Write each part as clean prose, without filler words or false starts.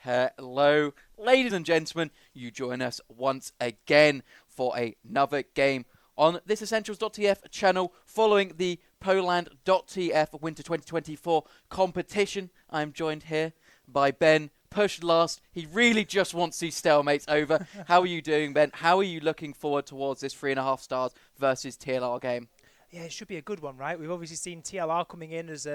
Hello, ladies and gentlemen. You join us once again for another game on this Essentials.tf channel following the poLANd.tf Winter 2024 competition. I'm joined here by Ben, pushed last. He really just wants these stalemates over. How are you doing, Ben? How are you looking forward towards this 3.5 stars versus TLR game? Yeah, it should be a good one, right? We've obviously seen TLR coming in as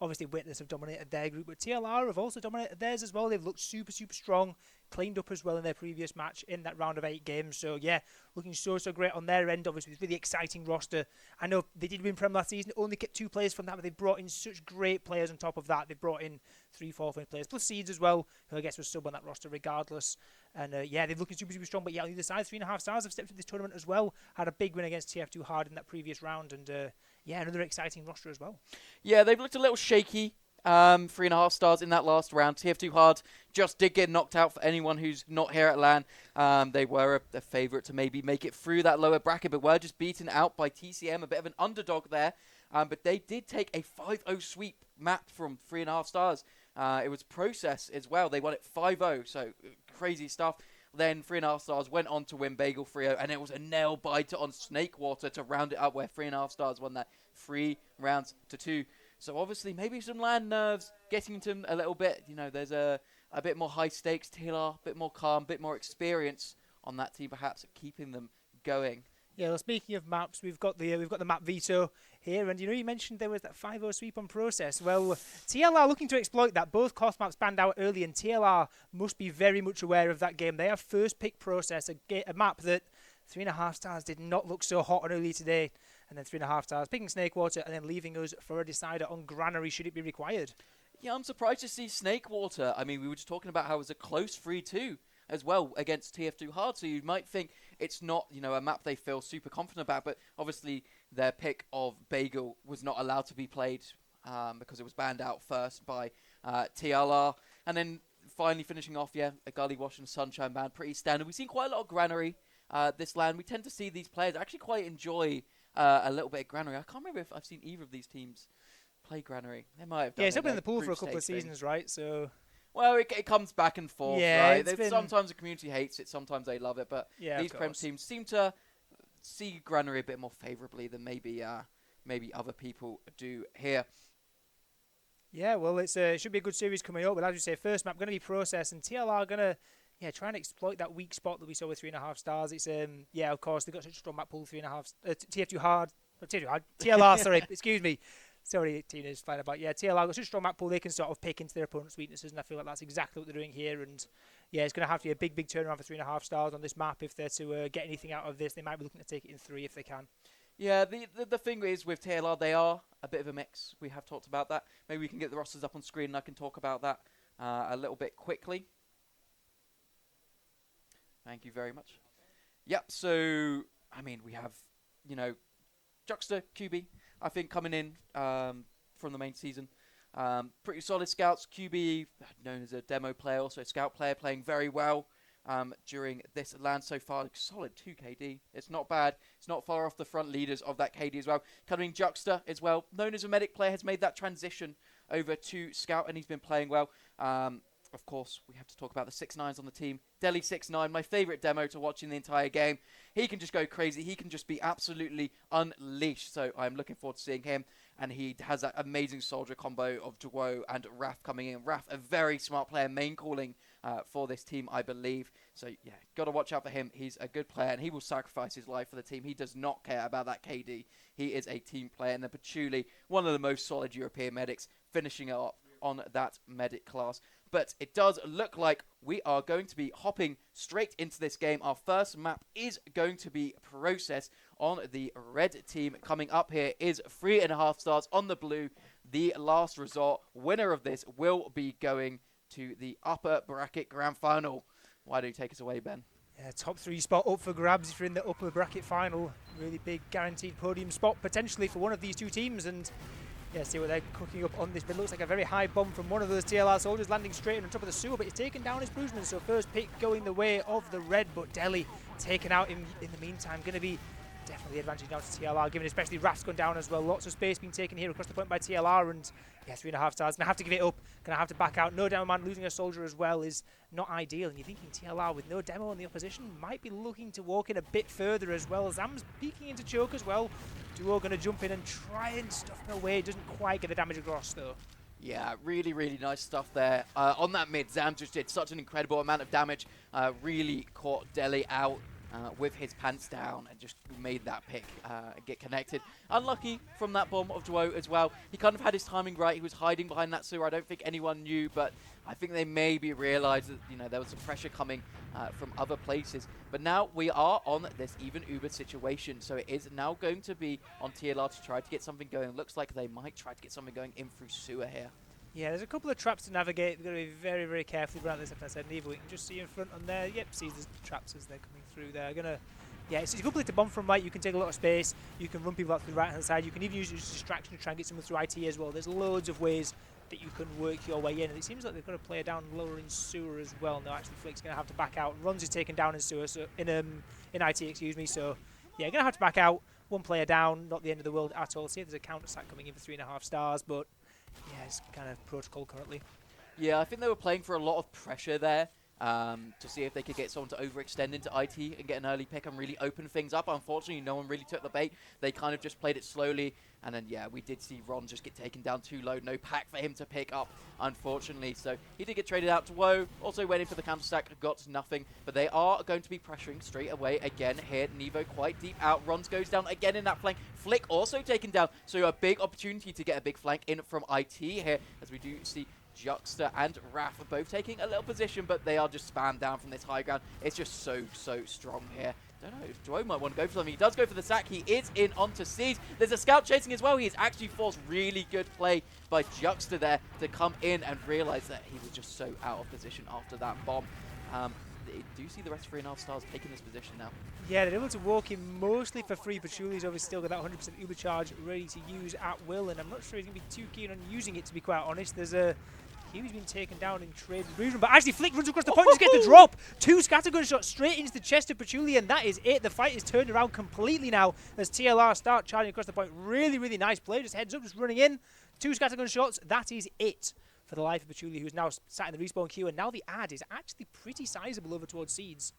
obviously Witness have dominated their group, but TLR have also dominated theirs as well. They've looked super strong, cleaned up as well in their previous match in that round of 8 games. So yeah, looking so great on their end. Obviously, it's a really exciting roster. I know they did win Prem last season, only kept 2 players from that, but they brought in such great players on top of that. They brought in 3 4th players plus Seeds as well, who I guess was sub on that roster regardless. And yeah, they're looking super strong. But yeah, on the other side, 3.5 stars have stepped into this tournament as well. Had a big win against TF2 hard in that previous round, and yeah, another exciting roster as well. Yeah, they've looked a little shaky. 3.5 stars in that last round. TF2 hard just did get knocked out for anyone who's not here at LAN. They were a favourite to maybe make it through that lower bracket, but were just beaten out by TCM, a bit of an underdog there. But they did take a 5-0 sweep map from 3.5 stars. It was Process as well. They won it 5-0, so crazy stuff. Then 3.5 stars went on to win Bagel 3-0, and it was a nail biter on Snakewater to round it up, where 3.5 stars won that 3 rounds to 2. So obviously maybe some LAN nerves getting to them a little bit. You know, there's a bit more high stakes, TLR, a bit more calm, a bit more experience on that team, perhaps keeping them going. Yeah, well, speaking of maps, we've got the map veto here, and you mentioned there was that 5-0 sweep on Process. Well, TLR looking to exploit that. Both cost maps banned out early, and TLR must be very much aware of that game. They have first pick Process, a map that 3.5 stars did not look so hot on early today, and then 3.5 stars picking Snakewater, and then leaving us for a decider on Granary should it be required. Yeah, I'm surprised to see Snakewater. I mean, we were just talking about how it was a close 3-2 as well against TF2 hard, so you might think it's not, a map they feel super confident about, but obviously their pick of Bagel was not allowed to be played because it was banned out first by TLR, and then finally finishing off, a Gully Wash and Sunshine ban, pretty standard. We've seen quite a lot of Granary this LAN. We tend to see these players actually quite enjoy a little bit of Granary. I can't remember if I've seen either of these teams play Granary. They might have done. Yeah, it's up in the pool for a couple of seasons, right? So. Well, it comes back and forth, yeah, right? Sometimes the community hates it, sometimes they love it, but yeah, these Prem teams seem to see Granary a bit more favourably than maybe other people do here. Yeah, well, it should be a good series coming up, but as you say, first map going to be Process, and TLR going to try and exploit that weak spot that we saw with 3.5 stars. It's of course they've got such a strong map pool, 3.5 TF2 hard, TLR, sorry, excuse me. Sorry, Tina's flying about. Yeah, TLR got such a strong map pool, they can sort of pick into their opponent's weaknesses, and I feel like that's exactly what they're doing here. And yeah, it's going to have to be a big turnaround for 3.5 stars on this map if they're to get anything out of this. They might be looking to take it in 3 if they can. Yeah, the thing is with TLR, they are a bit of a mix. We have talked about that. Maybe we can get the rosters up on screen and I can talk about that a little bit quickly. Thank you very much. Yep, so, I mean, we have, Juxta, QB, I think, coming in from the main season. Pretty solid scouts. QB, known as a demo player, also a scout player, playing very well during this LAN so far. Solid 2 KD. It's not bad. It's not far off the front leaders of that KD as well. Coming in Juxta as well, known as a medic player, has made that transition over to scout, and he's been playing well. Of course, we have to talk about the 6'9s on the team. Deli 6'9, my favourite demo to watch in the entire game. He can just go crazy. He can just be absolutely unleashed. So I'm looking forward to seeing him. And he has that amazing soldier combo of Duo and Raf coming in. Raf, a very smart player, main calling for this team, I believe. So, yeah, got to watch out for him. He's a good player, and he will sacrifice his life for the team. He does not care about that KD. He is a team player. And then Patchouli, one of the most solid European medics, finishing it up on that medic class. But it does look like we are going to be hopping straight into this game. Our first map is going to be Process on the red team. Coming up here is 3.5 stars on the blue. The last resort. Winner of this will be going to the upper bracket grand final. Why don't you take us away, Ben? Yeah, top 3 spot up for grabs if you're in the upper bracket final. Really big guaranteed podium spot potentially for one of these 2 teams. And yeah, see what they're cooking up on this. But it looks like a very high bomb from one of those TLR soldiers landing straight on top of the sewer, but he's taken down his Bruisman. So first pick going the way of the red, but Deli taken out in the meantime. Going to be definitely the advantage now to TLR, given especially Raft's gone down as well. Lots of space being taken here across the point by TLR, and yeah, 3.5 stars. Gonna have to give it up, gonna have to back out. No demo man, losing a soldier as well is not ideal, and you're thinking TLR with no demo in the opposition might be looking to walk in a bit further as well. Zam's peeking into choke as well. Duo gonna jump in and try and stuff him away. Doesn't quite get the damage across though. Yeah, really, really nice stuff there. On that mid, Zam just did such an incredible amount of damage. Really caught Deli out with his pants down and just made that pick get connected. Unlucky from that bomb of Duo as well. He kind of had his timing right. He was hiding behind that sewer. I don't think anyone knew, but I think they maybe realized that, you know, there was some pressure coming from other places. But now we are on this even Uber situation, so it is now going to be on TLR to try to get something going. Looks like they might try to get something going in through sewer here. Yeah, there's a couple of traps to navigate. We've got to be very, very careful about this. As I said, Neva, we can just see in front on there. Yep, sees the traps as they're coming through there. Yeah, it's a good place to bomb from right. You can take a lot of space. You can run people out to the right-hand side. You can even use it as a distraction to try and get someone through IT as well. There's loads of ways that you can work your way in. And it seems like they've got a player down lower in sewer as well. No, actually, Flick's going to have to back out. ronz is taken down in sewer, so in IT, excuse me. So, yeah, going to have to back out. One player down, not the end of the world at all. See, there's a counter-sack coming in for 3.5 stars, but yeah, it's kind of protocol currently. Yeah, I think they were playing for a lot of pressure there to see if they could get someone to overextend into IT and get an early pick and really open things up. Unfortunately, no one really took the bait. They kind of just played it slowly. And then, yeah, we did see ronz just get taken down too low. No pack for him to pick up, unfortunately. So he did get traded out to Woe. Also went in for the counter stack, got nothing. But they are going to be pressuring straight away again here. Nevo quite deep out. ronz goes down again in that flank. Flick also taken down. So a big opportunity to get a big flank in from IT here, as we do see Juxta and Raph are both taking a little position, but they are just spammed down from this high ground. It's just so strong here. Don't know if Duo might want to go for something. He does go for the sack. He is in onto Seeds. There's a scout chasing as well. He is actually forced really good play by Juxta there to come in and realize that he was just so out of position after that bomb. They do see the rest of 3.5 stars taking this position now. Yeah, they're able to walk in mostly for free. Pachuli's obviously still got that 100% Uber charge ready to use at will, and I'm not sure he's going to be too keen on using it, to be quite honest. There's a Huey's been taken down in trade with Bruiser, but actually Flick runs across the point and just gets the drop. 2 scattergun shots straight into the chest of Pachuli, and that is it. The fight is turned around completely now as TLR start charging across the point. Really, really nice play. Just heads up, just running in. 2 scattergun shots. That is it for the life of Pachuli, who's now sat in the respawn queue, and now the ad is actually pretty sizable over towards Seeds.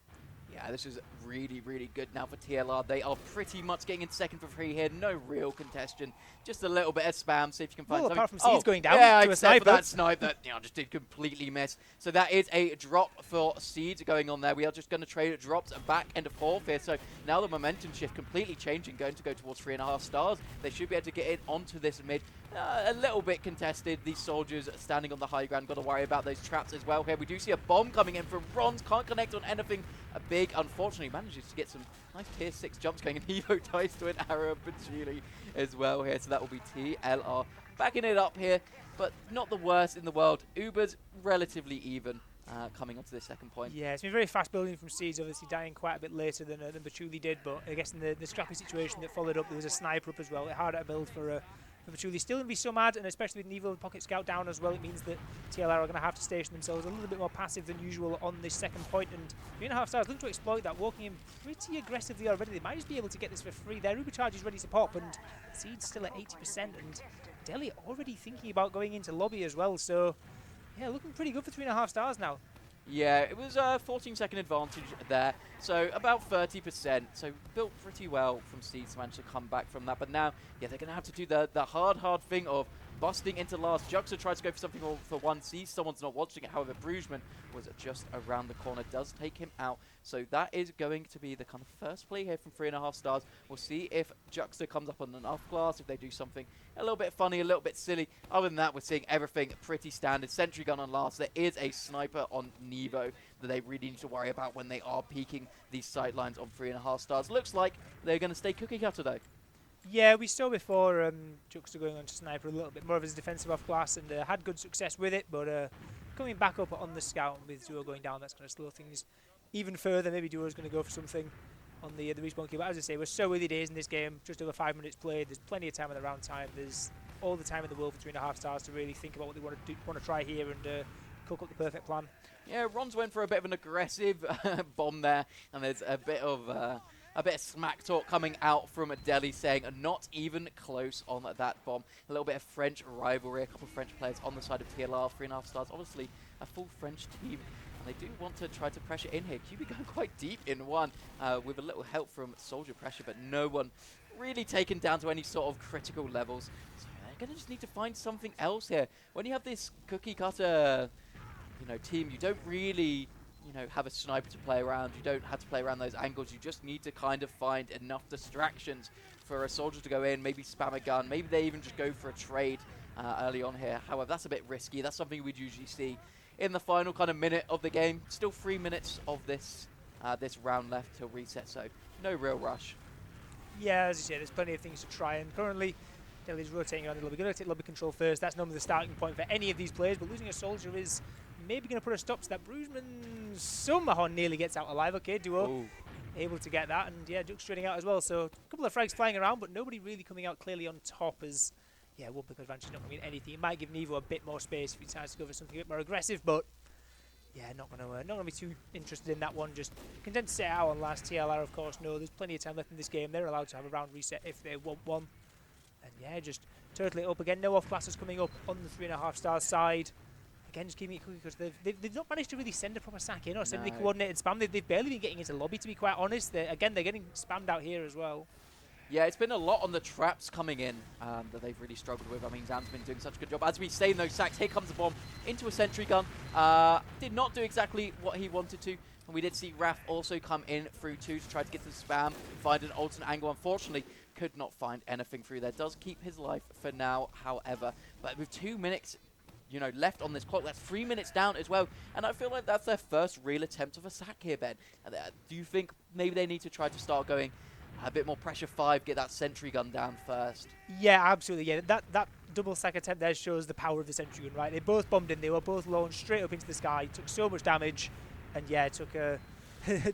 Yeah, this is really, really good now for TLR. They are pretty much getting in second for free here. No real contention. Just a little bit of spam, see if you can find something. Apart from Seeds going down to a sniper. For that snipe that just did completely miss. So that is a drop for Seeds going on there. We are just going to trade drops back end of fourth here. So now the momentum shift completely changing, going to go towards 3.5 stars. They should be able to get in onto this mid. A little bit contested. These soldiers standing on the high ground. Got to worry about those traps as well here. We do see a bomb coming in from ronz. Can't connect on anything big. Unfortunately, manages to get some nice tier 6 jumps going. And Evo dies to an arrow of Pachuli as well here. So that will be TLR backing it up here. But not the worst in the world. Uber's relatively even. Coming onto this second point. Yeah, it's been very fast building from Seeds, obviously dying quite a bit later than Pachuli did, but I guess in the scrappy situation that followed up, there was a sniper up as well. Harder to build for Pachuli. Still going to be so mad, and especially with Nevo pocket scout down as well, it means that TLR are going to have to station themselves a little bit more passive than usual on this second point, and 3.5 stars look to exploit that, walking in pretty aggressively already. They might just be able to get this for free. Their Uber charge is ready to pop, and Seeds still at 80%, and Deli already thinking about going into lobby as well, so yeah, looking pretty good for 3.5 stars now. Yeah, it was a 14-second advantage there, so about 30%. So built pretty well from Seeds to manage to come back from that. But now, yeah, they're going to have to do the hard thing of busting into last. Juxta tries to go for something for one, sees someone's not watching it. However, Bruisman was just around the corner, does take him out. So that is going to be the kind of first play here from 3.5 stars. We'll see if Juxta comes up on an off class, if they do something a little bit funny, a little bit silly. Other than that, we're seeing everything pretty standard. Sentry gun on last. There is a sniper on Nevo that they really need to worry about when they are peeking these sightlines on 3.5 stars. Looks like they're going to stay cookie cutter though. Yeah, we saw before Juxta going on to sniper a little bit more of his defensive off class and had good success with it, but coming back up on the scout with Duo going down, that's going to slow things even further. Maybe Duo's going to go for something on the respawn queue. But as I say, we're so early days in this game, just over 5 minutes played. There's plenty of time in the round time. There's all the time in the world for 3.5 stars to really think about what they want to try here and cook up the perfect plan. Yeah, ronz went for a bit of an aggressive bomb there, and there's a bit of a bit of smack talk coming out from Deli saying not even close on that bomb. A little bit of French rivalry, a couple of French players on the side of TLR, 3.5 stars. Obviously, a full French team. And they do want to try to pressure in here. QB going quite deep in one with a little help from Soldier Pressure, but no one really taken down to any sort of critical levels. So they're going to just need to find something else here. When you have this cookie cutter, team, you don't really, have a sniper to play around. You don't have to play around those angles. You just need to kind of find enough distractions for a soldier to go in, maybe spam a gun. Maybe they even just go for a trade early on here. However, that's a bit risky. That's something we'd usually see in the final kind of minute of the game. Still 3 minutes of this this round left till reset, so no real rush. Yeah, as you said, there's plenty of things to try, and currently Delhi's rotating around the lobby. Going to take lobby control first. That's normally the starting point for any of these players, but losing a soldier is maybe going to put a stop to that. Bruisman somehow nearly gets out alive. Okay, Duo Ooh. able to get that, and yeah, Duke's straining out as well. So a couple of frags flying around, but nobody really coming out clearly on top as, yeah, one pick advantage not going to mean anything. It might give Nevo a bit more space if he decides to go for something a bit more aggressive, but yeah, not gonna be too interested in that one. Just content to sit out on last. TLR, of course, no, there's plenty of time left in this game. They're allowed to have a round reset if they want one. And yeah, just turtling it up again. No off classes coming up on the 3.5 stars side. Again, just keeping it cookie because they've not managed to really send a proper sack in or send any coordinated spam. They've barely been getting into lobby, to be quite honest. They're getting spammed out here as well. Yeah, it's been a lot on the traps coming in that they've really struggled with. I mean, Zan's been doing such a good job. As we say in those sacks, here comes a bomb into a sentry gun. Did not do exactly what he wanted to. And we did see Raf also come in through two to try to get to the spam, find an alternate angle. Unfortunately, could not find anything through there. Does keep his life for now, however. But with 2 minutes, left on this clock, that's 3 minutes down as well. And I feel like that's their first real attempt of a sack here, Ben. Do you think maybe they need to try to start going a bit more pressure 5, get that sentry gun down first? Yeah, absolutely. Yeah, that double sack attempt there shows the power of the sentry gun, right? They both bombed in. They were both launched straight up into the sky. Took so much damage, and yeah, it took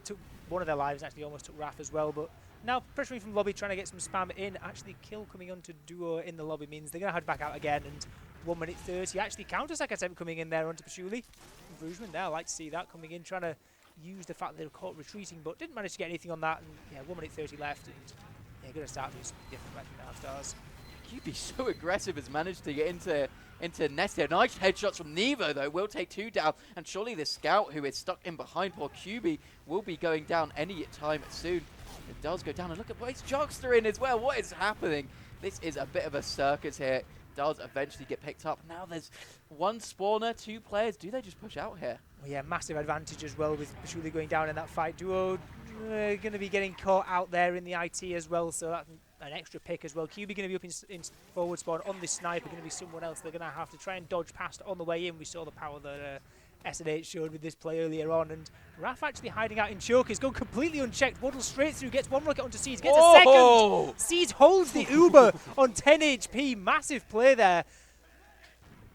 took one of their lives. Actually, almost took Raf as well. But now pressuring from lobby, trying to get some spam in. Actually, kill coming onto Duo in the lobby means they're gonna head back out again. And 1 minute 30. Actually, counter sack attempt coming in there onto Pashuli. Bruisman there. I like to see that coming in, trying to use the fact that they were caught retreating, but didn't manage to get anything on that. And yeah, 1 minute 30 left, and yeah, going to start with different back 3.5 stars. QB so aggressive has managed to get into nest here. Nice headshots from Nevo though. Will take 2 down, and surely the scout who is stuck in behind poor QB will be going down any time soon. It does go down, and look at where's Jogster in as well. What is happening? This is a bit of a circus here. Does eventually get picked up. Now there's one spawner, 2 players. Do they just push out here? Well, yeah, massive advantage as well with Pashuli going down in that fight. Duo going to be getting caught out there in the IT as well, so that's an extra pick as well. QB going to be up in forward spawn on this sniper. Going to be someone else they're going to have to try and dodge past on the way in. We saw the power that S&H showed with this play earlier on, and Raf actually hiding out in choke. He's gone completely unchecked, waddles straight through, gets 1 rocket onto Seeds, gets a second. Seeds holds the Uber on 10 HP. Massive play there.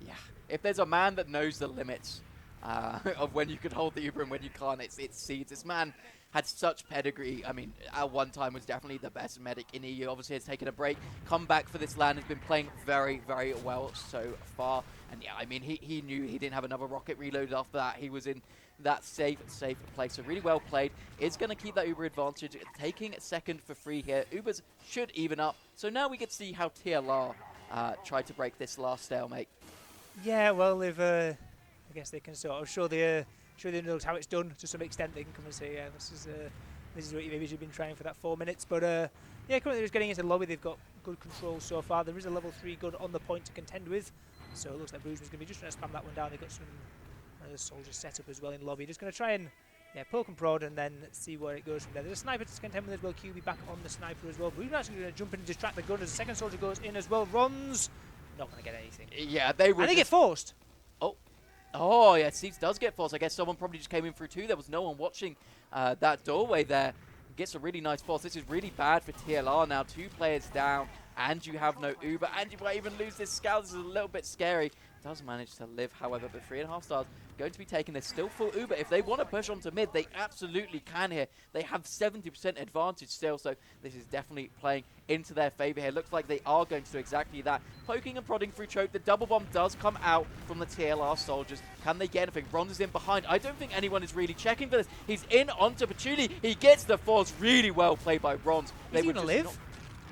Yeah, if there's a man that knows the limits of when you can hold the Uber and when you can't, it's Seeds. This man had such pedigree. I mean, at one time was definitely the best medic in EU. Obviously has taken a break, come back for this LAN, has been playing very, very well so far. And yeah, I mean, he knew he didn't have another rocket reloaded after that. He was in that safe place. So really well played. Is going to keep that Uber advantage, taking second for free here. Ubers should even up. So now we get to see how TLR try to break this last stalemate. Yeah, well, they've, I guess they can sort of show the knows how it's done to some extent. They can come and say, yeah, this is what you maybe should have been trying for that 4 minutes. But yeah, currently they're just getting into the lobby. They've got good control so far. There is a level 3 gun on the point to contend with. So it looks like Bruisman's going to be just trying to spam that one down. They've got some soldiers set up as well in lobby. Just going to try and poke and prod and then see where it goes from there. There's a sniper to contend with as well. QB back on the sniper as well. Bruisman actually going to jump in and distract the gun as the second soldier goes in as well. ronz not going to get anything. Yeah, they were. I think it forced. Oh, yeah, Seeds does get forced. I guess someone probably just came in through 2. There was no one watching that doorway there. Gets a really nice force. This is really bad for TLR now. 2 players down, and you have no Uber, and you might even lose this scout. This is a little bit scary. does manage to live, however, but 3.5 stars going to be taken. There's still full Uber. If they want to push onto mid, they absolutely can here. They have 70% advantage still, so this is definitely playing into their favor here. Looks like they are going to do exactly that. Poking and prodding through choke. The double bomb does come out from the TLR soldiers. Can they get anything? ronz is in behind. I don't think anyone is really checking for this. He's in onto Patchouli. He gets the force. Really well played by ronz. Is he going to live?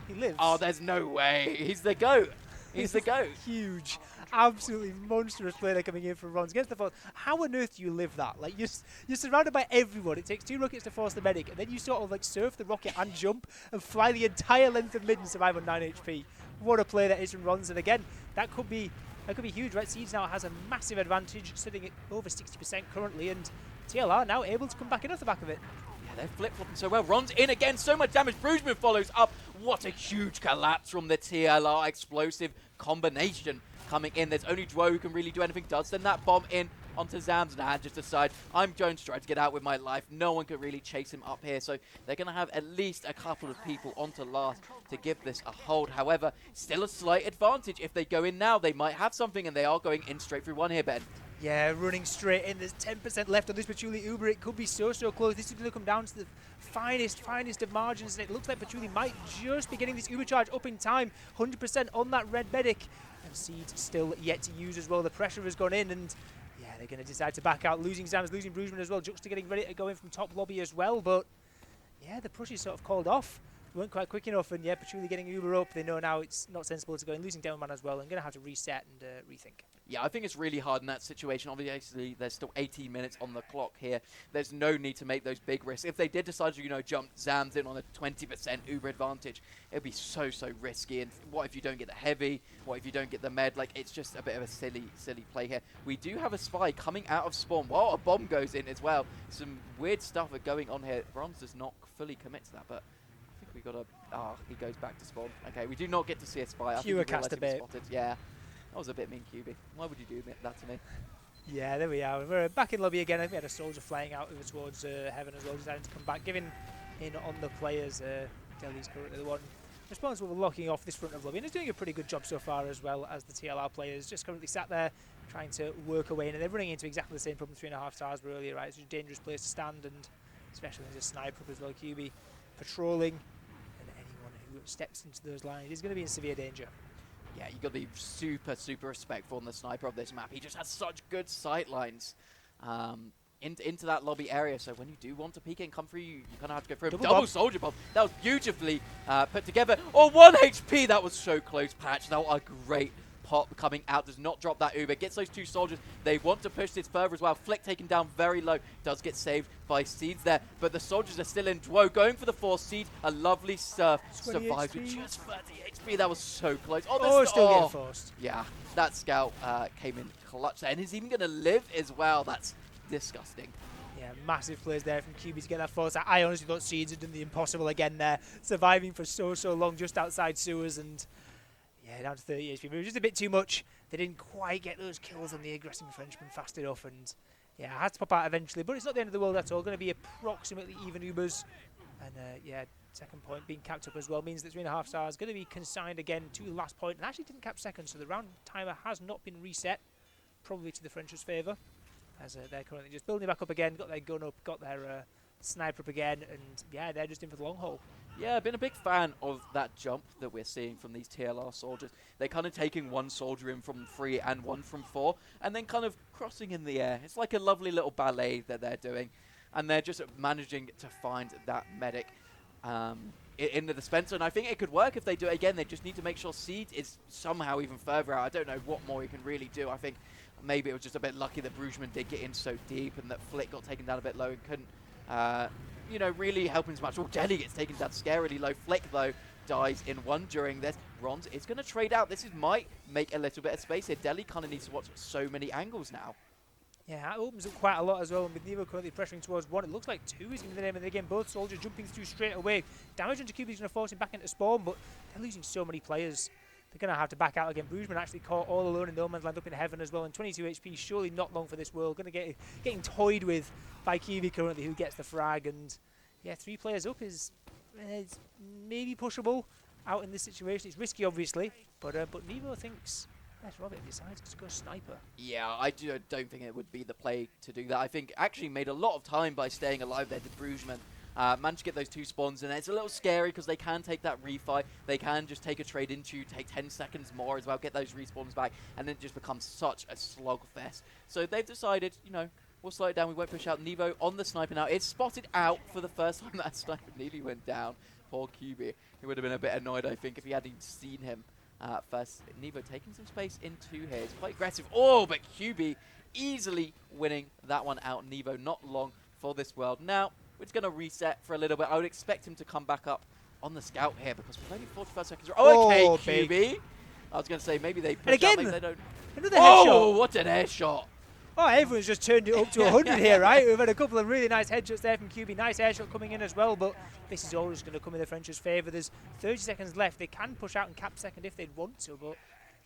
He lives. Oh, there's no way. He's the GOAT. He's the GOAT. Huge, absolutely monstrous player coming in from ronz. Against the force. How on earth do you live that? Like, you're surrounded by everyone. It takes 2 rockets to force the medic, and then you sort of like surf the rocket and jump and fly the entire length of mid and survive on 9 HP. What a player that is from ronz. And again, that could be huge, right? Seeds now has a massive advantage, sitting at over 60% currently, and TLR now able to come back in off the back of it. They're flip-flopping so well. ronz in again, so much damage. Bruisman follows up. What a huge collapse from the TLR explosive combination coming in. There's only Dwo who can really do anything. Does send that bomb in onto Zams, and just decide, I'm going to try to get out with my life. No one can really chase him up here, so they're going to have at least a couple of people onto last to give this a hold. However, still a slight advantage. If they go in now, they might have something, and they are going in straight through one here, Ben. Yeah, running straight in. There's 10% left on this Patchouli Uber. It could be so close. This is going to come down to the finest of margins. And it looks like Patchouli might just be getting this Uber charge up in time. 100% on that red medic. And Seed still yet to use as well. The pressure has gone in, and yeah, they're going to decide to back out. Losing Zams, losing Bruisman as well. Juxta getting ready to go in from top lobby as well. But yeah, the push is sort of called off. Weren't quite quick enough, and yeah, Patchouli getting Uber up. They know now it's not sensible to go in, losing Demonman as well, and going to have to reset and rethink. Yeah, I think it's really hard in that situation. Obviously, there's still 18 minutes on the clock here. There's no need to make those big risks. If they did decide to, jump Zams in on a 20% Uber advantage, it'd be so risky. And what if you don't get the heavy? What if you don't get the med? Like, it's just a bit of a silly play here. We do have a spy coming out of spawn while a bomb goes in as well. Some weird stuff are going on here. ronz does not fully commit to that, but I think we got a... he goes back to spawn. Okay, we do not get to see a spy. Fewer cast a bit. Spotted. Yeah. That was a bit mean, QB. Why would you do that to me? Yeah, there we are. We're back in lobby again. I think we had a soldier flying out over towards heaven as well, deciding to come back, giving in on the players. Delhi's currently the one responsible for locking off this front of lobby, and he's doing a pretty good job so far, as well as the TLR players. Just currently sat there trying to work away, and they're running into exactly the same problem 3.5 stars were earlier, right? It's a dangerous place to stand, and especially there's a sniper as well, QB patrolling, and anyone who steps into those lines is going to be in severe danger. Yeah, you got to be super respectful on the sniper of this map. He just has such good sight lines into that lobby area. So when you do want to peek it and come through, you kind of have to go through him. Double soldier bomb. That was beautifully put together. Oh, 1 HP. That was so close, Patch. That was a great pop coming out. Does not drop that Uber. Gets those 2 soldiers. They want to push this further as well. Flick taken down very low. Does get saved by Seeds there. But the soldiers are still in. Dwo going for the force. Seed, a lovely surf. Survives with just 30 HP. That was so close. Oh, still getting forced. Yeah, that scout came in clutch there. And is even going to live as well. That's disgusting. Yeah, massive plays there from QB to get that force. I honestly thought Seeds had done the impossible again there. Surviving for so long just outside sewers, and yeah, down to 30 HP. It was just a bit too much. They didn't quite get those kills on the aggressive Frenchman fast enough, and yeah, I had to pop out eventually, but it's not the end of the world at all. Going to be approximately even Ubers, and yeah, second point being capped up as well means that 3.5 stars going to be consigned again to the last point, and actually didn't cap second, so the round timer has not been reset, probably to the Frenchers' favour, as they're currently just building back up again, got their gun up, got their sniper up again, and yeah, they're just in for the long haul. Yeah, I've been a big fan of that jump that we're seeing from these TLR soldiers. They're kind of taking 1 soldier in from 3 and 1 from 4, and then kind of crossing in the air. It's like a lovely little ballet that they're doing, and they're just managing to find that medic in the dispenser. And I think it could work if they do it again. They just need to make sure Seed is somehow even further out. I don't know what more he can really do. I think maybe it was just a bit lucky that Bruisman did get in so deep, and that Flick got taken down a bit low and couldn't really helping as much. Oh, Delhi gets taken down scarily low. Flick, though, dies in 1 during this. ronz is going to trade out. This might make a little bit of space here. Delhi kind of needs to watch so many angles now. Yeah, that opens up quite a lot as well, and with Nevo currently pressuring towards 1, it looks like 2 is going to be the name of the game. Both soldiers jumping through straight away. Damage into QB is going to force him back into spawn, but they're losing so many players. They're going to have to back out again. Bruisman actually caught all alone in no man's land up in heaven as well, and 22 HP, surely not long for this world. Going to getting toyed with by Kiwi currently, who gets the frag, and yeah, 3 players up is maybe pushable out in this situation. It's risky, obviously, but Nevo thinks Yes, Robert decides to go sniper. Yeah, I don't think it would be the play to do that. I think actually made a lot of time by staying alive there, did Bruggeman. Managed to get those 2 spawns, and it's a little scary because they can take that refight. They can just take a trade into you, take 10 seconds more as well, get those respawns back, and then it just becomes such a slugfest. So they've decided, you know, we'll slow it down. We won't push out. Nevo on the sniper now. It's spotted out for the first time. That sniper nearly went down. Poor QB. He would have been a bit annoyed, I think, if he hadn't seen him first. Nevo taking some space into here. It's quite aggressive. Oh, but QB easily winning that one out. Nevo not long for this world. Now, we're just going to reset for a little bit. I would expect him to come back up on the scout here because we're only 45 seconds. Oh, okay, Oh, QB. big. I was going to say maybe they push And again, out, maybe they don't. another Oh, headshot. what an air shot. Oh, everyone's just turned it up to 100 here, right? We've had a couple of really nice headshots there from QB. Nice air shot coming in as well, but this is always going to come in the French's favour. There's 30 seconds left. They can push out and cap second if they'd want to, but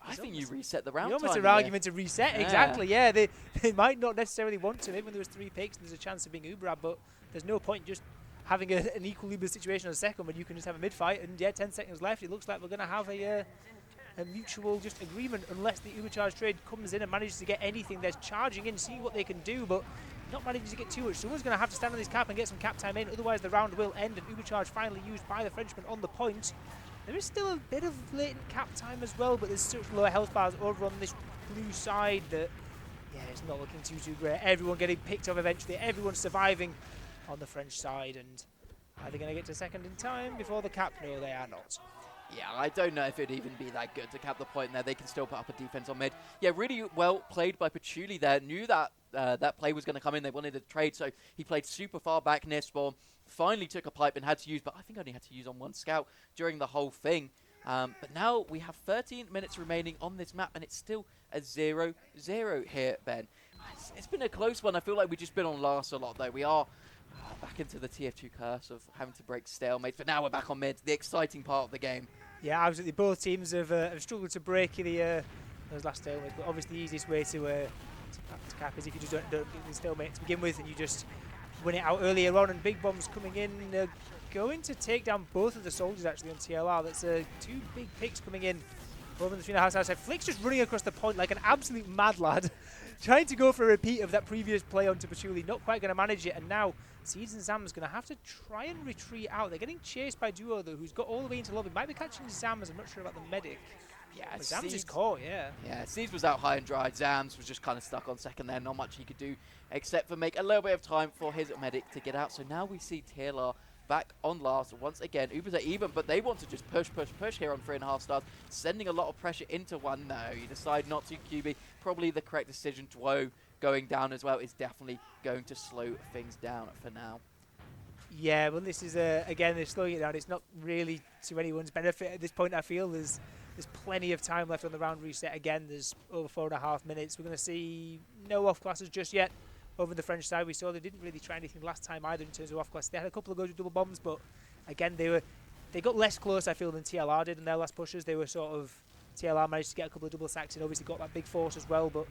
I think you reset the round you almost time an argument to reset. Yeah. Exactly, yeah. They might not necessarily want to. Maybe when there was 3 picks, there's a chance of being Uberab, but there's no point just having an equal Uber situation on the second when you can just have a mid-fight. And yeah, 10 seconds left. It looks like we're going to have a mutual just agreement unless the Uber charge trade comes in and manages to get anything. They're charging in, seeing what they can do, but not managing to get too much. Someone's going to have to stand on this cap and get some cap time in, otherwise the round will end. And Uber charge finally used by the Frenchman on the point. There is still a bit of latent cap time as well, but there's such lower health bars over on this blue side that, yeah, it's not looking too great. Everyone getting picked off eventually. Everyone's surviving on the French side, and are they going to get to second in time before the cap? No, they are not. Yeah, I don't know if it'd even be that good to cap the point there. They can still put up a defense on mid. Yeah, really well played by Patchouli there. Knew that that play was going to come in. They wanted to trade, so he played super far back near spawn. Finally took a pipe and had to use, but I think only had to use on 1 scout during the whole thing. But now we have 13 minutes remaining on this map, and it's still a 0-0 here, Ben. It's been a close one. I feel like we've just been on last a lot, though. We are back into the TF2 curse of having to break stalemates, but now we're back on mid, the exciting part of the game. Yeah, absolutely. Both teams have struggled to break those last stalemates, but obviously the easiest way to cap is if you just don't get the stalemate to begin with and you just win it out earlier on. And Big Bomb's coming in, going to take down both of the soldiers actually on TLR. That's 2 big picks coming in over the 3.5 outside. Flick's just running across the point like an absolute mad lad, trying to go for a repeat of that previous play onto Patchouli. Not quite going to manage it, and now Seeds and Zam's going to have to try and retreat out. They're getting chased by Duo, though, who's got all the way into lobby. Might be catching Zams. I'm not sure about the medic. Yeah, But Zams is caught, yeah. Yeah, Seeds was out high and dry. Zams was just kind of stuck on second there. Not much he could do except for make a little bit of time for his medic to get out. So now we see TLR back on last once again. Ubers are even, but they want to just push here on 3.5 stars, sending a lot of pressure into one. No, you decide not to. QB, probably the correct decision. Duo going down as well is definitely going to slow things down for now. Yeah, well, this is, again, they're slowing it down. It's not really to anyone's benefit at this point, I feel. There's plenty of time left on the round reset. Again, there's over 4.5 minutes. We're going to see no off-classes just yet. Over the French side, we saw they didn't really try anything last time either in terms of off-class. They had a couple of goes with double bombs, but again, they got less close, I feel, than TLR did in their last pushes. They were sort of, TLR managed to get a couple of double sacks and obviously got that big force as well, but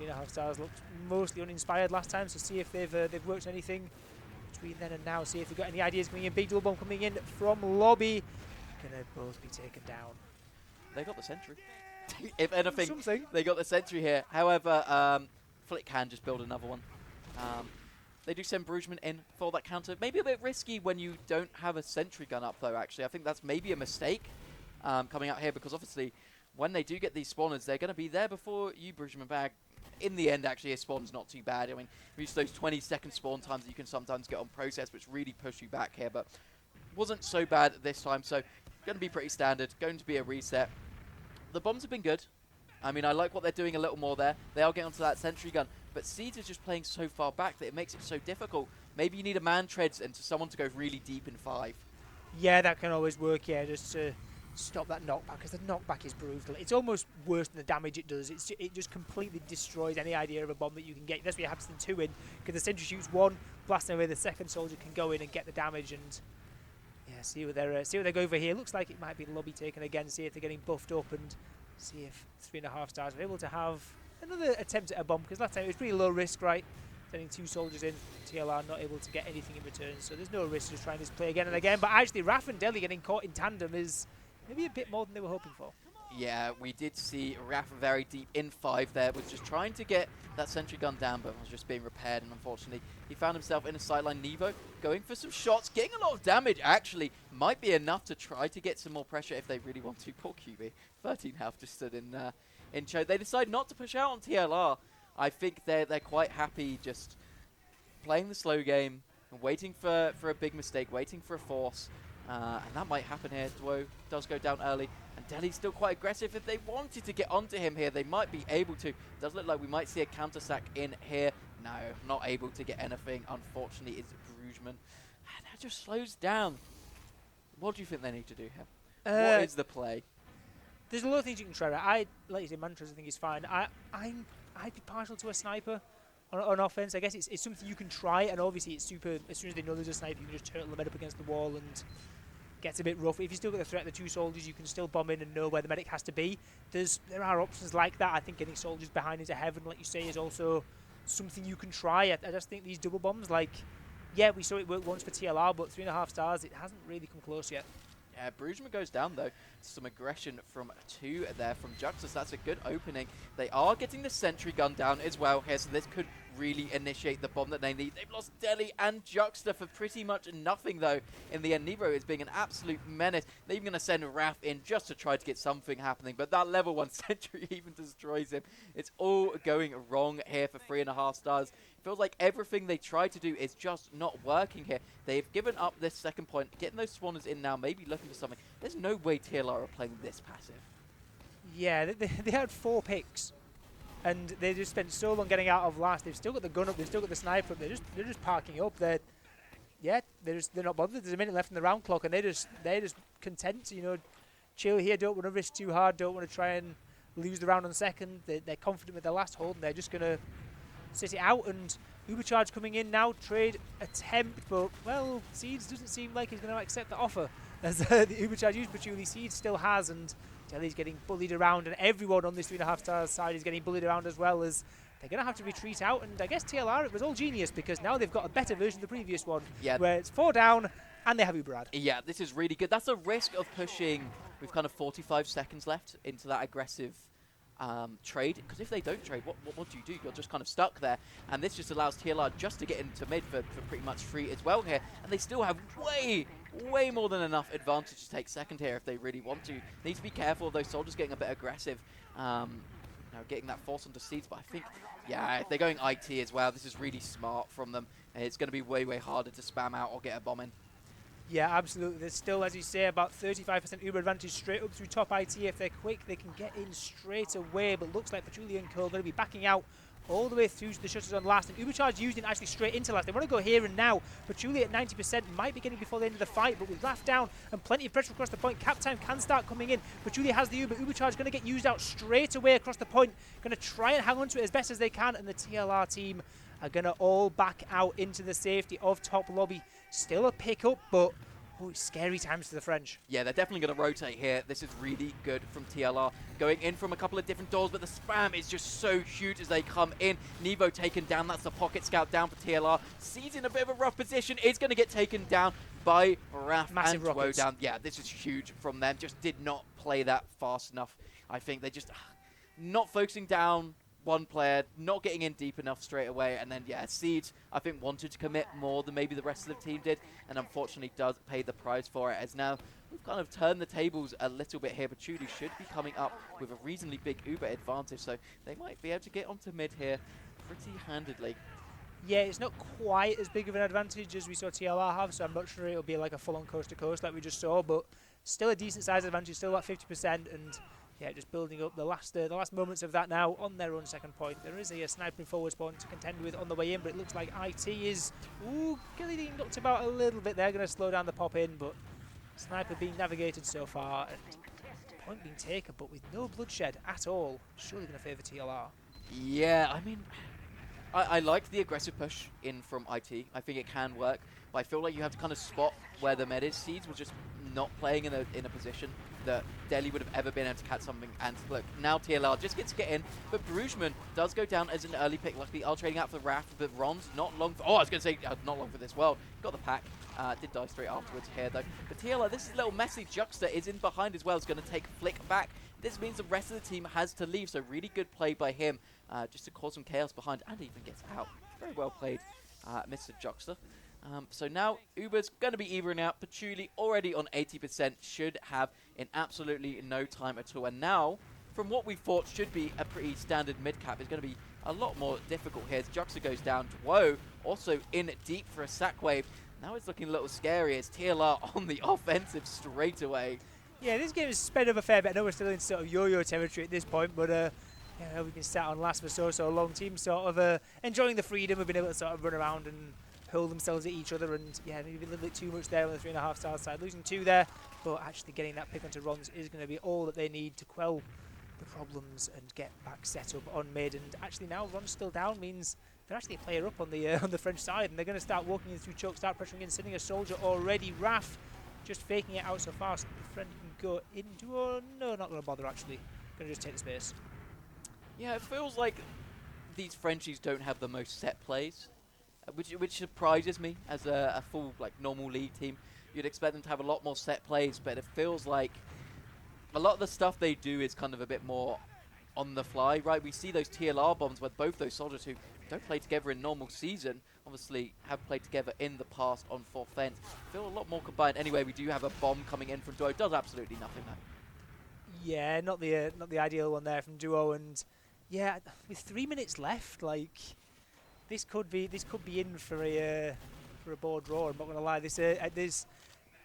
yeah, 3.5 stars looked mostly uninspired last time, so see if they've worked anything between then and now. See if they've got any ideas coming in. Big double bomb coming in from lobby. Gonna both be taken down. They got the sentry. If anything, Something. they got the sentry here. However, Flick can just build another one. They do send Bruggeman in for that counter. Maybe a bit risky when you don't have a sentry gun up, though, actually. I think that's maybe a mistake coming out here, because obviously when they do get these spawners, they're going to be there before you, Bruggeman bag. In the end, actually, a spawn's not too bad. I mean, we use those 20-second spawn times that you can sometimes get on process, which really push you back here, but wasn't so bad this time. So going to be pretty standard, going to be a reset. The bombs have been good. I mean, I like what they're doing a little more there. They are getting onto that sentry gun, but Seeds is just playing so far back that it makes it so difficult. Maybe you need a man treads and to someone to go really deep in 5. Yeah, that can always work, yeah, just to stop that knockback, because the knockback is brutal. It's almost worse than the damage it does. It just completely destroys any idea of a bomb that you can get. That's why you have to send 2 in, because the sentry shoots 1, blasting away the second soldier can go in and get the damage, and yeah, see what they're going for here. Looks like it might be lobby taken again, see if they're getting buffed up, and see if 3.5 stars are able to have another attempt at a bomb, because last time it was pretty low risk, right? Sending 2 soldiers in, TLR not able to get anything in return, so there's no risk just trying this play again and again. But actually, Raf and Deli getting caught in tandem is maybe a bit more than they were hoping for. Yeah, we did see Rafa very deep in 5 there, was just trying to get that sentry gun down, but was just being repaired, and unfortunately he found himself in a sideline. Nevo going for some shots, getting a lot of damage actually, might be enough to try to get some more pressure if they really want to. Poor QB, 13 health just stood in choke. They decide not to push out on TLR. I think they're quite happy just playing the slow game and waiting for a big mistake, waiting for a force. And that might happen here. Dwo does go down early. And Delhi's still quite aggressive. If they wanted to get onto him here, they might be able to. Does look like we might see a counter sack in here. No, not able to get anything. Unfortunately, it's Brugman. And that just slows down. What do you think they need to do here? What is the play? There's a lot of things you can try. I like you say, mantras I think is fine. I'd be partial to a sniper on offense. I guess it's something you can try, and obviously it's super. As soon as they know there's a sniper, you can just turtle the med up against the wall and gets a bit rough. If you still got the threat of the 2 soldiers, you can still bomb in and know where the medic has to be. There are options like that. I think getting soldiers behind into heaven, like you say, is also something you can try. I just think these double bombs, like, yeah, we saw it work once for TLR, but 3.5 stars, it hasn't really come close yet. Yeah, Brugman goes down though. Some aggression from 2 there from Juxus. That's a good opening. They are getting the sentry gun down as well here, so this could really initiate the bomb that they need. They've lost Delhi and Juxta for pretty much nothing though. In the end, Nevo is being an absolute menace. They're even going to send Raf in just to try to get something happening, but that level 1 sentry even destroys him. It's all going wrong here for 3.5 stars. Feels like everything they try to do is just not working here. They've given up this second point, getting those spawners in now, maybe looking for something. There's no way TLR are playing this passive. Yeah, they had 4 picks, and they just spent so long getting out of last. They've still got the gun up, they've still got the sniper up. They're just parking up. They're not bothered. There's a minute left in the round clock, and they're just content to, you know, chill here. Don't want to risk too hard. Don't want to try and lose the round on second. They're confident with their last hold, and they're just gonna sit it out. And Ubercharge coming in now, trade attempt, but well, Seeds doesn't seem like he's going to accept the offer as the Ubercharge used Patchouli. Seeds still has, and Delhi's getting bullied around, and everyone on this 3.5 stars side is getting bullied around as well, as they're going to have to retreat out. And I guess TLR, it was all genius because now they've got a better version of the previous one, where it's 4 down and they have Uberad. Yeah, this is really good. That's a risk of pushing with kind of 45 seconds left into that aggressive trade, because if they don't trade, what do you do? You're just kind of stuck there, and this just allows TLR just to get into mid for pretty much free as well here, and they still have way more than enough advantage to take second here if they really want to. Need to be careful of those soldiers getting a bit aggressive, getting that force onto Seeds, but I think, yeah, if they're going IT as well, this is really smart from them, and it's going to be way harder to spam out or get a bomb in. Yeah, absolutely. There's still, as you say, about 35% Uber advantage straight up through top IT. If they're quick, they can get in straight away. But looks like Patchouli and Co are going to be backing out all the way through to the shutters on last. And Ubercharge using actually straight into last. They want to go here and now. Patchouli at 90% might be getting before the end of the fight. But with Raf down and plenty of pressure across the point, cap time can start coming in. Patchouli has the Uber. Ubercharge going to get used out straight away across the point. Going to try and hang on to it as best as they can. And the TLR team are going to all back out into the safety of top lobby. Still a pick-up, but it's scary times for the French. Yeah, they're definitely going to rotate here. This is really good from TLR. Going in from a couple of different doors, but the spam is just so huge as they come in. Nevo taken down. That's the pocket scout down for TLR. Sees in a bit of a rough position. Is going to get taken down by Raf Massive and rockets. Dwo down. Yeah, this is huge from them. Just did not play that fast enough. I think they just not focusing down one player, not getting in deep enough straight away, and then, yeah, Seeds, I think, wanted to commit more than maybe the rest of the team did, and unfortunately does pay the price for it, as now we've kind of turned the tables a little bit here. Patchouli should be coming up with a reasonably big Uber advantage, so they might be able to get onto mid here pretty handedly. Yeah, it's not quite as big of an advantage as we saw TLR have, so I'm not sure it'll be like a full-on coast-to-coast like we just saw, but still a decent size advantage, still about 50%, and yeah, just building up the last moments of that now on their own second point. There is a sniping forward spawn to contend with on the way in, but it looks like IT is getting knocked about a little bit. They're going to slow down the pop in, but sniper being navigated so far and point being taken, but with no bloodshed at all. Surely going to favour TLR. Yeah, I mean, I like the aggressive push in from IT. I think it can work, but I feel like you have to kind of spot where the med is. Seeds was just not playing in a position that Delhi would have ever been able to catch something. And look, now TLR just gets to get in, but Brugman does go down as an early pick. Luckily, are trading out for Raf, but ronz not long for, I was going to say not long for this. Well, got the pack. Did die straight afterwards here, though. But TLR, this is a little messy. Juxta is in behind as well. Is going to take Flick back. this means the rest of the team has to leave. So really good play by him just to cause some chaos behind and even gets out. Very well played, Mr. Jockster. So now Uber's going to be evening out. Patchouli already on 80%, should have in absolutely no time at all. And now, from what we thought should be a pretty standard mid-cap, is going to be a lot more difficult here as Jockster goes down. Dwo also in deep for a sack wave. Now it's looking a little scary as TLR on the offensive straight away. Yeah, this game has sped up a fair bit. I know we're still in sort of yo-yo territory at this point, but yeah, we've been sat on last for so long. Team sort of enjoying the freedom of being able to sort of run around and hurl themselves at each other, and yeah, maybe a little bit too much there on the 3.5 star side. Losing 2 there, but actually getting that pick onto ronz is going to be all that they need to quell the problems and get back set up on mid. And actually now ronz still down means they're actually a player up on the French side, and they're going to start walking in through choke, start pressuring in, sending a soldier already. Raf just faking it out so fast. The friend can go into, oh no, not going to bother actually. Going to just take the space. Yeah, it feels like these Frenchies don't have the most set plays, which surprises me as a full like normal league team. You'd expect them to have a lot more set plays, but it feels like a lot of the stuff they do is kind of a bit more on the fly, right? We see those TLR bombs where both those soldiers who don't play together in normal season, obviously have played together in the past on 4th fence, feel a lot more combined. Anyway, we do have a bomb coming in from Duo. Does absolutely nothing though. Yeah, not the ideal one there from Duo, and yeah, with 3 minutes left, like this could be in for a board draw. I'm not going to lie.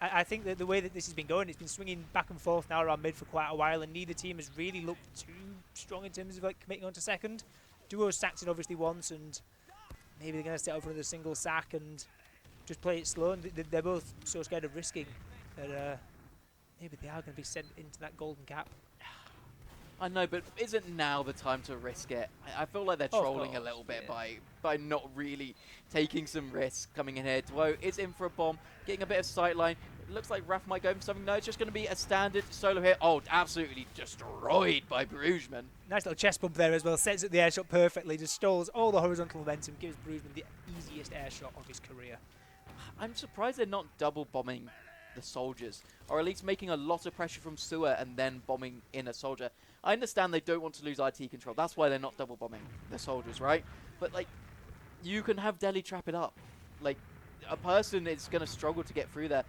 I think that the way that this has been going, it's been swinging back and forth now around mid for quite a while, and neither team has really looked too strong in terms of like committing on to second. Duo's sacked it obviously once, and maybe they're going to set up for another single sack and just play it slow. And they're both so scared of risking that maybe they are going to be sent into that golden cap. I know, but isn't now the time to risk it? I feel like they're trolling a little bit by not really taking some risks coming in here. Duo is in for a bomb, getting a bit of sightline. It looks like Raf might go for something. No, it's just going to be a standard solo here. Oh, absolutely destroyed by Brugman. Nice little chest bump there as well. Sets up the air shot perfectly. Just stalls all the horizontal momentum. Gives Brugman the easiest air shot of his career. I'm surprised they're not double bombing the soldiers, or at least making a lot of pressure from sewer and then bombing in a soldier. I understand they don't want to lose IT control. That's why they're not double bombing the soldiers, right? But like, you can have Deli trap it up. Like, a person is going to struggle to get through there.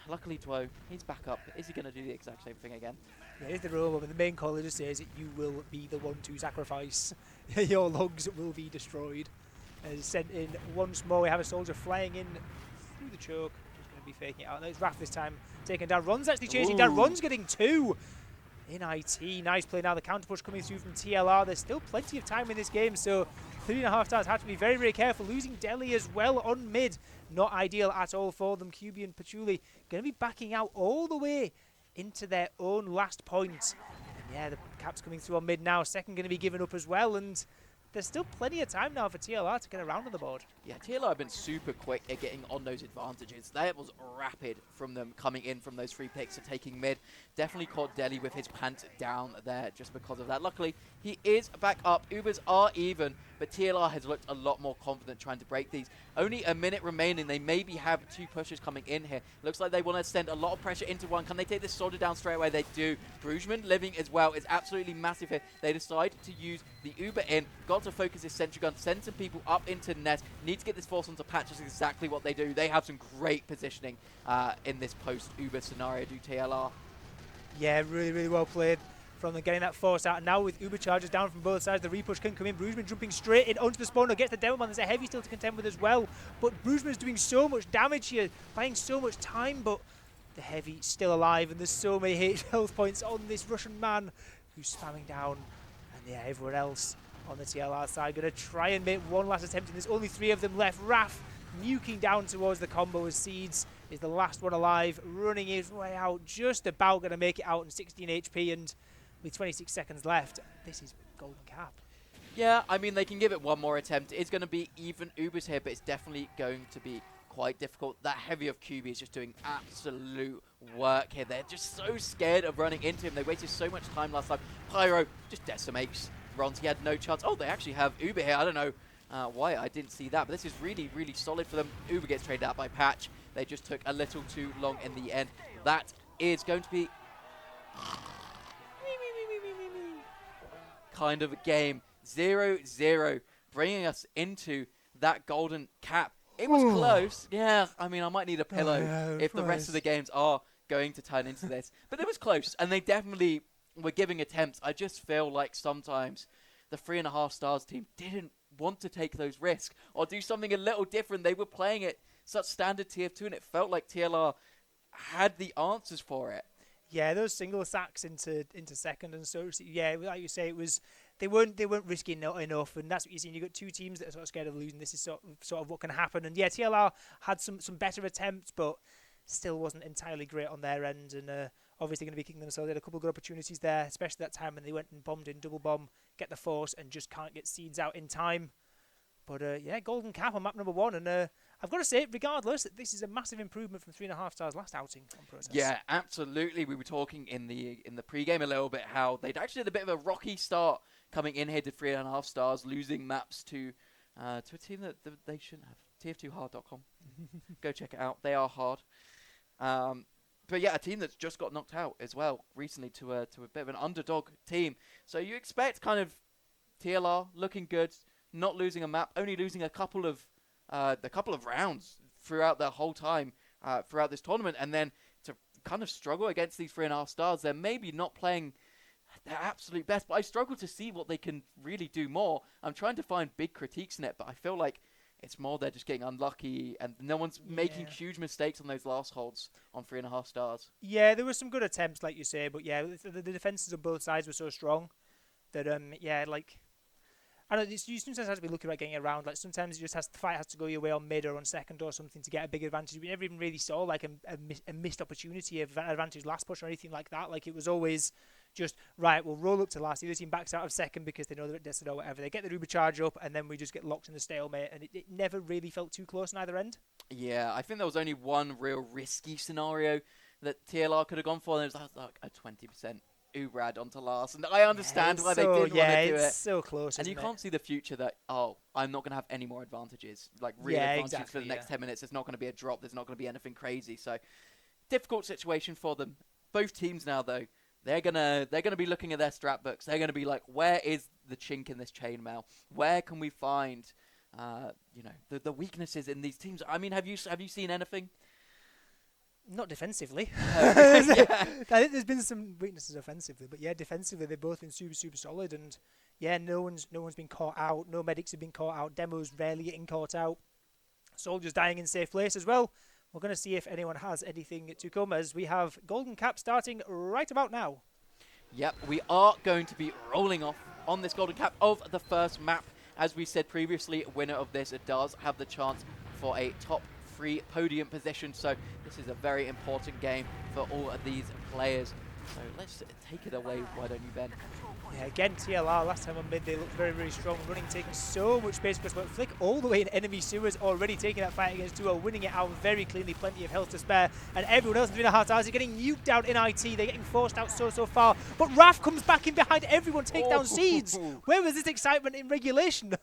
Luckily, Duo, he's back up. Is he going to do the exact same thing again? Yeah, here's the rule, but the main caller just says that you will be the one to sacrifice. Your logs will be destroyed. Sent in once more. We have a soldier flying in through the choke. He's going to be faking it out. No, it's Raf this time taken down. ronz actually chasing down. ronz getting 2 in IT. Nice play now. The counter push coming through from TLR. There's still plenty of time in this game, so 3.5 stars have to be very, very careful. Losing Deli as well on mid. Not ideal at all for them. QB and Patchouli going to be backing out all the way into their own last point. And yeah, the cap's coming through on mid now. Second going to be given up as well, and there's still plenty of time now for TLR to get around on the board. Yeah, TLR have been super quick at getting on those advantages. That was rapid from them coming in from those 3 picks to taking mid. Definitely caught Deli with his pants down there just because of that. Luckily, he is back up. Ubers are even, but TLR has looked a lot more confident trying to break these. Only a minute remaining. They maybe have 2 pushes coming in here. Looks like they want to send a lot of pressure into one. Can they take this soldier down straight away? They do. Brugman living as well is absolutely massive here. They decide to use the Uber in. Got to focus his sentry gun. Send some people up into nest. Need to get this force onto patch. That's exactly what they do. They have some great positioning in this post-Uber scenario, do TLR. Yeah, really, really well played from them, getting that force out. And now with Uber charges down from both sides, the repush can come in. Brugman jumping straight in onto the spawner, gets the demo man. There's a heavy still to contend with as well. But Brugman's doing so much damage here, buying so much time, but the heavy still alive. And there's so many health points on this Russian man who's spamming down. And yeah, everyone else on the TLR side going to try and make one last attempt. And there's only 3 of them left. Raf nuking down towards the combo as Seeds is the last one alive, running his way out, just about going to make it out in 16 HP, and with 26 seconds left, this is golden cap. Yeah, I mean, they can give it one more attempt. It's going to be even Ubers here, but it's definitely going to be quite difficult. That heavy of QB is just doing absolute work here. They're just so scared of running into him. They wasted so much time last time. Pyro just decimates ronz. He had no chance. Oh, they actually have Uber here. I don't know why I didn't see that, but this is really, really solid for them. Uber gets traded out by Patch. They just took a little too long in the end. That is going to be kind of a game. 0-0, bringing us into that golden cap. It was close. Yeah, I mean, I might need a pillow if the rest of the games are going to turn into this. But it was close, and they definitely were giving attempts. I just feel like sometimes the 3.5 stars team didn't want to take those risks or do something a little different. They were playing it such standard TF2, and it felt like TLR had the answers for it. Yeah, those single sacks into second and so yeah, like you say, it was they weren't risking enough, and that's what you're seeing. You got two teams that are sort of scared of losing. This is sort of what can happen, and yeah, TLR had some better attempts, but still wasn't entirely great on their end, and obviously going to be kicking themselves. They had a couple of good opportunities there, especially that time when they went and bombed in double bomb, get the force, and just can't get seeds out in time. But yeah, golden cap on map number 1, and I've got to say, regardless, this is a massive improvement from 3.5 stars last outing on Process. Yeah, absolutely. We were talking in the pre-game a little bit how they'd actually had a bit of a rocky start coming in here to 3.5 stars, losing maps to a team that they shouldn't have. TF2hard.com. Go check it out. They are hard. But yeah, a team that's just got knocked out as well recently to a bit of an underdog team. So you expect kind of TLR looking good, not losing a map, only losing a couple of rounds throughout the whole time throughout this tournament, and then to kind of struggle against these 3.5 stars. They're maybe not playing their absolute best, but I struggle to see what they can really do more. I'm trying to find big critiques in it, but I feel like it's more they're just getting unlucky, and no one's making huge mistakes on those last holds on 3.5 stars. Yeah, there were some good attempts, like you say, but yeah, the defenses on both sides were so strong that yeah, like, I don't know, you sometimes have to be looking at getting around. Like sometimes the fight has to go your way on mid or on second or something to get a big advantage. We never even really saw like a missed opportunity of advantage last push or anything like that. Like it was always just, right, we'll roll up to last. The other team backs out of second because they know they're at Desert or whatever. They get the Ruby charge up, and then we just get locked in the stalemate, and it never really felt too close on either end. Yeah, I think there was only one real risky scenario that TLR could have gone for, and it was like a 20% Ubrad onto last. And I understand why they did want to do it. It's so close, and you can't see the future that, I'm not going to have any more advantages. Like, real advantages for the next 10 minutes. There's not going to be a drop. There's not going to be anything crazy. So, difficult situation for them. Both teams now, though, they're gonna be looking at their strat books. They're gonna be like, where is the chink in this chainmail? Where can we find, the weaknesses in these teams? I mean, have you seen anything? Not defensively. I think there's been some weaknesses offensively, but yeah, defensively they've both been super, super solid, and yeah, no one's been caught out. No medics have been caught out. Demos rarely getting caught out. Soldiers dying in safe place as well. We're going to see if anyone has anything to come, as we have Golden Cap starting right about now. Yep, we are going to be rolling off on this Golden Cap of the first map. As we said previously, winner of this does have the chance for a top 3 podium position. So this is a very important game for all of these players. So let's take it away, why don't you, Ben? Yeah, again, TLR last time on mid, they looked very, very strong, running, taking so much space. But Flick all the way in enemy sewers, already taking that fight against Duo, winning it out very cleanly, plenty of health to spare. And everyone else in 3.5 stars are getting nuked out in IT. They're getting forced out so far. But Raf comes back in behind everyone, take down Seeds. Where was this excitement in regulation?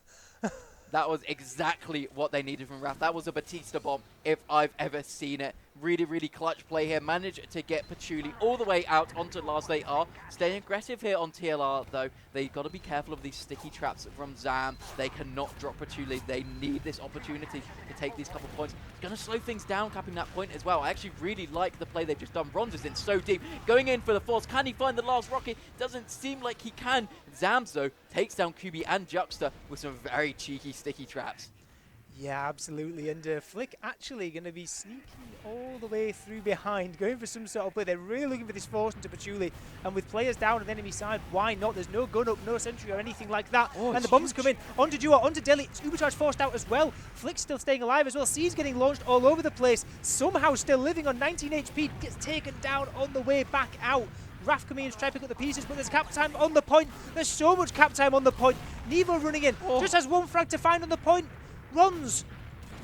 That was exactly what they needed from Raf. That was a Batista bomb, if I've ever seen it. Really, really clutch play here. Managed to get Patchouli all the way out onto last. They are staying aggressive here on TLR, though. They've got to be careful of these sticky traps from Zam. They cannot drop Patchouli. They need this opportunity to take these couple points. It's going to slow things down, capping that point as well. I actually really like the play they've just done. ronz is in so deep. Going in for the force. Can he find the last rocket? Doesn't seem like he can. Zams, though, takes down QB and Juxta with some very cheeky, sticky traps. Yeah, absolutely. And Flick actually going to be sneaking all the way through behind, going for some sort of play. They're really looking for this force into Patchouli. And with players down on the enemy side, why not? There's no gun up, no sentry or anything like that. And the bombs come in. Onto Duo, onto Deli. Ubercharge forced out as well. Flick's still staying alive as well. C's getting launched all over the place. Somehow still living on 19 HP. Gets taken down on the way back out. Raf coming in to try to pick up the pieces, but there's cap time on the point. There's so much cap time on the point. Nevo running in. Just has one frag to find on the point. ronz.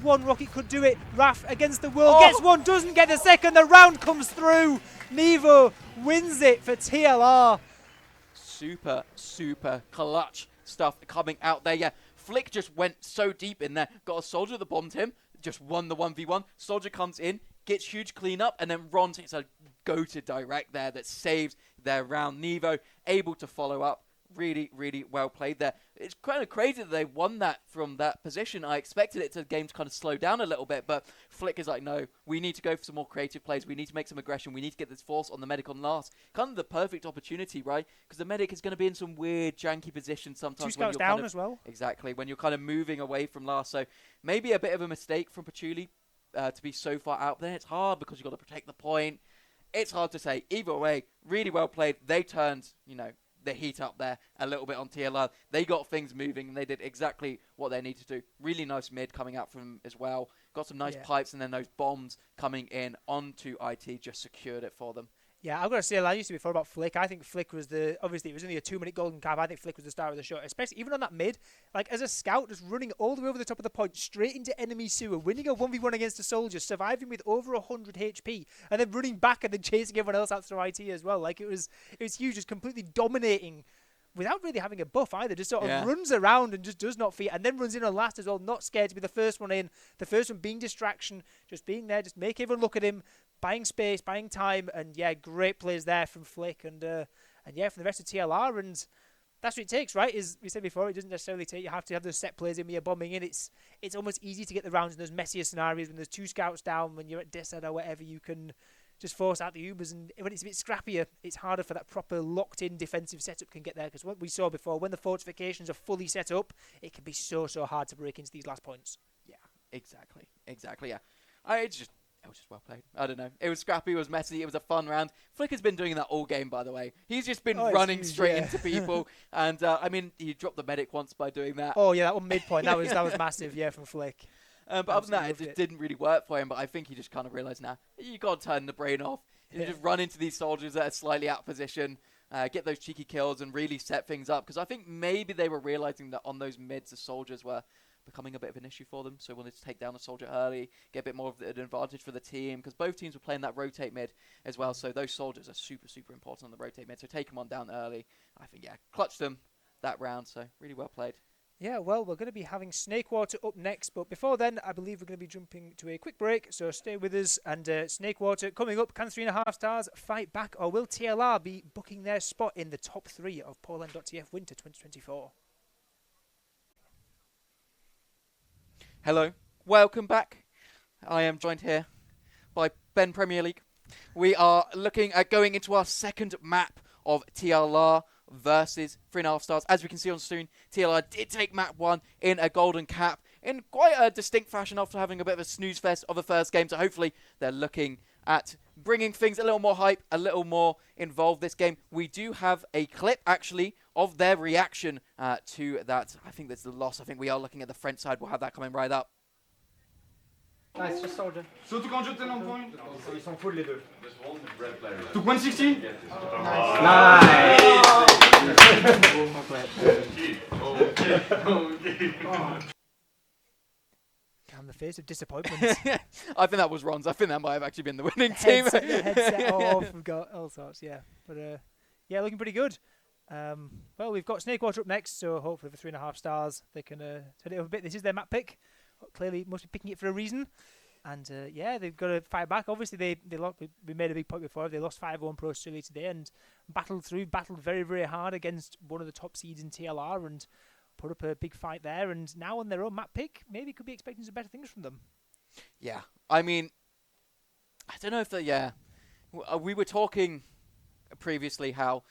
One rocket could do it. Raf against the world. Gets one, doesn't get a second. The round comes through. Nevo wins it for TLR. Super, super clutch stuff coming out there. Yeah, Flick just went so deep in there. Got a soldier that bombed him. Just won the 1v1. Soldier comes in, gets huge cleanup, and then ronz hits a go to direct there that saves their round. Nevo able to follow up really, really well played there. It's kind of crazy that they won that from that position. I expected game to kind of slow down a little bit, but Flick is like, no, we need to go for some more creative plays. We need to make some aggression. We need to get this force on the medic on last. Kind of the perfect opportunity, right? Because the medic is going to be in some weird, janky positions sometimes. 2 scouts down as well. Exactly, when you're kind of moving away from last. So maybe a bit of a mistake from Patchouli to be so far out there. It's hard because you've got to protect the point. It's hard to say. Either way, really well played. They turned, the heat up there a little bit on TLR. They got things moving, and they did exactly what they needed to do. Really nice mid coming out from as well. Got some nice pipes, and then those bombs coming in onto IT just secured it for them. Yeah, I've got to say, like I used to before about Flick. I think Flick was obviously it was only a 2-minute golden cap. I think Flick was the star of the show, especially even on that mid. Like as a scout, just running all the way over the top of the point, straight into enemy sewer, winning a 1v1 against a soldier, surviving with over 100 HP, and then running back and then chasing everyone else out through IT as well. Like it was huge, just completely dominating without really having a buff either. Just sort of runs around and just does not fear, and then runs in on last as well, not scared to be the first one in. The first one being distraction, just being there, just make everyone look at him. Buying space, buying time, and great plays there from Flick, and from the rest of TLR, and that's what it takes, right? As we said before, it doesn't necessarily take. You have to have those set plays in when you're bombing in. It's almost easy to get the rounds in those messier scenarios when there's 2 scouts down, when you're at Dissad or whatever. You can just force out the Ubers, and when it's a bit scrappier, it's harder for that proper locked-in defensive setup can get there. Because what we saw before, when the fortifications are fully set up, it can be so hard to break into these last points. Yeah, exactly. Yeah, it was just well played. I don't know. It was scrappy. It was messy. It was a fun round. Flick has been doing that all game, by the way. He's just been running straight into people. And, he dropped the medic once by doing that. Oh, yeah, that one midpoint. That was massive, from Flick. But other than that, it just didn't really work for him. But I think he just kind of realised, you got to turn the brain off. You just run into these soldiers that are slightly out of position, get those cheeky kills, and really set things up. Because I think maybe they were realising that on those mids, the soldiers were becoming a bit of an issue for them, so wanted to take down a soldier early, get a bit more of an advantage for the team, because both teams were playing that rotate mid as well, so those soldiers are super, super important on the rotate mid, so take them on down early. I think, clutched them that round, so really well played. Yeah, well, we're going to be having Snakewater up next, but before then, I believe we're going to be jumping to a quick break, so stay with us, and Snakewater coming up, can 3.5 stars fight back, or will TLR be booking their spot in the top 3 of poLANd.tf Winter 2024? Hello, welcome back. I am joined here by Ben Premier League. We are looking at going into our second map of TLR versus 3.5 stars. As we can see on screen, TLR did take map 1 in a golden cap in quite a distinct fashion after having a bit of a snooze fest of a first game. So hopefully they're looking at bringing things a little more hype, a little more involved this game. We do have a clip, actually, of their reaction to that. I think that's the loss. I think we are looking at the French side. We'll have that coming right up. Nice, just soldier. Surtout quand je t'ai point. Ils sont cool les deux. Took 160? Nice. Damn, the face of disappointment. I think that was ronz. I think that might have actually been the winning team. Headset off, we've got all sorts, But, looking pretty good. Well, we've got Snakewater up next, so hopefully for 3.5 stars, they can turn it over a bit. This is their map pick. Clearly, must be picking it for a reason. And, they've got to fight back. Obviously, they lost. We made a big point before. They lost 5-1 Pro Australia today and battled very, very hard against one of the top seeds in TLR and put up a big fight there. And now on their own map pick, maybe could be expecting some better things from them. Yeah, I mean, I don't know if we were talking previously how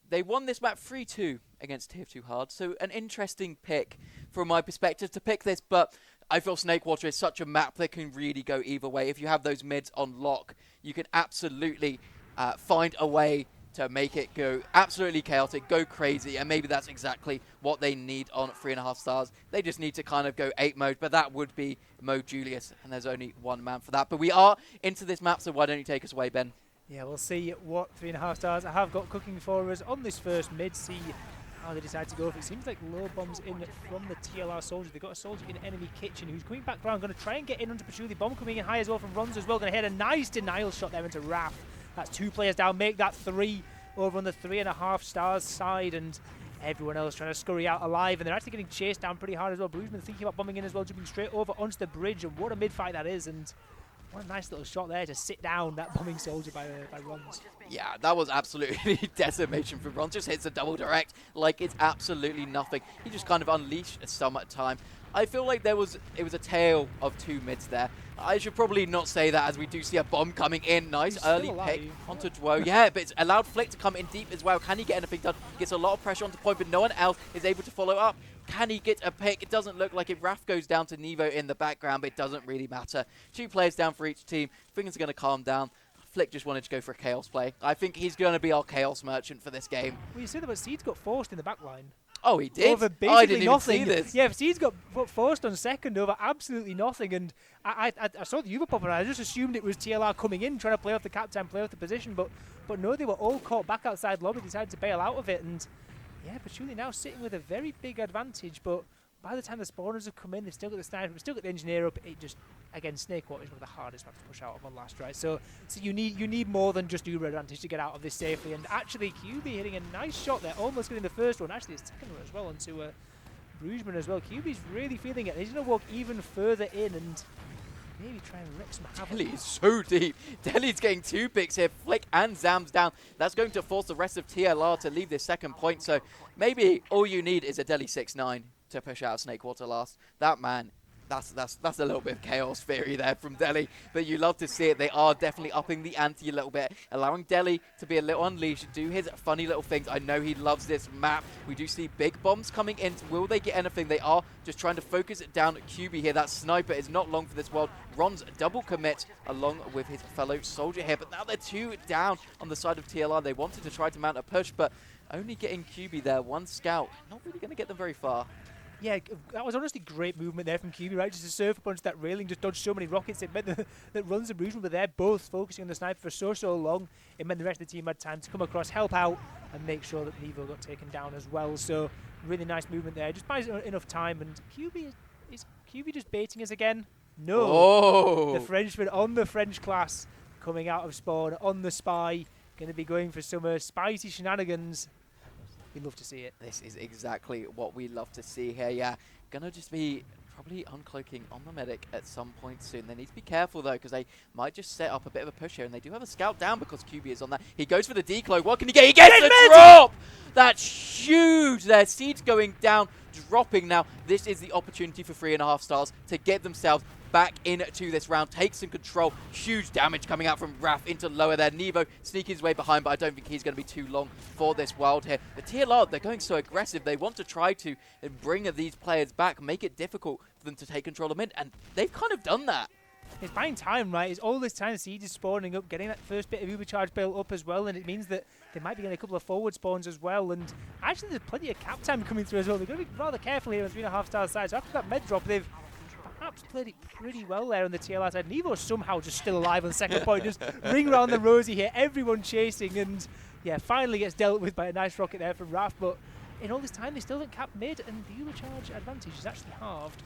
they won this map 3-2 against TF2 Hard, so an interesting pick from my perspective to pick this, but I feel Snakewater is such a map that can really go either way. If you have those mids on lock, you can absolutely find a way to make it go absolutely chaotic, go crazy, and maybe that's exactly what they need on 3.5 stars. They just need to kind of go 8 mode, but that would be mode Julius, and there's only one man for that. But we are into this map, so why don't you take us away, Ben? Yeah, we'll see what 3.5 stars I have got cooking for us on this first mid. See how they decide to go. If it seems like low bombs in from the TLR soldier. They've got a soldier in enemy kitchen who's coming back around, going to try and get in under Patchouli. Bomb coming in high as well from ronz as well. Going to hit a nice denial shot there into Raph. That's 2 players down. Make that 3 over on the 3.5 stars side, and everyone else trying to scurry out alive. And they're actually getting chased down pretty hard as well. Bluesman thinking about bombing in as well, jumping straight over onto the bridge. And what a mid fight that is. And What a nice little shot there to sit down that bombing soldier by ronz. Yeah, that was absolutely decimation from ronz. Just hits a double direct like it's absolutely nothing. He just kind of unleashed some time. I feel like it was a tale of two mids there. I should probably not say that as we do see a bomb coming in. Nice He's early still pick alive. onto Dwo. Yeah, but it's allowed Flick to come in deep as well. Can he get anything done? Gets a lot of pressure onto point, but no one else is able to follow up. Can he get a pick? It doesn't look like it. Raf goes down to Nevo in the background, but it doesn't really matter. 2 players down for each team. Things are going to calm down. Flick just wanted to go for a Chaos play. I think he's going to be our Chaos merchant for this game. Well, you see that, but Seeds got forced in the back line. Oh, he did? Over I basically didn't nothing. even see this. Yeah, Seeds got forced on second over absolutely nothing, and I saw the Uber pop and I just assumed it was TLR coming in, trying to play off the captain, play off the position, but no, they were all caught back outside lobby, decided to bail out of it, and yeah, Patchouli now sitting with a very big advantage, but by the time the spawners have come in, they've still got the sniper, they've still got the engineer up. It just, again, Snakewater is one of the hardest maps to push out of on last, right? So you need more than just Uber advantage to get out of this safely. And actually, QB hitting a nice shot there, almost getting the first one. Actually, the second one as well onto Brugman as well. QB's really feeling it. He's going to walk even further in and maybe try and wreck some havoc. Delhi is so deep. Delhi's getting 2 picks here. Flick and Zam's down. That's going to force the rest of TLR to leave this second point. So maybe all you need is a Delhi 6-9 to push out Snakewater last. That man, that's a little bit of chaos theory there from Delhi, but you love to see it. They are definitely upping the ante a little bit, allowing Delhi to be a little unleashed, do his funny little things. I know he loves this map. We do see big bombs coming in. Will they get anything? They are just trying to focus it down at QB here. That sniper is not long for this world. ronz double commit along with his fellow soldier here, but now they're 2 down on the side of TLR. They wanted to try to mount a push, but only getting QB there, 1 scout, not really going to get them very far. Yeah, that was honestly great movement there from QB, right? Just to surf up onto that railing, just dodge so many rockets. It meant that ronz and Brugman were there, both focusing on the sniper for so long. It meant the rest of the team had time to come across, help out, and make sure that Nevo got taken down as well. So really nice movement there. Just buys enough time. And QB is QB just baiting us again? No. Oh. The Frenchman on the French class coming out of spawn on the spy, going to be going for some spicy shenanigans. We'd love to see it. This is exactly what we love to see here, yeah. Gonna just be probably uncloaking on the medic at some point soon. They need to be careful though, because they might just set up a bit of a push here, and they do have a scout down because QB is on that. He goes for the decloak. What can he get? He gets the drop! That's huge there. Seeds going down, dropping now. This is the opportunity for 3.5 stars to get themselves back into this round, take some control. Huge damage coming out from Raf into lower there. Nevo sneaking his way behind, but I don't think he's going to be too long for this world here. The TLR, they're going so aggressive. They want to try to bring these players back, make it difficult for them to take control of mid, and they've kind of done that. It's buying time, right? It's all this time Siege is spawning up, getting that first bit of Uber charge built up as well, and it means that they might be getting a couple of forward spawns as well, and actually there's plenty of cap time coming through as well. They're going to be rather careful here on 3.5 star side, so after that med drop, they've perhaps played it pretty well there on the TLR side. Nevo's somehow just still alive on the second point, just ring around the rosy here, everyone chasing, and yeah, finally gets dealt with by a nice rocket there from Raf, but in all this time they still don't cap mid, and the Uber charge advantage is actually halved.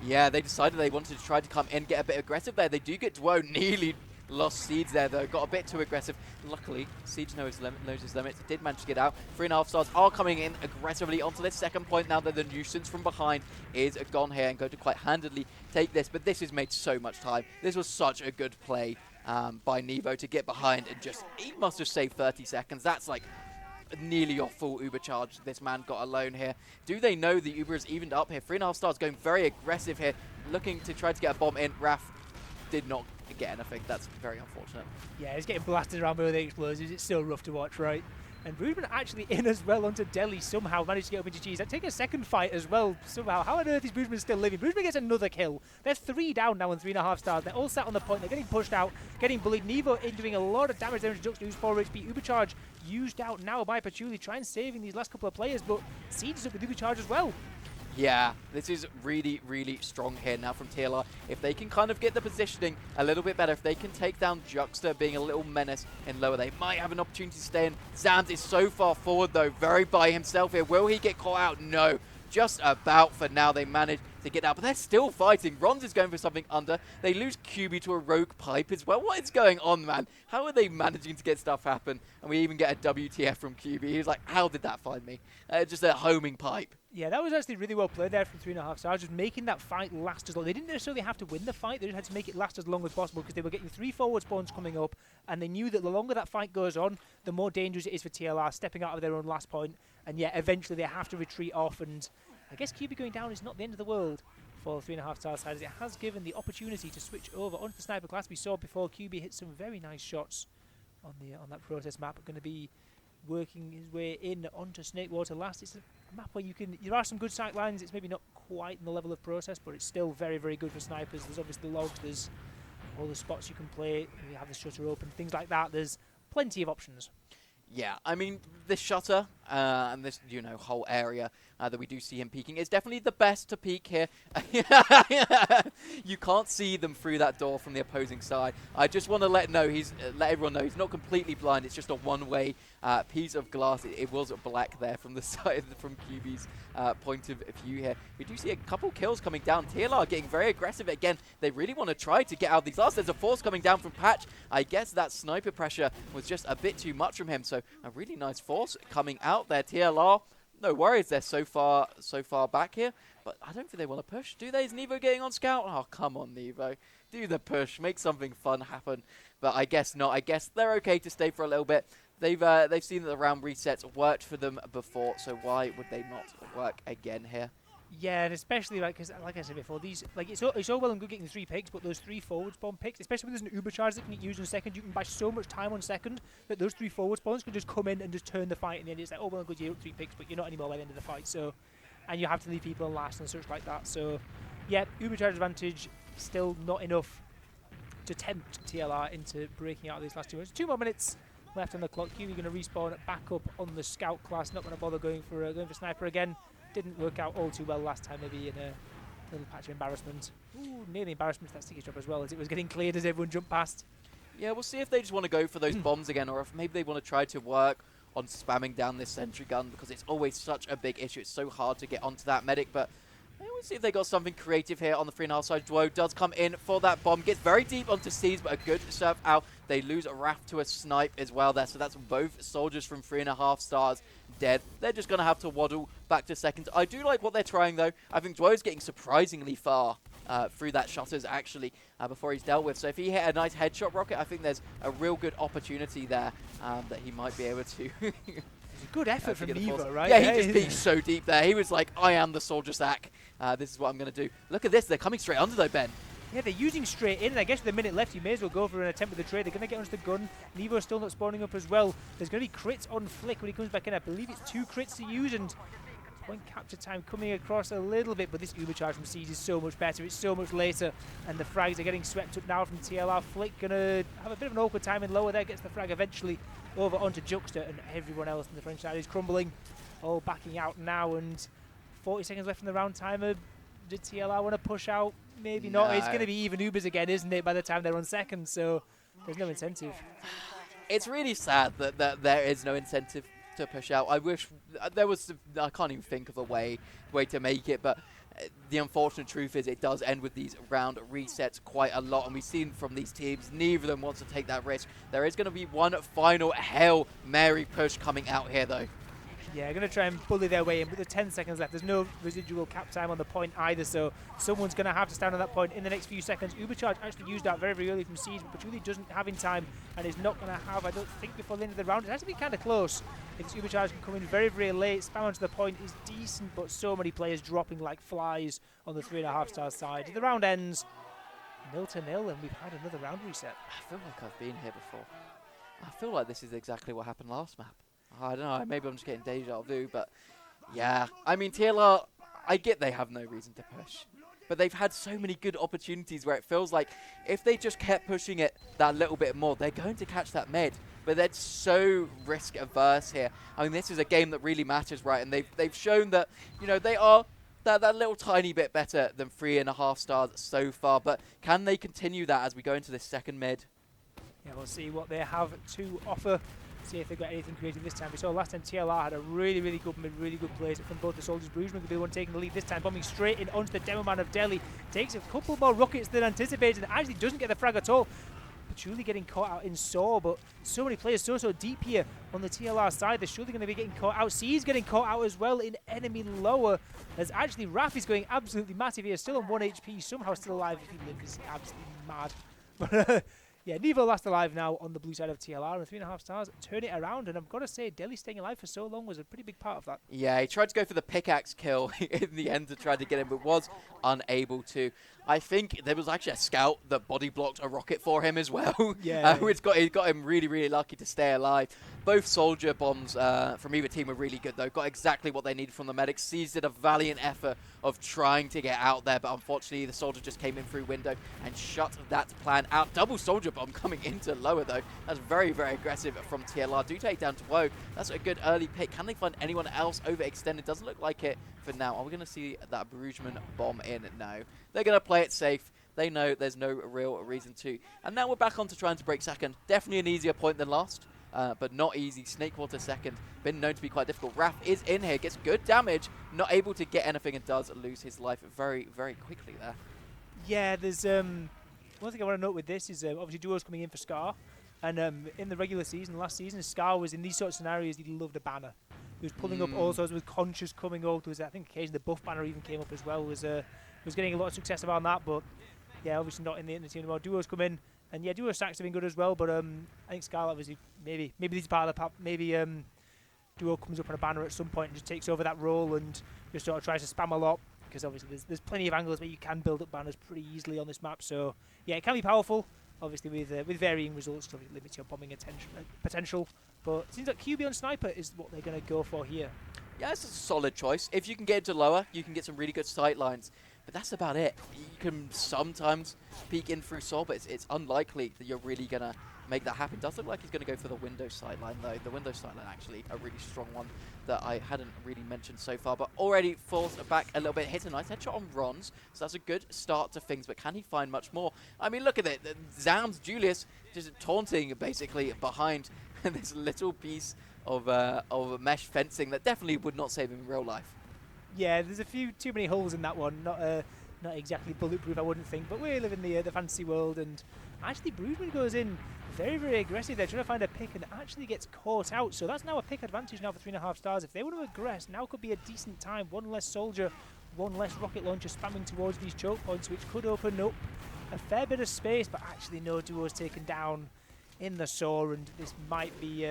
Yeah, they decided they wanted to try to come in, get a bit aggressive there. They do get Dwo, nearly lost Seeds there though, got a bit too aggressive. Luckily, Seeds knows his limits, did manage to get out. 3.5 stars are coming in aggressively onto this second point now that the nuisance from behind is gone here and going to quite handedly take this, but this has made so much time. This was such a good play by Nevo to get behind and just, he must have saved 30 seconds. That's like nearly your full Uber charge this man got alone here. Do they know the Uber is evened up here? 3.5 stars going very aggressive here, looking to try to get a bomb in. Raf did not get anything. That's very unfortunate. Yeah, he's getting blasted around by the explosives. It's still rough to watch, right? And Brugman actually in as well onto Delhi somehow managed to get up into G's. Taking a second fight as well somehow. How on earth is Brugman still living? Brugman gets another kill. They're 3 down now on 3.5 stars. They're all sat on the point. They're getting pushed out, getting bullied. Nevo doing a lot of damage there. Introduction to 4 HP. Ubercharge used out now by Patchouli, trying saving these last couple of players, but Siege is up with Ubercharge as well. Yeah, this is really, really strong here now from TLR. If they can kind of get the positioning a little bit better, if they can take down Juxta being a little menace in lower, they might have an opportunity to stay in. Zams is so far forward though, very by himself here. Will he get caught out? No. Just about for now. They managed to get out, but they're still fighting. ronz is going for something under. They lose QB to a rogue pipe as well. What is going on, man? How are they managing to get stuff happen? And we even get a WTF from QB. He was like, how did that find me? Just a homing pipe. Yeah, that was actually really well played there from 3.5 stars, just making that fight last as long. They didn't necessarily have to win the fight, they just had to make it last as long as possible because they were getting 3 forward spawns coming up, and they knew that the longer that fight goes on, the more dangerous it is for TLR stepping out of their own last point, and yeah, eventually they have to retreat off, and I guess QB going down is not the end of the world for 3.5 star side, as it has given the opportunity to switch over onto the sniper class. We saw before QB hit some very nice shots on that protest map, going to be working his way in onto Snakewater last. It's a map where there are some good sight lines. It's maybe not quite in the level of process, but it's still very, very good for snipers. There's obviously logs, there's all the spots you can play, you have the shutter open, things like that. There's plenty of options. Yeah, I mean, this shutter and this, whole area that we do see him peeking is definitely the best to peek here. You can't see them through that door from the opposing side. I just want to let everyone know he's not completely blind. It's just a one-way piece of glass. It was black there from the side from QB's point of view here. We do see a couple kills coming down. TLR getting very aggressive again. They really want to try to get out of these last. There's a force coming down from Patch. I guess that sniper pressure was just a bit too much from him. So a really nice force coming out there. TLR, no worries, they're so far back here, but I don't think they want to push, do they? Is Nevo getting on scout? Oh, come on, Nevo. Do the push, make something fun happen. But I guess not. I guess they're okay to stay for a little bit. They've seen that the round resets worked for them before, so why would they not work again here? Yeah, and especially because, like I said before, it's all well and good getting 3 picks, but those 3 forward spawn picks, especially when there's an uber charge that can get used in a second, you can buy so much time on second that those 3 forward spawns can just come in and just turn the fight, and then it's like, oh well and good, you're up 3 picks, but you're not anymore by the end of the fight. So, and you have to leave people on last and such like that. So, yeah, uber charge advantage still not enough to tempt TLR into breaking out of these last 2 minutes. 2 more minutes left on the clock. QB going to respawn back up on the scout class. Not going to bother going for sniper again. Didn't work out all too well last time, maybe in a little patch of embarrassment. Ooh, nearly embarrassment for that sticky drop as well, as it was getting cleared as everyone jumped past. Yeah, we'll see if they just want to go for those bombs again, or if maybe they want to try to work on spamming down this sentry gun, because it's always such a big issue. It's so hard to get onto that medic, but we'll see if they got something creative here on the 3.5 side. Dwo does come in for that bomb, gets very deep onto C's, but a good surf out. They lose a Raph to a snipe as well there, so that's both soldiers from 3.5 stars dead. They're just going to have to waddle back to seconds. I do like what they're trying, though. I think Dwo's getting surprisingly far through that shutters, actually, before he's dealt with. So if he hit a nice headshot rocket, I think there's a real good opportunity there that he might be able to... It's a good effort from Nevo, right? Yeah, he just peeked so deep there. He was like, I am the soldier sack. This is what I'm going to do. Look at this. They're coming straight under, though, Ben. Yeah, they're using straight in, and I guess with a minute left, you may as well go for an attempt with the trade. They're going to get onto the gun. Nevo's still not spawning up as well. There's going to be crits on Flick when he comes back in. I believe it's 2 crits to use, and point capture time coming across a little bit, but this uber charge from Siege is so much better. It's so much later, and the frags are getting swept up now from TLR. Flick going to have a bit of an awkward time in lower there, gets the frag eventually over onto Juxta, and everyone else on the French side is crumbling. All backing out now, and 40 seconds left in the round timer. Did TLR want to push out? Maybe not. It's going to be even Ubers again, isn't it, by the time they're on second, so there's no incentive. It's really sad that there is no incentive to push out. I wish there was... I can't even think of a way to make it, but the unfortunate truth is it does end with these round resets quite a lot, and we've seen from these teams, neither of them wants to take that risk. There is going to be one final Hail Mary push coming out here, though. Yeah, going to try and bully their way in, but there's 10 seconds left. There's no residual cap time on the point either, so someone's going to have to stand on that point in the next few seconds. Ubercharge actually used that very, very early from Siege, but Julie doesn't have in time and is not going to have, I don't think, before the end of the round. It has to be kind of close. If this Ubercharge can come in very, very late, spam onto the point is decent, but so many players dropping like flies on the 3.5 star side. The round ends 0-0, and we've had another round reset. I feel like I've been here before. I feel like this is exactly what happened last map. I don't know, maybe I'm just getting deja vu, but yeah. I mean, TLR, I get they have no reason to push, but they've had so many good opportunities where it feels like if they just kept pushing it that little bit more, they're going to catch that mid, but they're so risk averse here. I mean, this is a game that really matters, right? And they've shown that, you know, they are that little tiny bit better than 3.5 stars so far, but can they continue that as we go into this second mid? Yeah, we'll see what they have to offer See if they got anything creative this time. We saw last time TLR had a really good mid, really good plays from both the soldiers. Bruisman could be the one taking the lead this time, bombing straight in onto the demo man of Delhi. Takes a couple more rockets than anticipated and actually doesn't get the frag at all. Truly getting caught out in Saw, but so many players so deep here on the TLR side. They're surely going to be getting caught out. C's getting caught out as well in enemy lower, as actually Raf is going absolutely massive here, still on 1 HP, somehow still alive if he lives. Absolutely mad. But yeah, Nevo last alive now on the blue side of TLR, and 3.5 stars turn it around, and I've got to say, Delhi staying alive for so long was a pretty big part of that. Yeah, he tried to go for the pickaxe kill in the end to try to get him, but was unable to. I think there was actually a scout that body blocked a rocket for him as well. Yeah. It got him really lucky to stay alive. Both soldier bombs from either team were really good, though. Got exactly what they needed from the medics. Seized did a valiant effort of trying to get out there, but unfortunately the soldier just came in through window and shut that plan out. Double soldier bomb coming into lower, though. That's very aggressive from TLR. Do take down to Woe. That's a good early pick. Can they find anyone else overextended? Doesn't look like it for now. Are we going to see that Bruisman bomb in? No. They're going to play it safe. They know there's no real reason to. And now we're back on to trying to break second. Definitely an easier point than last, but not easy. Snakewater second. Been known to be quite difficult. Raf is in here. Gets good damage. Not able to get anything and does lose his life very quickly there. Yeah, there's one thing I want to note with this is obviously Duo's coming in for Scar. And in the regular season, last season, Scar was in these sort of scenarios, he loved a banner. He was pulling up all sorts with Conscious coming up. There was, I think, occasionally the buff banner even came up as well. Was getting a lot of success around that, but yeah, obviously not in the team anymore. Duo's come in, and yeah, Duo stacks have been good as well, but I think Scar obviously maybe this is part of the maybe Duo comes up on a banner at some point and just takes over that role and just sort of tries to spam a lot, because obviously there's plenty of angles where you can build up banners pretty easily on this map. So yeah, it can be powerful. Obviously, with varying results, so it limits your bombing potential. But it seems like QB on Sniper is what they're going to go for here. Yeah, it's a solid choice. If you can get into lower, you can get some really good sight lines. But that's about it. You can sometimes peek in through Saw, but it's unlikely that you're really going to make that happen. Does look like he's going to go for the window sideline, though. The window sideline, actually, a really strong one that I hadn't really mentioned so far. But already forced back a little bit. Hits a nice headshot on ronz, so that's a good start to things. But can he find much more? I mean, look at it. Zams, Julius, just taunting, basically, behind this little piece of mesh fencing that definitely would not save him in real life. Yeah, there's a few too many holes in that one. Not exactly bulletproof, I wouldn't think, but we live in the fantasy world, and actually Bruisman goes in very aggressive there, trying to find a pick, and actually gets caught out. So that's now a pick advantage now for 3.5 stars. If they want to aggress, now could be a decent time. One less soldier, one less rocket launcher spamming towards these choke points, which could open up a fair bit of space, but actually no Duo's taken down in the Saw, and this might be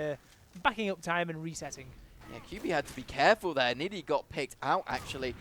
backing up time and resetting. Yeah, QB had to be careful there. Nearly got picked out, actually.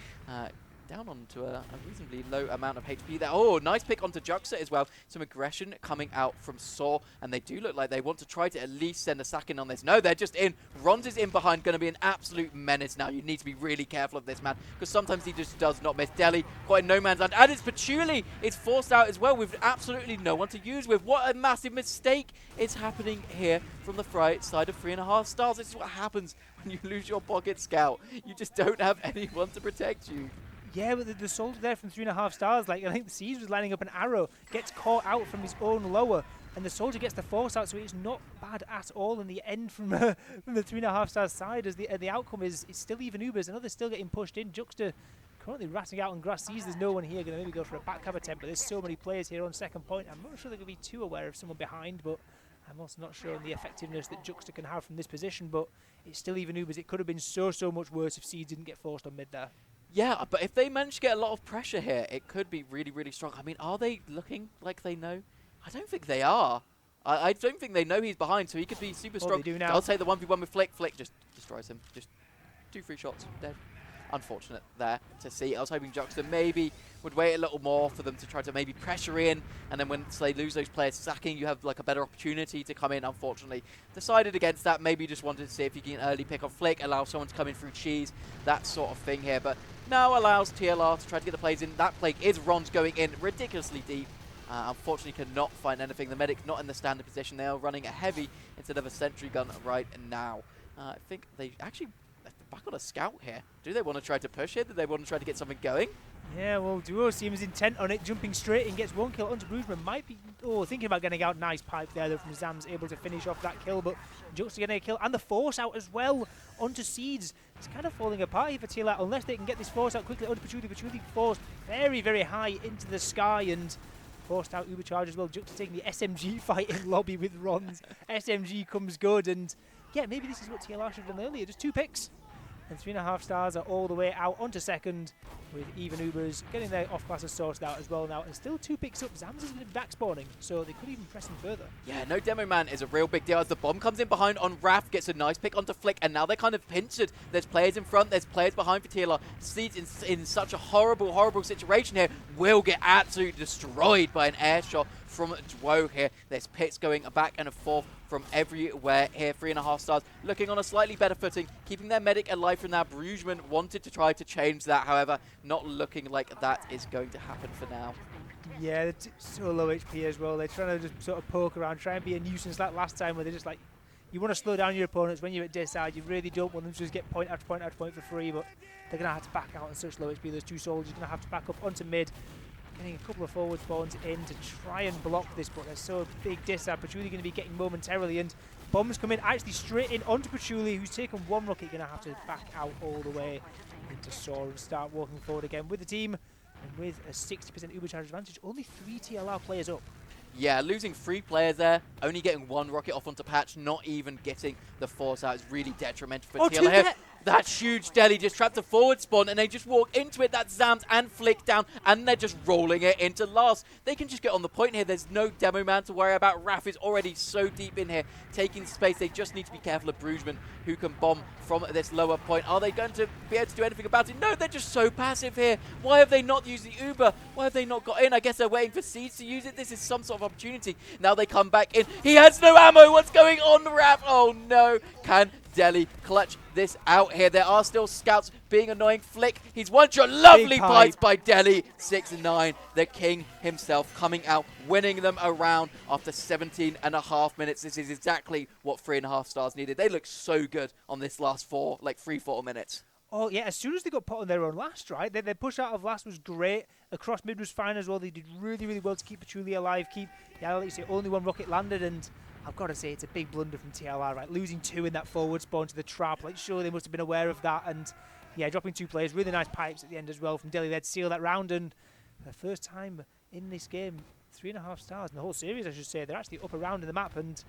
Down onto a reasonably low amount of HP there. Oh, nice pick onto Juxta as well. Some aggression coming out from Saw, and they do look like they want to try to at least send a sack in on this. No, they're just in. ronz is in behind, going to be an absolute menace now. You need to be really careful of this man, because sometimes he just does not miss. Delhi, quite in no man's land. And it's Patchouli. It's forced out as well with absolutely no one to use with. What a massive mistake is happening here from the right side of 3.5 stars. This is what happens when you lose your pocket scout. You just don't have anyone to protect you. Yeah, but the soldier there from 3.5 stars, like I think the Siege was lining up an arrow, gets caught out from his own lower, and the soldier gets the force out, so it's not bad at all in the end from the 3.5 stars side, as the outcome is still even Ubers. Another still getting pushed in. Juxta currently ratting out on grass. Sees there's no one here, going to maybe go for a back cab attempt, but there's so many players here on second point. I'm not sure they're going to be too aware of someone behind, but I'm also not sure on the effectiveness that Juxta can have from this position, but it's still even Ubers. It could have been so much worse if Seeds didn't get forced on mid there. Yeah, but if they manage to get a lot of pressure here, it could be really strong. I mean, are they looking like they know? I don't think they are. I don't think they know he's behind, so he could be super strong. They do now. I'll say the 1v1 with Flick. Flick just destroys him. Just 2-3 shots, dead. Unfortunate there to see. I was hoping Juxta maybe would wait a little more for them to try to maybe pressure in, and then once they lose those players sacking, you have like a better opportunity to come in. Unfortunately, decided against that. Maybe just wanted to see if you can early pick on Flick, allow someone to come in through cheese, that sort of thing here. But now allows TLR to try to get the plays in. That play is ronz going in ridiculously deep. Unfortunately, cannot find anything. The medic's not in the standard position. They are running a heavy instead of a sentry gun right now. I think they actually back on a scout here. Do they want to try to push it? Do they want to try to get something going? Yeah, well, Duo seems intent on it, jumping straight in, gets 1 kill onto Bruisman. Might be, thinking about getting out. Nice pipe there, though, from Zams, able to finish off that kill, but Juxta getting a kill, and the Force out as well onto Seeds. It's kind of falling apart here for TLR, unless they can get this Force out quickly onto Patchouli. Patchouli forced very, very high into the sky, and forced out Ubercharge as well. Juxta taking the SMG fight in lobby with ronz. SMG comes good, and yeah, maybe this is what TLR should have done earlier, just 2 picks. And 3.5 stars are all the way out onto second, with even Ubers getting their off-classes sorted out as well now, and still 2 picks up. Zams is going to be back spawning, so they could even press him further. Yeah, no demo man is a real big deal as the bomb comes in behind on Raph, gets a nice pick onto Flick, and now they're kind of pincered. There's players in front, there's players behind for TLR. Seeds in such a horrible, horrible situation here will get absolutely destroyed by an air shot from Duo here. There's pits going back and forth from everywhere here. 3.5 stars looking on a slightly better footing, keeping their medic alive from now. Bruisman wanted to try to change that, however, not looking like that is going to happen for now. Yeah, they're so low HP as well. They're trying to just sort of poke around, try and be a nuisance like last time where they're just like, you want to slow down your opponents when you're at this side. You really don't want them to just get point after point after point for free, but they're going to have to back out on such low HP. Those 2 soldiers are going to have to back up onto mid, getting a couple of forward spawns in to try and block this, but there's so big disab. Patchouli going to be getting momentarily, and bombs come in actually straight in onto Patchouli, who's taken 1 rocket, going to have to back out all the way into Saw and start walking forward again with the team. And with a 60% Ubercharge advantage, only 3 TLR players up. Yeah, losing 3 players there, only getting 1 rocket off onto Patch, not even getting the Force out is really detrimental for TLR here. That huge deli just trapped a forward spawn, and they just walk into it. That's Zams and Flick down, and they're just rolling it into last. They can just get on the point here. There's no demo man to worry about. Raph is already so deep in here, taking space. They just need to be careful of Bruisman, who can bomb from this lower point. Are they going to be able to do anything about it? No, they're just so passive here. Why have they not used the Uber? Why have they not got in? I guess they're waiting for Seeds to use it. This is some sort of opportunity. Now they come back in. He has no ammo. What's going on, Raph? Oh, no. Can Deli clutch this out here? There are still scouts being annoying. Flick, he's one shot. Lovely pipes by Deli. 6-9. The king himself coming out, winning them around after 17.5 minutes. This is exactly what 3.5 stars needed. They look so good on this last 3-4 minutes. Oh, yeah, as soon as they got put on their own last, right? Their push out of last was great. Across mid was fine as well. They did really, really well to keep Patchouli alive. Like you say, only 1 rocket landed, and I've got to say, it's a big blunder from TLR, right? Losing 2 in that forward spawn to the trap. Like, sure, they must have been aware of that. And, yeah, dropping 2 players. Really nice pipes at the end as well from Deli there to seal that round. And for the first time in this game, 3.5 stars in the whole series, I should say. They're actually up around in the map and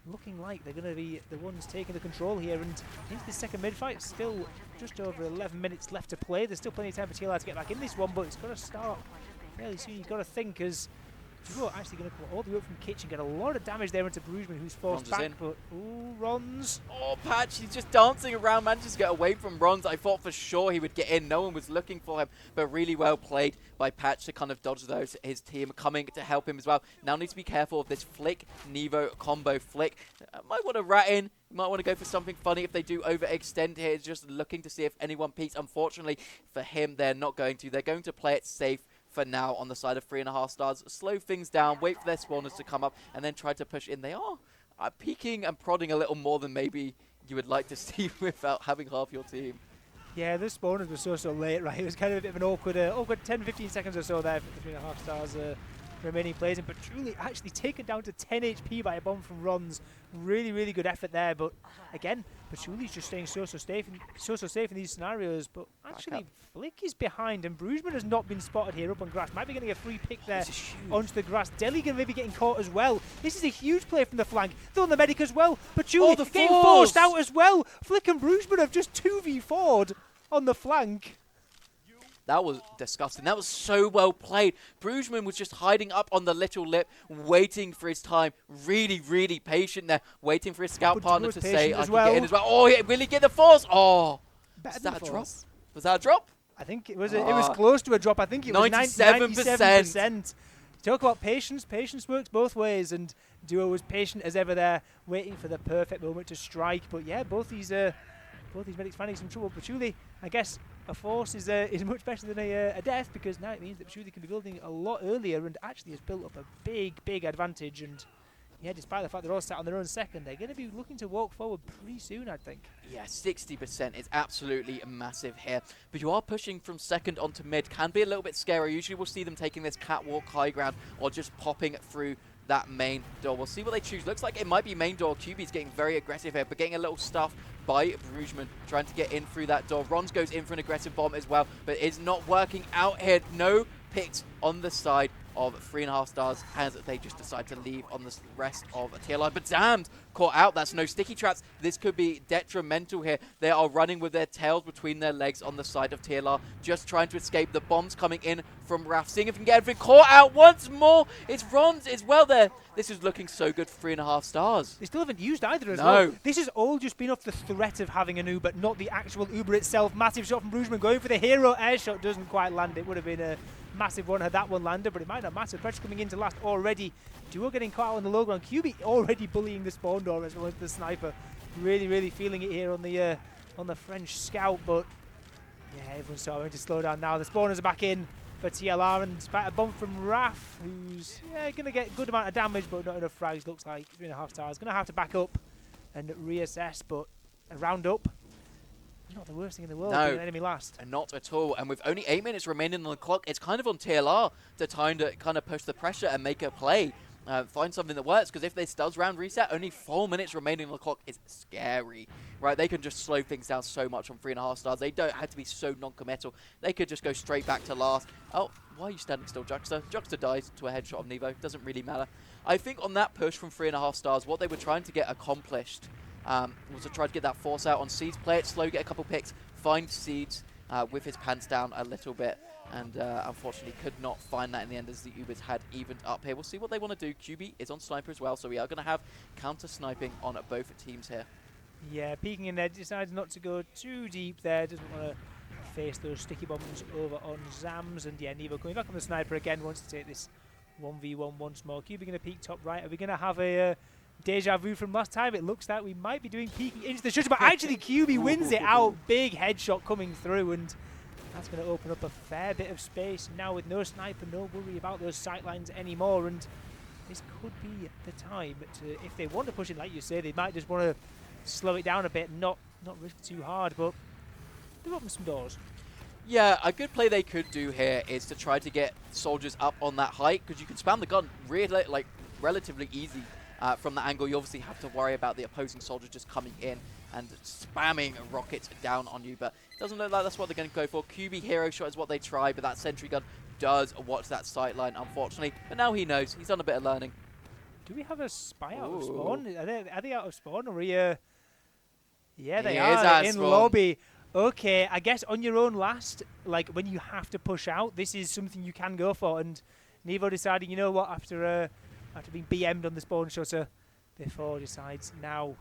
looking like they're going to be the ones taking the control here. And into the second mid-fight, still just over 11 minutes left to play. There's still plenty of time for TLR to get back in this one, but it's got to start fairly soon. You've got to think, as Duo actually going to come all the way up from Kitchen, get a lot of damage there into Bruisman, who's forced back, but ooh, ronz. Oh, Patch, he's just dancing around, manages to get away from ronz. I thought for sure he would get in. No one was looking for him, but really well played by Patch to kind of dodge those. His team coming to help him as well. Now needs to be careful of this Flick Nevo combo. Flick might want to rat in. Might want to go for something funny if they do overextend here. It's just looking to see if anyone peeks. Unfortunately for him, they're not going to. They're going to play it safe for now on the side of 3.5 stars. Slow things down, wait for their spawners to come up, and then try to push in. They are peeking and prodding a little more than maybe you would like to see without having half your team. Yeah, the spawners were so late, right? It was kind of a bit of an awkward 10-15 seconds or so there for the 3.5 stars remaining players, but truly actually taken down to 10 HP by a bomb from ronz. Really, really good effort there, but again, Patchouli's just staying so safe in these scenarios. But actually, Flick is behind, and Bruisman has not been spotted here up on grass. Might be getting a free pick there onto the grass. Deli going maybe getting caught as well. This is a huge play from the flank. They're on the medic as well. Patchouli getting forced out as well. Flick and Bruisman have just 2v4'd on the flank. That was disgusting. That was so well played. Bruisman was just hiding up on the little lip, waiting for his time. Really, really patient there, waiting for his scout partner to say, I can get in as well. Oh, will he get the force? Oh, was that a drop? Was that a drop? I think it was. It was close to a drop. I think it was 97%. Talk about patience. Patience works both ways, and Duo was patient as ever there, waiting for the perfect moment to strike. But yeah, both these medics finding some trouble. Patchouli, I guess, a force is much better than a death, because now it means that Patchouli can be building a lot earlier and actually has built up a big advantage. And yeah, despite the fact they're all sat on their own second, they're going to be looking to walk forward pretty soon, I think. Yeah, 60% is absolutely massive here. But you are pushing from second onto mid. Can be a little bit scary. Usually we'll see them taking this catwalk high ground or just popping through that main door. We'll see what they choose. Looks like it might be main door. QB's getting very aggressive here, but getting a little stuff by Brugman, trying to get in through that door. ronz goes in for an aggressive bomb as well, but it's not working out here. No picks on the side of 3.5 stars as they just decide to leave on the rest of TLR. But damned, caught out. That's no sticky traps. This could be detrimental here. They are running with their tails between their legs on the side of TLR, just trying to escape. The bombs coming in from Raf, seeing if we can get everything caught out once more. It's ronz as well there. This is looking so good for 3.5 stars. They still haven't used either as well. This has all just been off the threat of having an Uber, not the actual Uber itself. Massive shot from Brugman, going for the hero air shot, doesn't quite land. It would have been a massive one had that one landed, but it might not matter. Pressure coming into last already. Duo getting caught out on the low ground. QB already bullying the spawn door as well as the sniper. Really, really feeling it here on the French scout, but yeah, everyone's starting to slow down now. The spawners are back in for TLR, and despite a bomb from Raf, who's going to get a good amount of damage, but not enough frags, looks like. 3.5 stars. Going to have to back up and reassess, but a round up. Not the worst thing in the world, being an enemy last. Not at all. And with only 8 minutes remaining on the clock, it's kind of on TLR to kind of push the pressure and make a play. Find something that works, because if this does round reset, only 4 minutes remaining on the clock is scary. Right, they can just slow things down so much on 3.5 stars. They don't have to be so non-committal. They could just go straight back to last. Oh, why are you standing still, Juxta? Juxta dies to a headshot of Nevo. Doesn't really matter. I think on that push from 3.5 stars, what they were trying to get accomplished was to try to get that force out on Seeds, play it slow, get a couple picks, find Seeds with his pants down a little bit, and unfortunately could not find that in the end as the Ubers had evened up here. We'll see what they want to do. QB is on sniper as well, so we are going to have counter-sniping on both teams here. Yeah, peeking in there, decides not to go too deep there, doesn't want to face those sticky bombs over on Zams, and yeah, Nevo coming back on the sniper again, wants to take this 1v1 once more. QB going to peek top right. Are we going to have a deja vu from last time? It looks like we might be doing peeking into the shutter, but actually QB wins it out. Big headshot coming through, and that's going to open up a fair bit of space now with no sniper, no worry about those sightlines anymore, and this could be the time to, if they want to push it, like you say, they might just want to slow it down a bit, not risk too hard, but they've opened some doors. Yeah, a good play they could do here is to try to get soldiers up on that height, because you can spam the gun really, relatively easy from that angle. You obviously have to worry about the opposing soldiers just coming in and spamming rockets down on you, but it doesn't look like that's what they're going to go for. QB hero shot is what they try, but that sentry gun does watch that sight line, unfortunately. But now he knows. He's done a bit of learning. Do we have a spy out of spawn? Are they out of spawn? Or are we, yeah, they He are is out in spawn. lobby. Okay, I guess on your own last, like when you have to push out, this is something you can go for. And Nevo deciding, you know what, after being BM'd on the spawn shutter before, decides now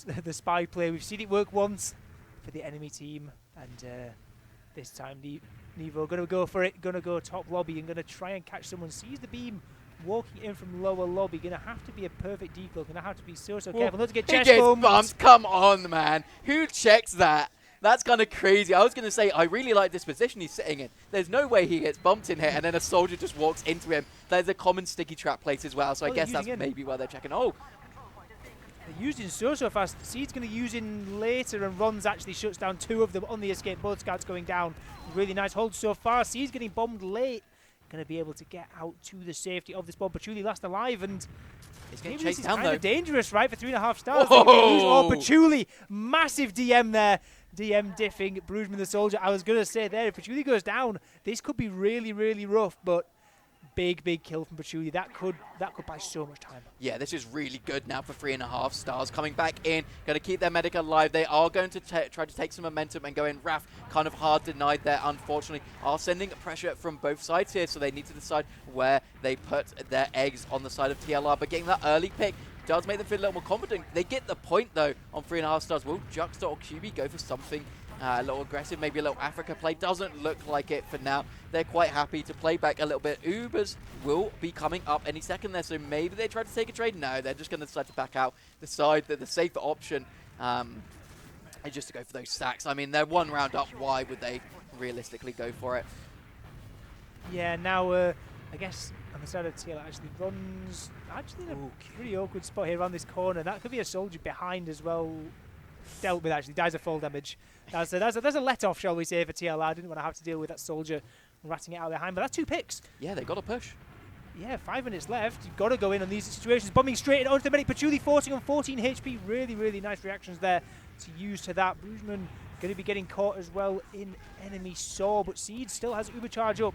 the spy play. We've seen it work once for the enemy team, and this time Nevo going to go for it, going to go top lobby and going to try and catch someone. Sees the beam walking in from lower lobby, going to have to be a perfect decoy, going to have to be so careful not to get chest bumped. Bumped. Come on, man. Who checks that? That's kind of crazy. I was going to say, I really like this position he's sitting in. There's no way he gets bumped in here, and then a soldier just walks into him. There's a common sticky trap place as well, so I guess that's maybe why they're checking. Oh, they're using so fast. Seed's going to use in later, and ronz actually shuts down 2 of them on the escape. Both scouts going down. Really nice hold so far. Seed's getting bombed late. Going to be able to get out to the safety of this bomb. Patchouli last alive, and he's getting maybe chased this is down, kind though. of dangerous, right, for 3.5 stars. Oh! Patchouli, massive DM there. DM diffing Brugman the soldier. I was going to say there, if Patchouli goes down, this could be really, really rough, but big kill from Patchouli. That could buy so much time. Yeah, this is really good now for 3.5 stars. Coming back in, going to keep their medic alive. They are going to try to take some momentum and go in. Raf kind of hard denied there, unfortunately. Are sending pressure from both sides here, so they need to decide where they put their eggs on the side of TLR. But getting that early pick does make them feel a little more confident. They get the point, though, on 3.5 stars. Will Juxta or QB go for something a little aggressive, maybe a little Africa play? Doesn't look like it for now. They're quite happy to play back a little bit. Ubers will be coming up any second there, so maybe they try to take a trade. No, they're just going to decide to back out. Decide that the safer option is just to go for those sacks. I mean, they're 1 round up. Why would they realistically go for it? Yeah, now I guess And the side of TLR actually runs in a pretty awkward spot here around this corner. That could be a soldier behind as well. Dealt with actually, dies of fall damage. That's a let-off, shall we say, for TLR. Didn't want to have to deal with that soldier ratting it out behind, but that's 2 picks. Yeah, they got to push. Yeah, 5 minutes left. You've got to go in on these situations. Bombing straight onto the medic. Patchouli forcing on 14 HP. Really, really nice reactions there to use to that. Brugman going to be getting caught as well in enemy saw, but Seed still has Uber charge up.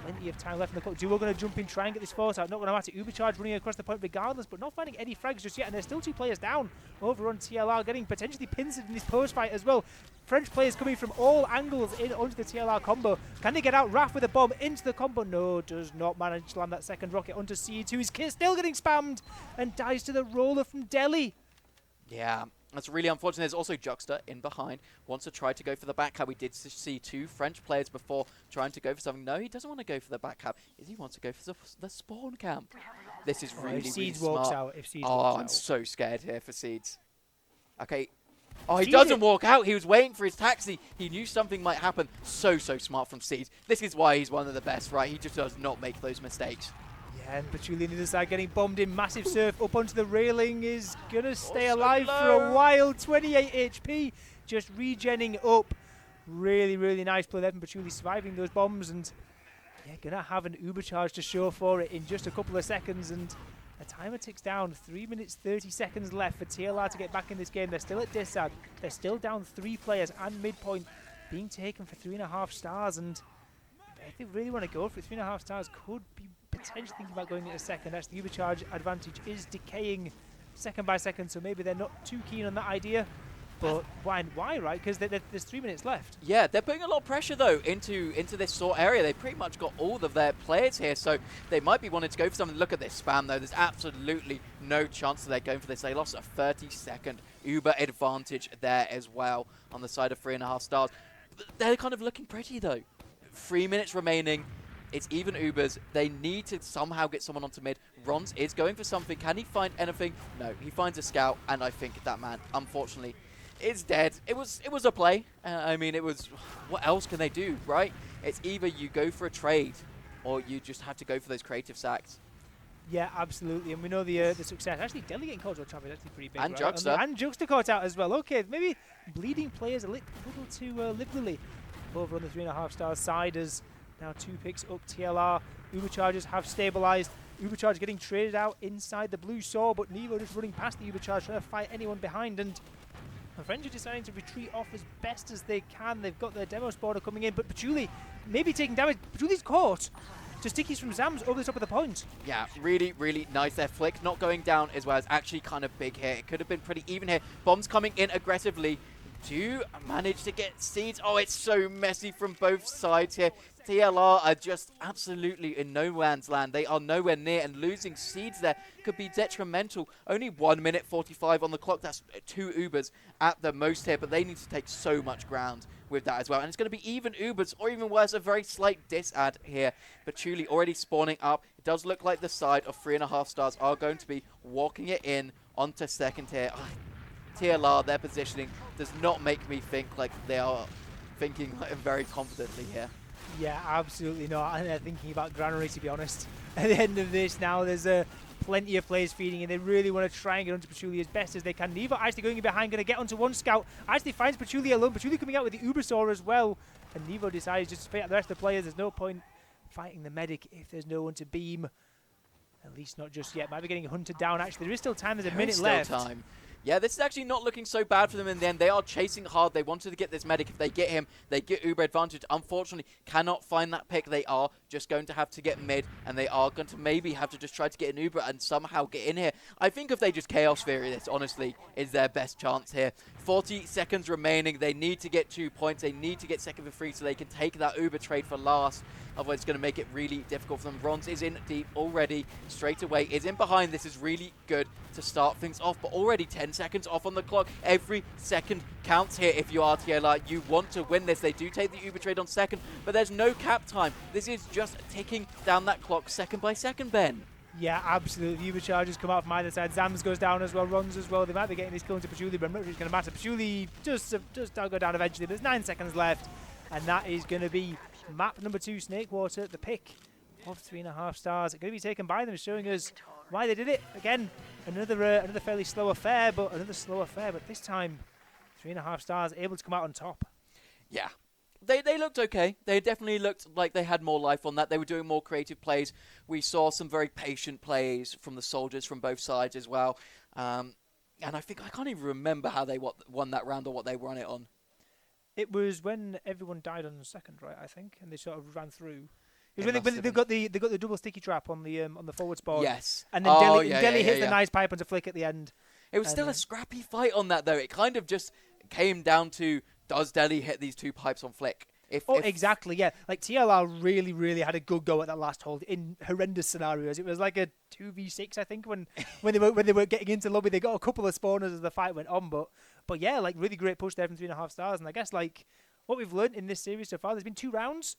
Plenty of time left in the clock. Duo going to jump in, try and get this force out. Not going to matter. Uber charge running across the point regardless, but not finding any frags just yet. And there's still 2 players down over on TLR, getting potentially pincered in this post fight as well. French players coming from all angles in onto the TLR combo. Can they get out? Raf with a bomb into the combo. No, does not manage to land that second rocket onto Seed, who is still getting spammed and dies to the roller from Delhi. Yeah, that's really unfortunate. There's also Juxta in behind. Wants to try to go for the back cab. We did see 2 French players before trying to go for something. No, he doesn't want to go for the back cab. He wants to go for the spawn camp. This is really, if really Seeds smart. walks out, if Seeds oh, walks I'm out. so scared here for Seeds. Okay. Oh, he Seeds doesn't walk out. He was waiting for his taxi. He knew something might happen. So smart from Seeds. This is why he's one of the best, right? He just does not make those mistakes. Yeah, and Patchouli on the other side getting bombed in. Massive surf up onto the railing is going to stay Also alive for a while. 28 HP, just regenning up. Really, really nice play there from Patchouli, surviving those bombs. And yeah, going to have an Uber charge to show for it in just a couple of seconds. And the timer ticks down. 3 minutes, 30 seconds left for TLR to get back in this game. They're still at Dissad. They're still down 3 players and midpoint being taken for 3.5 stars. And if they really want to go for it, 3.5 stars could be potentially thinking about going into second. That's the Uber charge advantage is decaying second by second, so maybe they're not too keen on that idea. But why, right? Because there's 3 minutes left. Yeah, they're putting a lot of pressure, though, into this sort area. They pretty much got all of their players here, so they might be wanting to go for something. Look at this spam, though. There's absolutely no chance that they're going for this. They lost a 30-second Uber advantage there as well on the side of 3.5 stars. They're kind of looking pretty, though. 3 minutes remaining. It's even Ubers. They need to somehow get someone onto mid. ronz is going for something. Can he find anything? No, he finds a scout, and I think that man, unfortunately, is dead. It was a play. I mean, it was. What else can they do, right? It's either you go for a trade, or you just have to go for those creative sacks. Yeah, absolutely. And we know the success. Actually, Delhi getting caught to a trap is actually pretty big. And right? Juxta. And Juxta caught out as well. Okay, maybe bleeding players a little too liberally over on the 3.5 stars side as now 2 picks up TLR. Uber charges have stabilized. Uber charge getting traded out inside the blue saw, but Nevo just running past the Uber charge trying to fight anyone behind, and the French are deciding to retreat off as best as they can. They've got their demo spawner coming in, but Patchouli maybe taking damage. Patchouli's caught. Just stickies from Zams over the top of the point. Yeah, really, really nice there. Flick not going down as well. It's actually kind of big here. It could have been pretty even here. Bombs coming in aggressively. Do manage to get Seeds. Oh, it's so messy from both sides here. TLR are just absolutely in no man's land. They are nowhere near, and losing Seeds there could be detrimental. Only 1 minute 45 on the clock. That's 2 Ubers at the most here, but they need to take so much ground with that as well. And it's going to be even Ubers, or even worse, a very slight dis-ad here. Patchouli already spawning up. It does look like the side of 3.5 stars are going to be walking it in onto second here. TLR, their positioning does not make me think like they are thinking very confidently here. Yeah, absolutely not. And they're thinking about granary, to be honest. At the end of this now, there's plenty of players feeding, and they really want to try and get onto Patchouli as best as they can. Nevo actually going in behind, going to get onto one scout. Actually finds Patchouli alone. Patchouli coming out with the Uber saw as well. And Nevo decides just to spit out the rest of the players. There's no point fighting the medic if there's no one to beam. At least not just yet. Might be getting hunted down. Actually, there is still time. There's a minute left. Time. Yeah, this is actually not looking so bad for them in the end. They are chasing hard. They wanted to get this medic. If they get him, they get Uber advantage. Unfortunately, cannot find that pick. They are just going to have to get mid, and they are going to maybe have to just try to get an Uber and somehow get in here. I think if they just Chaos Fury this, honestly, is their best chance here. 40 seconds remaining. They need to get 2 points. They need to get second for free so they can take that Uber trade for last. Otherwise, it's going to make it really difficult for them. ronz is in deep already. Straight away is in behind. This is really good to start things off, but already 10 seconds off on the clock. Every second counts here if you are TLR. You want to win this. They do take the Uber trade on second, but there's no cap time. This is just ticking down that clock second by second, Ben. Yeah, absolutely. Uber charges come out from either side. Zams goes down as well. ronz as well. They might be getting this kill into Patchouli, but I'm not sure it's going to matter. Patchouli just go down eventually. There's 9 seconds left, and that is going to be map number 2, Snakewater, the pick of 3.5 stars are going to be taken by them, showing us why they did it. Again, another fairly slow affair, but this time 3.5 stars able to come out on top. Yeah. They looked okay. They definitely looked like they had more life on that. They were doing more creative plays. We saw some very patient plays from the soldiers from both sides as well. And I can't even remember how they won that round or what they won it on. It was when everyone died on the second, right? I think, and they sort of ran through. It was when they got the double sticky trap on the forward spot. Yes. And then Delhi hit the nice pipe onto flick at the end. It was still a scrappy fight on that though. It kind of just came down to, does Delhi hit these 2 pipes on flick? Exactly, yeah. Like TLR really had a good go at that last hold in horrendous scenarios. It was like a 2v6, I think, when they were getting into lobby. They got a couple of spawners as the fight went on, but yeah, like really great push there from 3.5 stars. And I guess like what we've learned in this series so far, there's been 2 rounds,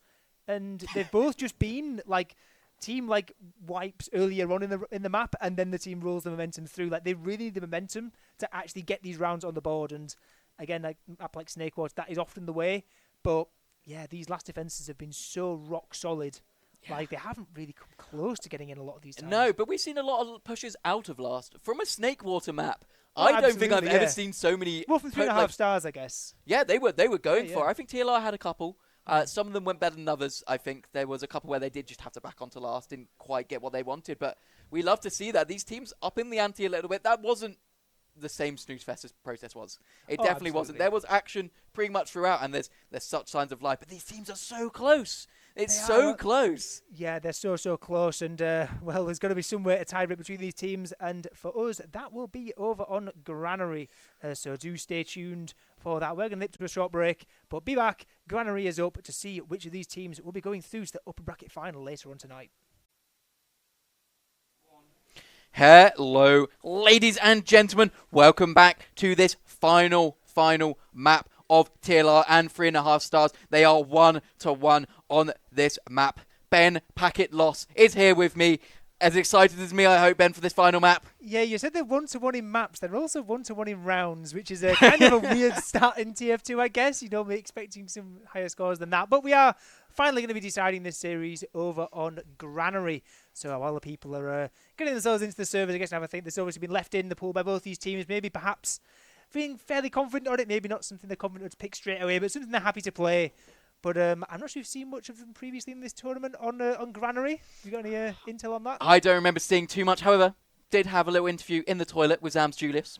and they've both just been like team like wipes earlier on in the map, and then the team rolls the momentum through. Like they really need the momentum to actually get these rounds on the board. And again, like map like Snakewater, that is often the way, but yeah, these last defenses have been so rock solid. Yeah. Like, they haven't really come close to getting in a lot of these times. No, but we've seen a lot of pushes out of last. From a Snakewater map, I don't think I've ever seen so many... Well, from 3.5 stars, I guess. Yeah, they were going for it. I think TLR had a couple. Some of them went better than others, I think. There was a couple where they did just have to back onto last, didn't quite get what they wanted. But we love to see that. These teams up in the ante a little bit. That wasn't the same snooze fest as process was. It definitely wasn't. There was action pretty much throughout, and there's such signs of life. But these teams are so close. It's so close. Yeah, they're so close. And, well, there's going to be somewhere to tie break between these teams. And for us, that will be over on Granary. So do stay tuned for that. We're going to nip to a short break, but be back. Granary is up to see which of these teams will be going through to the upper bracket final later on tonight. Hello, ladies and gentlemen. Welcome back to this final map of TLR and 3.5 stars. They are 1-1 on this map. Ben Packet-Loss is here with me. As excited as me, I hope, Ben, for this final map. Yeah, you said they're 1-1 in maps. They're also 1-1 in rounds, which is a kind of a weird start in TF2, I guess. You're normally expecting some higher scores than that. But we are finally going to be deciding this series over on Granary. So while the people are getting themselves into the servers, I guess I think there's obviously been left in the pool by both these teams. Maybe perhaps feeling fairly confident on it. Maybe not something they're confident to pick straight away, but something they're happy to play. But I'm not sure you've seen much of them previously in this tournament on Granary. Have you got any intel on that? I don't remember seeing too much. However, did have a little interview in the toilet with Zams Julius.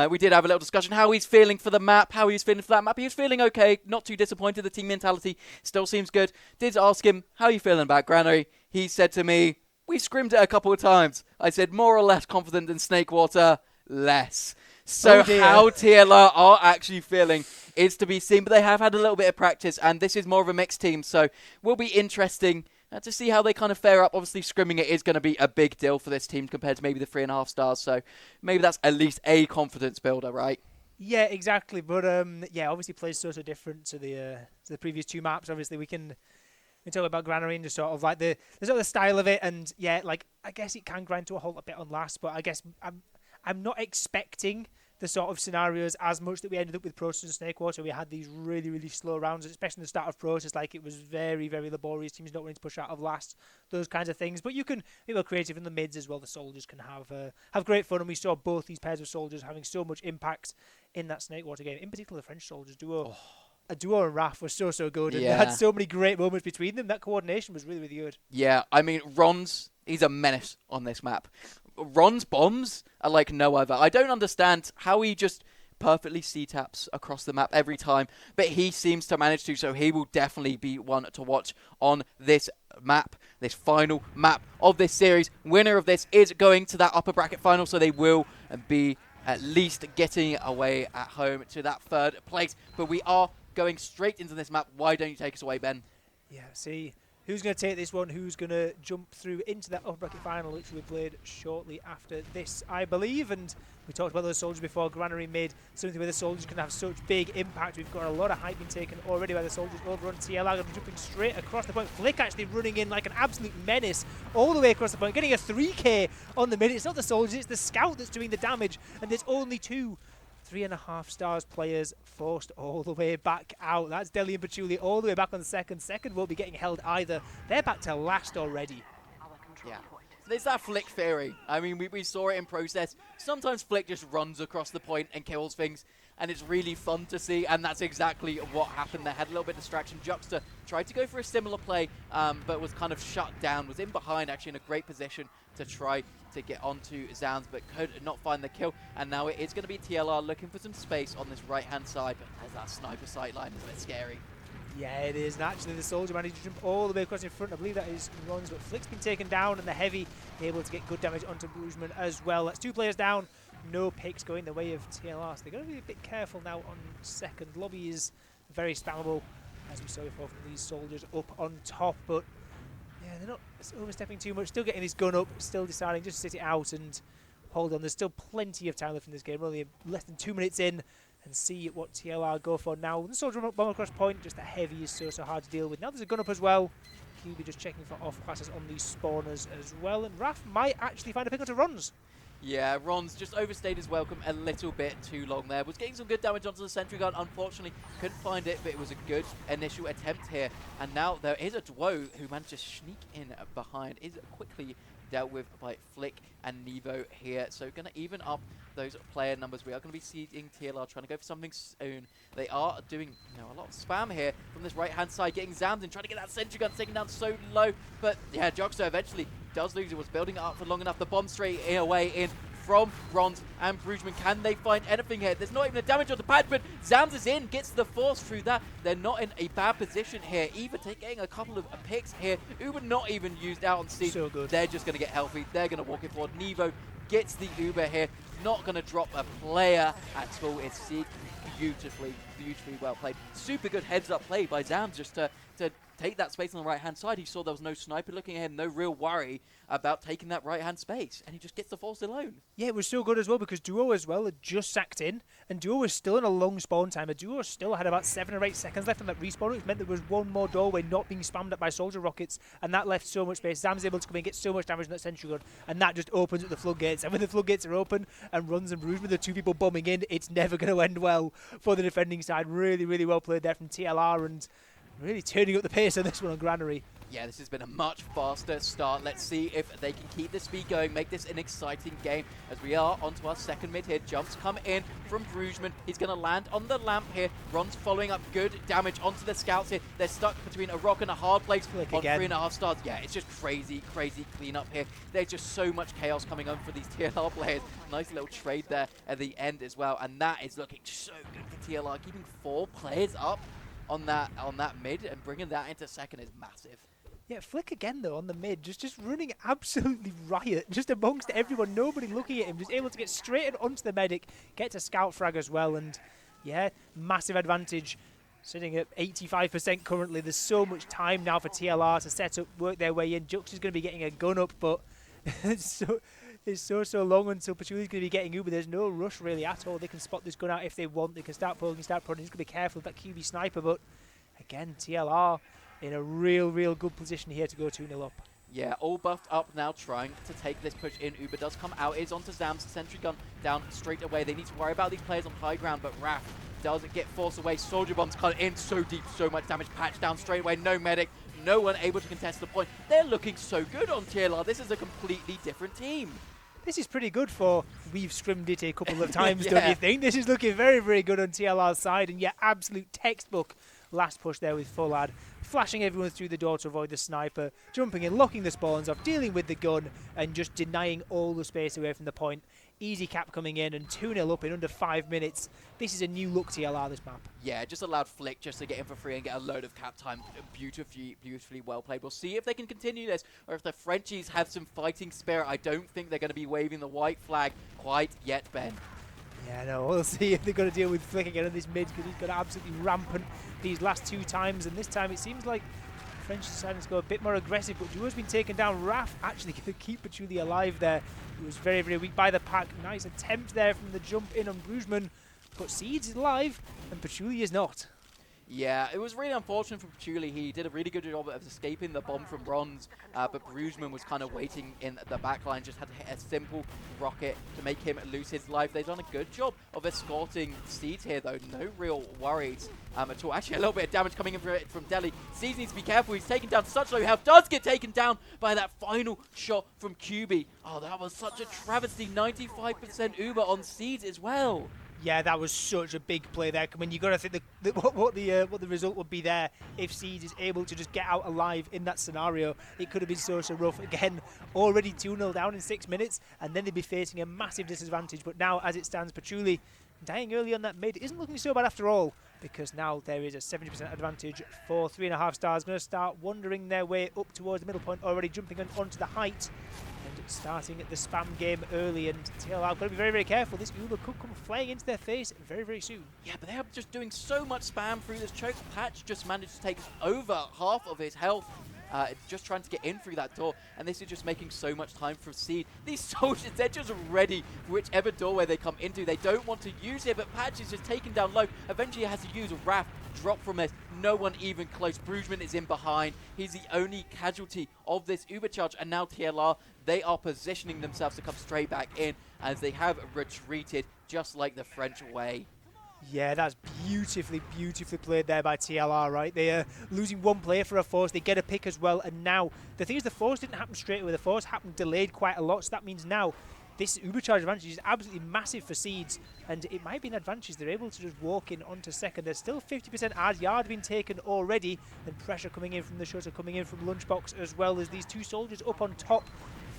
We did have a little discussion how he's feeling for the map, how he's feeling for that map. He was feeling okay, not too disappointed. The team mentality still seems good. Did ask him, how are you feeling about Granary? He said to me, we scrimmed it a couple of times. I said, more or less confident than Snakewater? Less. So how TLR are actually feeling is to be seen, but they have had a little bit of practice, and this is more of a mixed team, so will be interesting to see how they kind of fare up. Obviously, scrimming it is going to be a big deal for this team compared to maybe the 3.5 stars, so maybe that's at least a confidence builder, right? Yeah, exactly. But yeah, obviously plays so different to the previous 2 maps. Obviously, we talk about Granary and just sort of like the sort of the style of it, and yeah, like I guess it can grind to a halt a bit on last, but I guess I'm not expecting the sort of scenarios as much that we ended up with Process and Snakewater. We had these really slow rounds, especially in the start of Process. Like, it was very laborious. Teams not wanting to push out of last, those kinds of things. But you can be more creative in the mids as well. The soldiers can have great fun, and we saw both these pairs of soldiers having so much impact in that Snakewater game. In particular, the French soldiers duo. A duo and Raf was so good, and they had so many great moments between them. That coordination was really good. Yeah, I mean, ronz, he's a menace on this map. ronz bombs are like no other. I don't understand how he just perfectly C-taps across the map every time, but he seems to manage to, so he will definitely be one to watch on this map, this final map of this series. Winner of this is going to that upper bracket final, so they will be at least getting away at home to that 3rd place. But we are going straight into this map. Why don't you take us away, Ben? Yeah, see who's going to take this one, who's going to jump through into that upper bracket final, which will be played shortly after this, I believe. And we talked about those soldiers before. Granary made something where the soldiers can have such big impact. We've got a lot of hype being taken already by the soldiers over on TLR. Going to be jumping straight across the point. Flick actually running in like an absolute menace all the way across the point, getting a 3k on the minute. It's not the soldiers, it's the scout that's doing the damage, and there's only 2 3.5 stars players forced all the way back out. That's Deli and Patchouli all the way back on second. Second won't be getting held either. They're back to last already. Yeah. There's that Flick theory. I mean, we saw it in process. Sometimes Flick just runs across the point and kills things, and it's really fun to see, and that's exactly what happened. They had a little bit of distraction. Juxta tried to go for a similar play, but was kind of shut down, was in behind, actually in a great position to try to get onto Zams, but could not find the kill, and now it is going to be TLR looking for some space on this right-hand side, but there's that sniper sight line, is a bit scary. Yeah, it is. And actually, the soldier managed to jump all the way across in front. I believe that is ronz, but Flick's been taken down, and the heavy able to get good damage onto Brugman as well. That's 2 players down. No picks going the way of TLR, so they've got to be a bit careful now on second. Lobby is very spammable, as we saw before from these soldiers up on top, but yeah, they're not overstepping too much. Still getting this gun up, still deciding just to sit it out and hold on. There's still plenty of time left in this game. We're only less than 2 minutes in, and see what TLR go for now. The soldier bomb across point, just the heavy is so hard to deal with. Now there's a gun up as well. QB just checking for off classes on these spawners as well, and Raf might actually find a pick onto ronz. Yeah, ronz just overstayed his welcome a little bit too long there. Was getting some good damage onto the sentry gun. Unfortunately, couldn't find it, but it was a good initial attempt here. And now there is a Dwo who managed to sneak in behind. Is quickly dealt with by Flick and Nevo here. So going to even up those player numbers. We are going to be seeing TLR trying to go for something soon. They are doing a lot of spam here from this right-hand side, getting Zams in, trying to get that sentry gun taken down so low. But yeah, Juxta eventually does lose. It was building it up for long enough. The bomb straight away in from ronz and Brugman. Can they find anything here? There's not even a damage on the pad, but Zams is in, gets the force through that. They're not in a bad position here. Eva getting a couple of picks here. Uber not even used out on C. So good. They're just going to get healthy. They're going to walk it forward. Nevo gets the Uber here. Not going to drop a player at all. It's beautifully well played. Super good heads-up play by Zams just to take that space on the right-hand side. He saw there was no sniper looking at him, no real worry about taking that right-hand space, and he just gets the force alone. Yeah, it was so good as well because Duo as well had just sacked in, and Duo was still in a long spawn timer. Duo still had about 7 or 8 seconds left on that respawn, which meant there was one more doorway not being spammed up by soldier rockets, and that left so much space. Zam's able to come in and get so much damage on that sentry gun, and that just opens up the floodgates. And when the floodgates are open and ronz and Brugman, the 2 people bombing in, it's never going to end well for the defending side. Really well played there from TLR, and really turning up the pace on this one on Granary. Yeah, this has been a much faster start. Let's see if they can keep the speed going, make this an exciting game as we are onto our second mid here. Jumps come in from Brugman. He's going to land on the lamp here. ronz following up good damage onto the scouts here. They're stuck between a rock and a hard place Flick on again. 3.5 stars. Yeah, it's just crazy cleanup here. There's just so much chaos coming on for these TLR players. Nice little trade there at the end as well. And that is looking so good for TLR. Keeping 4 players up on that mid and bringing that into second is massive. Yeah, Flick again though on the mid, just running absolutely riot, just amongst everyone, nobody looking at him, just able to get straight onto the medic, get to scout frag as well, and yeah, massive advantage, sitting at 85% currently. There's so much time now for TLR to set up, work their way in. Juxta's going to be getting a gun up, but it's so long until Patchouli's going to be getting Uber. There's no rush really at all. They can spot this gun out if they want. They can start pulling, start prodding. He's going to be careful of that QB sniper, but again, TLR in a real good position here to go 2-0 up. Yeah, all buffed up now, trying to take this push in. Uber does come out, is onto Zams, sentry gun down straight away. They need to worry about these players on high ground, but Raf doesn't get forced away. Soldier bombs cut in so deep, so much damage. Patch down straight away, no medic, no one able to contest the point. They're looking so good on TLR. This is a completely different team. This is pretty good for we've scrimmed it a couple of times, Yeah. don't you think? This is looking very good on TLR's side, and yeah, absolute textbook last push there with poLANd. Flashing everyone through the door to avoid the sniper, jumping in, locking the spawns off, dealing with the gun, and just denying all the space away from the point. Easy cap coming in, and 2-0 up in under 5 minutes. This is a new look TLR, this map. Yeah, just allowed Flick just to get in for free and get a load of cap time. Beautifully well played. We'll see if they can continue this, or if the Frenchies have some fighting spirit. I don't think they're going to be waving the white flag quite yet, Ben. Yeah, no, we'll see if they're going to deal with Flick again on this mid, because he's got absolutely rampant these last 2 times, and this time it seems like French deciding to go a bit more aggressive, but Duo's been taken down. Raf actually going to keep Patchouli alive there. He was very weak by the pack. Nice attempt there from the jump in on Brugman, but Seeds is alive and Patchouli is not. Yeah, it was really unfortunate for Patchouli. He did a really good job of escaping the bomb from ronz, but Brugman was kind of waiting in the back line, just had to hit a simple rocket to make him lose his life. They've done a good job of escorting Seeds here, though. No real worries at all. Actually, a little bit of damage coming in from Deli. Seeds needs to be careful. He's taken down such low health. Does get taken down by that final shot from QB. Oh, that was such a travesty. 95% Uber on Seeds as well. Yeah, that was such a big play there. I mean, you got to think what the result would be there if Seeds is able to just get out alive in that scenario. It could have been so rough. Again, already 2-0 down in 6 minutes, and then they'd be facing a massive disadvantage. But now, as it stands, Patchouli dying early on that mid isn't looking so bad after all, because now there is a 70% advantage for 3.5 stars. Going to start wandering their way up towards the middle point, already jumping onto the height. Starting at the spam game early, and TLR got to be very, very careful. This Uber could come flying into their face very, very soon. Yeah, but they are just doing so much spam through this choke. Patch just managed to take over half of his health, just trying to get in through that door, and this is just making so much time for Seed. These soldiers, they're just ready for whichever doorway they come into. They don't want to use it, but Patch is just taken down low. Eventually he has to use a Wrath, drop from this. No one even close. Brugman is in behind. He's the only casualty of this Uber charge, and now TLR, they are positioning themselves to come straight back in as they have retreated just like the French way. Yeah, that's beautifully played there by TLR, right? They are losing one player for a force. They get a pick as well, and now the thing is the force didn't happen straight away. The force happened delayed quite a lot, so that means now this Uber charge advantage is absolutely massive for Seeds, and it might be an advantage. They're able to just walk in onto second. There's still 50% as yard being taken already, and pressure coming in from the shutter, coming in from Lunchbox, as well as these two soldiers up on top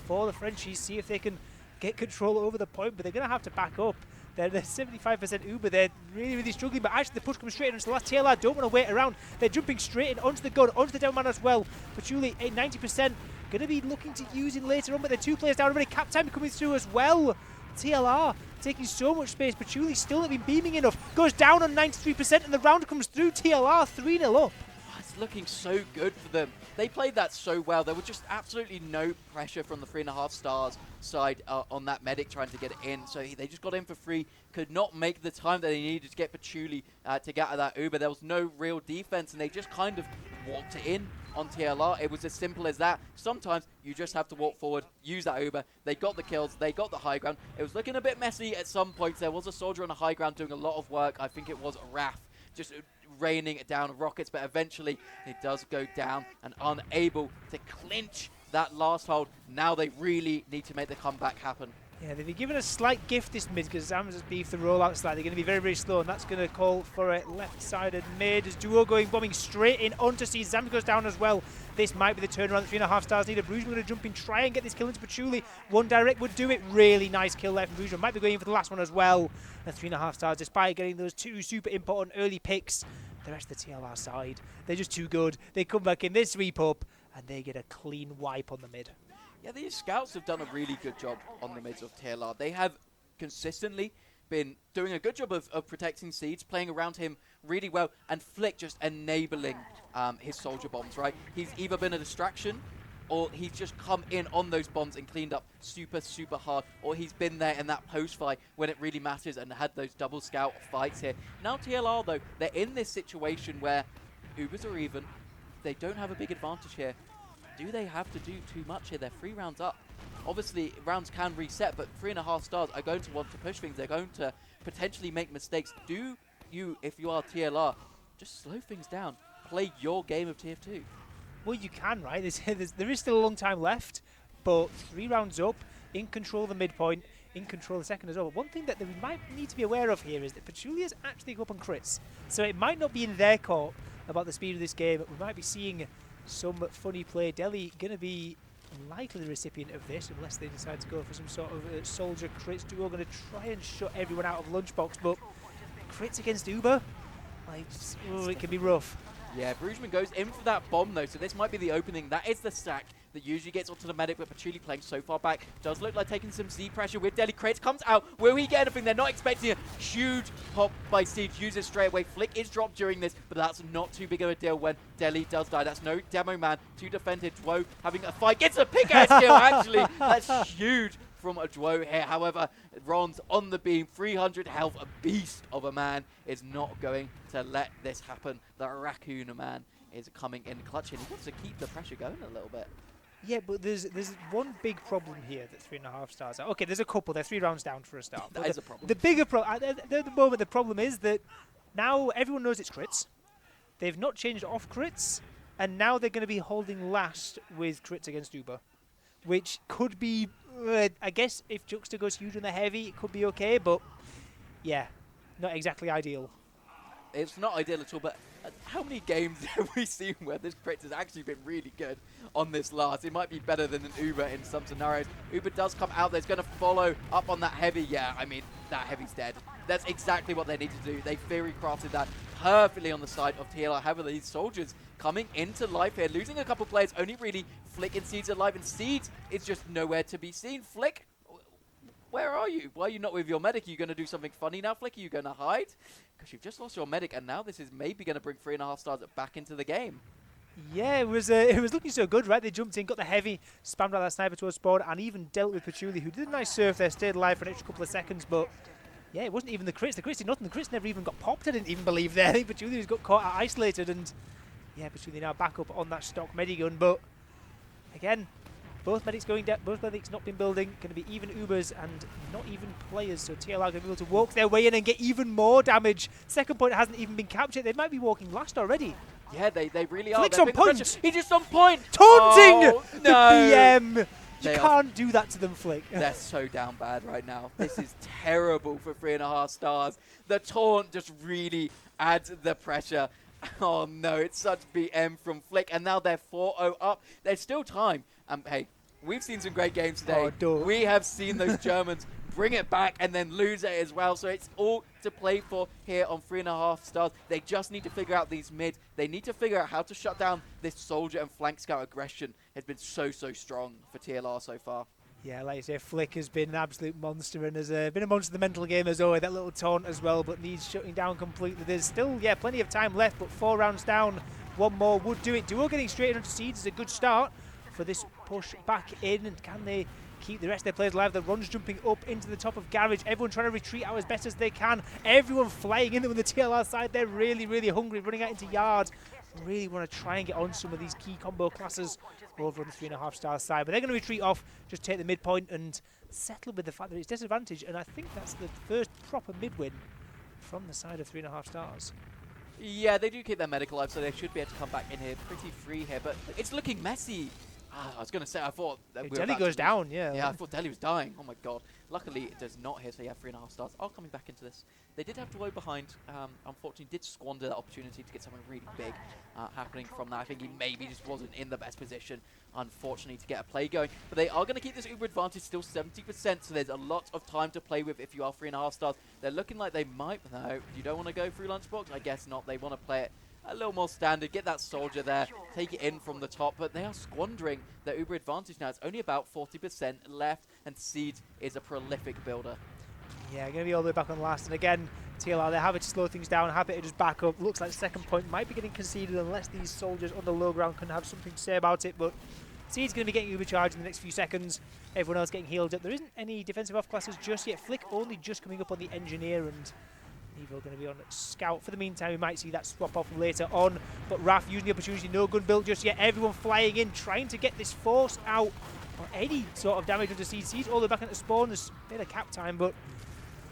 for the Frenchies. See if they can get control over the point, but they're going to have to back up. They're 75% Uber. They're really struggling, but actually the push comes straight in. So the last TLR don't want to wait around. They're jumping straight in onto the gun, onto the down man as well. Patchouli at 90%. Going to be looking to use it later on, but they're 2 players down already. Cap time coming through as well. TLR taking so much space. Patchouli still not been beaming enough. Goes down on 93%, and the round comes through. TLR 3-0 up. It's looking so good for them. They played that so well. There was just absolutely no pressure from the 3.5 stars side on that medic trying to get it in. So they just got in for free. Could not make the time that they needed to get Patchouli to get out of that Uber. There was no real defense, and they just kind of walked it in on TLR. It was as simple as that. Sometimes you just have to walk forward, use that Uber. They got the kills. They got the high ground. It was looking a bit messy at some points. There was a soldier on the high ground doing a lot of work. I think it was Wrath, just raining it down rockets, but eventually it does go down and unable to clinch that last hold. Now they really need to make the comeback happen. Yeah, they've been given a slight gift this mid because Zams has beefed the rollout slightly. They're going to be very slow, and that's going to call for a left-sided mid as Duo bombing straight in onto C. Zams goes down as well. This might be the turnaround. 3.5 stars need. Brugman going to jump in, try and get this kill into Patchouli. One direct would do it. Really nice kill there from Brugman. Might be going in for the last one as well. And 3.5 stars, despite getting those 2 super important early picks, the rest of the TLR side, they're just too good. They come back in, they sweep up, and they get a clean wipe on the mid. Yeah, these scouts have done a really good job on the mids of TLR. They have consistently been doing a good job of protecting Seeds, playing around him really well, and Flick just enabling his soldier bombs, right? He's either been a distraction, or he's just come in on those bombs and cleaned up super hard, or he's been there in that post fight when it really matters and had those double scout fights here. Now TLR, though, they're in this situation where Ubers are even. They don't have a big advantage here. Do they have to do too much here? They're 3 rounds up. Obviously, rounds can reset, but 3.5 stars are going to want to push things. They're going to potentially make mistakes. Do you, if you are TLR, just slow things down. Play your game of TF2. Well, you can, right? There is still a long time left, but 3 rounds up, in control of the midpoint, in control of the second as well. But one thing that we might need to be aware of here is that Patchouli is actually up on crits, so it might not be in their court about the speed of this game. We might be seeing some funny play. Delhi going to be likely the recipient of this unless they decide to go for some sort of soldier crits. Duo going to try and shut everyone out of Lunchbox, but crits against Uber, like, it can be rough. Yeah, Brugman goes in for that bomb, though, so this might be the opening. That is the stack that usually gets onto the medic, but Patchouli playing so far back. Does look like taking some Z pressure with Deli. Crits comes out. Will he get anything? They're not expecting a huge pop by Siege. Uses straight away. Flick is dropped during this, but that's not too big of a deal when Deli does die. That's no demo man to defend it. Dwo having a fight. Gets a pick-ass kill, actually. That's huge from a duo here. However, ronz on the beam, 300 health, a beast of a man, is not going to let this happen. The raccoon man is coming in clutch, and he wants to keep the pressure going a little bit. Yeah, but there's one big problem here that 3.5 stars are. Okay, there's a couple. They're 3 rounds down for a start. That is a problem. The bigger problem, at the moment, the problem is that now everyone knows it's crits. They've not changed off crits, and now they're going to be holding last with crits against Uber, which could be, I guess, if Juxta goes huge on the heavy, it could be okay, but yeah, not exactly ideal. It's not ideal at all, but how many games have we seen where this crit has actually been really good on this last? It might be better than an Uber in some scenarios. Uber does come out there. It's going to follow up on that heavy. Yeah, I mean, that heavy's dead. That's exactly what they need to do. They theory crafted that perfectly on the side of TLR. However, these soldiers coming into life here, losing a couple players, only really Flick and Seeds alive, and Seeds is just nowhere to be seen. Flick, where are you? Why are you not with your medic? Are you going to do something funny now, Flick? Are you going to hide? Because you've just lost your medic, and now this is maybe going to bring 3.5 stars back into the game. Yeah, it was looking so good, right? They jumped in, got the heavy, spammed out that sniper to a spawn, and even dealt with Patchouli, who did a nice surf there, stayed alive for an extra couple of seconds, but yeah, it wasn't even the crits. The crits did nothing. The crits never even got popped, I didn't even believe there. I think Patchouli just got caught isolated, and yeah, Patchouli now back up on that stock medigun, but again, both medics going down, both medics not been building, going to be even Ubers and not even players, so TLR going to be able to walk their way in and get even more damage. Second point hasn't even been captured. They might be walking last already. Yeah, they really are. Flick's on point. He's just on point. Taunting Oh, the no. BM. They You are- can't do that to them, Flick. They're so down bad right now. This is terrible for 3.5 stars. The taunt just really adds the pressure. Oh no, it's such BM from Flick, and now they're 4-0 up. There's still time. Hey, we've seen some great games today. Oh, duh. We have seen those Germans bring it back and then lose it as well. So it's all to play for here on 3.5 stars. They just need to figure out these mids. They need to figure out how to shut down this soldier and flank scout aggression. Has been so strong for TLR so far. Yeah, like you say, Flick has been an absolute monster and has been a monster in the mental game as always. That little taunt as well, but needs shutting down completely. There's still, yeah, plenty of time left, but 4 rounds down. One more would do it. Duo getting straight into Seeds is a good start for this push back in. And can they keep the rest of their players alive? The ronz jumping up into the top of Garage. Everyone trying to retreat out as best as they can. Everyone flying in there on the TLR side. They're really hungry, running out into yard. Really want to try and get on some of these key combo classes over on the 3.5 star side. But they're going to retreat off, just take the midpoint and settle with the fact that it's disadvantage. And I think that's the first proper mid win from the side of 3.5 stars. Yeah, they do keep their medical alive, so they should be able to come back in here pretty free here. But it's looking messy. I was going to say, I thought that we were Delhi about goes to- down, yeah. Yeah, I thought Delhi was dying. Oh my god. Luckily, it does not here, so yeah, 3.5 stars are coming back into this. They did have Duo behind. Unfortunately, did squander that opportunity to get something really big happening from that. I think he maybe just wasn't in the best position, unfortunately, to get a play going. But they are going to keep this Uber advantage still 70%, so there's a lot of time to play with if you are 3.5 stars. They're looking like they might. No, you don't want to go through Lunchbox? I guess not. They want to play it a little more standard, get that soldier there, take it in from the top, but they are squandering their Uber advantage now. It's only about 40% left, and Seeds is a prolific builder. Yeah, going to be all the way back on last. And again, TLR, they're happy to slow things down, happy to just back up. Looks like second point might be getting conceded unless these soldiers on the low ground can have something to say about it. But Seed's going to be getting overcharged in the next few seconds. Everyone else getting healed up. There isn't any defensive off classes just yet. Flick only just coming up on the engineer, and Evo going to be on scout. For the meantime, we might see that swap off later on. But Raf using the opportunity, no gun built just yet. Everyone flying in, trying to get this force out or any sort of damage onto Seeds. Seeds all the way back into spawn. There's a bit of cap time, but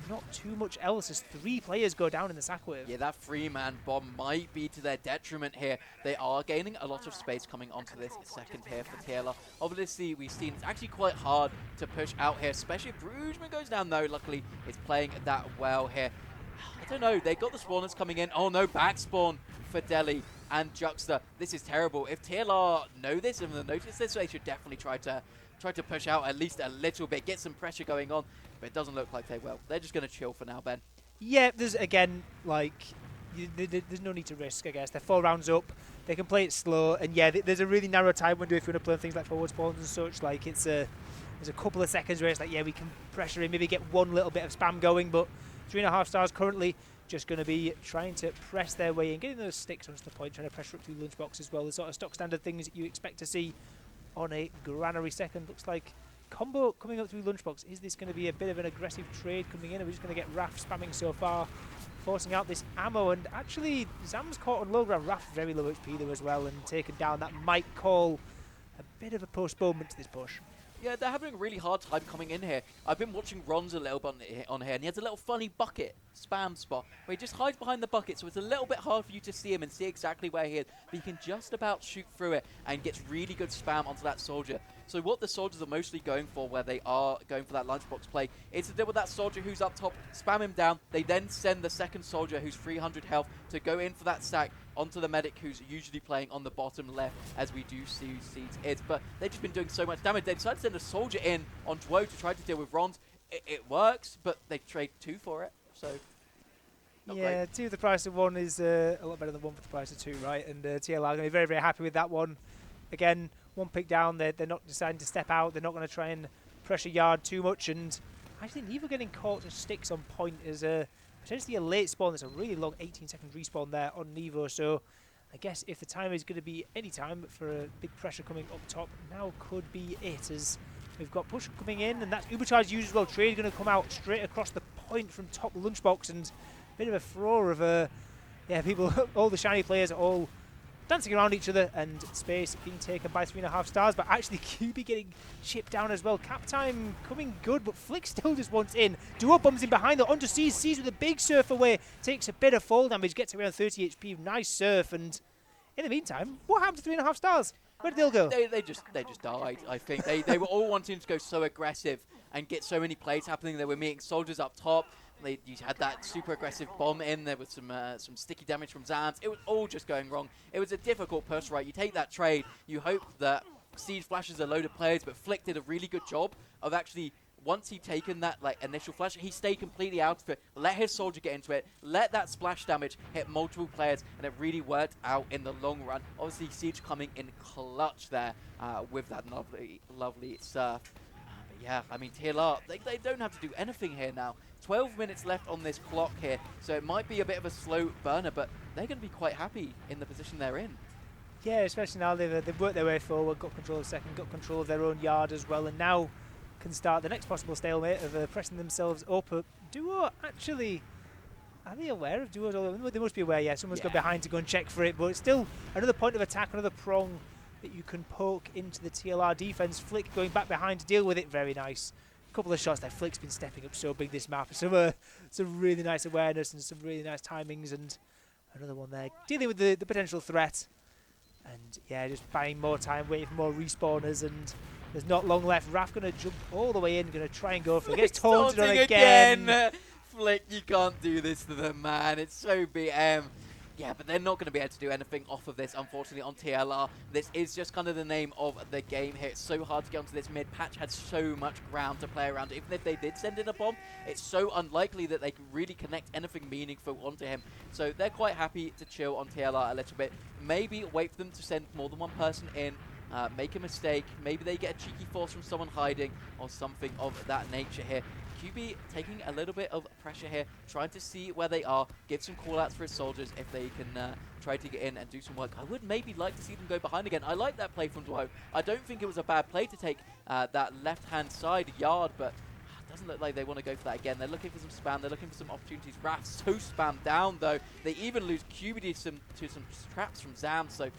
not too much else as 3 players go down in the sack wave. Yeah, that 3-man bomb might be to their detriment here. They are gaining a lot of space coming onto this second here for TLR. Obviously, we've seen it's actually quite hard to push out here, especially if Brugman goes down, though. Luckily, it's playing that well here. I don't know, they got the spawners coming in. Oh no, back spawn for Delhi and Juxta. This is terrible. If TLR know this and notice this, they should definitely try to push out at least a little bit, get some pressure going on. But it doesn't look like they will. They're just going to chill for now, Ben. Yeah, there's again, like, there's no need to risk, I guess. They're 4 rounds up. They can play it slow. And yeah, there's a really narrow time window if you want to play things like forward spawns and such. Like, there's a couple of seconds where it's like, yeah, we can pressure in, maybe get one little bit of spam going. But 3.5 stars currently just going to be trying to press their way in, getting those sticks onto the point, trying to pressure up through Lunchbox as well. The sort of stock standard things that you expect to see on a granary second. Looks like combo coming up through Lunchbox. Is this going to be a bit of an aggressive trade coming in? Are we just going to get Raf spamming so far, forcing out this ammo? And actually, Zam's caught on low ground. Raf very low HP there as well, and taken down. That might call a bit of a postponement to this push. Yeah, they're having a really hard time coming in here. I've been watching ronz a little bit on here, and he has a little funny bucket spam spot where he just hides behind the bucket, so it's a little bit hard for you to see him and see exactly where he is. But you can just about shoot through it and gets really good spam onto that soldier. So what the soldiers are mostly going for, where they are going for that lunchbox play, is to deal with that soldier who's up top, spam him down. They then send the second soldier, who's 300 health, to go in for that stack onto the medic, who's usually playing on the bottom left, as we do see Seeds is. But they've just been doing so much damage. They decided to send a soldier in on Dwo to try to deal with ronz. It works, but they trade 2 for it, so not yeah, great. 2 for the price of 1 is a lot better than 1 for the price of 2, right? And TLR are going to be very, very happy with that one. Again, 1 pick down, they're not deciding to step out. They're not going to try and pressure yard too much. And I think Nevo getting caught to sticks on point is potentially a late spawn. There's a really long 18-second respawn there on Nevo. So I guess if the time is going to be any time for a big pressure coming up top, now could be it, as we've got push coming in, and that's Ubercharge used as well. Trade going to come out straight across the point from top lunchbox, and a bit of a furore of yeah, people, all the shiny players are all dancing around each other, and space being taken by 3.5 stars, but actually QB getting chipped down as well. Cap time coming good, but Flick still just wants in. Duo bombs in behind, though, onto Seas. Seas with a big surf away, takes a bit of fall damage, gets around 30 HP, nice surf, and in the meantime, what happened to 3.5 stars? Where did they all go? They just died, I think. They were all wanting to go so aggressive and get so many plays happening. They were meeting soldiers up top. You had that super aggressive bomb in. There was some sticky damage from Zams. It was all just going wrong. It was a difficult push, right? You take that trade. You hope that Siege flashes a load of players, but Flick did a really good job of actually, once he'd taken that initial flash, he stayed completely out of it, let his soldier get into it, let that splash damage hit multiple players, and it really worked out in the long run. Obviously, Siege coming in clutch there with that lovely surf. But yeah, I mean, TLR, they don't have to do anything here now. 12 minutes left on this clock here, so it might be a bit of a slow burner, but they're going to be quite happy in the position they're in. Yeah, especially now they've worked their way forward, got control of second, got control of their own yard as well, and now can start the next possible stalemate of pressing themselves up. Duo actually, are they aware of Duo's? They must be aware, yeah. Someone's got behind to go and check for it, but it's still another point of attack, another prong that you can poke into the TLR defense. Flick going back behind to deal with it, very nice. A couple of shots there. Flick's been stepping up so big this map. Some really nice awareness and some really nice timings, and another one there dealing with the potential threat. And yeah, just buying more time, waiting for more respawners, and there's not long left. Raf going to jump all the way in, going to try and go for it. Gets taunted on again. Flick, you can't do this to them, man. It's so BM. Yeah, but they're not going to be able to do anything off of this, unfortunately, on TLR. This is just kind of the name of the game here. It's so hard to get onto this mid. Patch had so much ground to play around. Even if they did send in a bomb, it's so unlikely that they can really connect anything meaningful onto him. So they're quite happy to chill on TLR a little bit. Maybe wait for them to send more than one person in. Make a mistake. Maybe they get a cheeky force from someone hiding or something of that nature here. QB taking a little bit of pressure here, trying to see where they are, give some call-outs for his soldiers if they can try to get in and do some work. I would maybe like to see them go behind again. I like that play from Dwo. I don't think it was a bad play to take that left-hand side yard, but it doesn't look like they want to go for that again. They're looking for some spam. They're looking for some opportunities. Raf's so spammed down, though. They even lose QB to some traps from Zam, so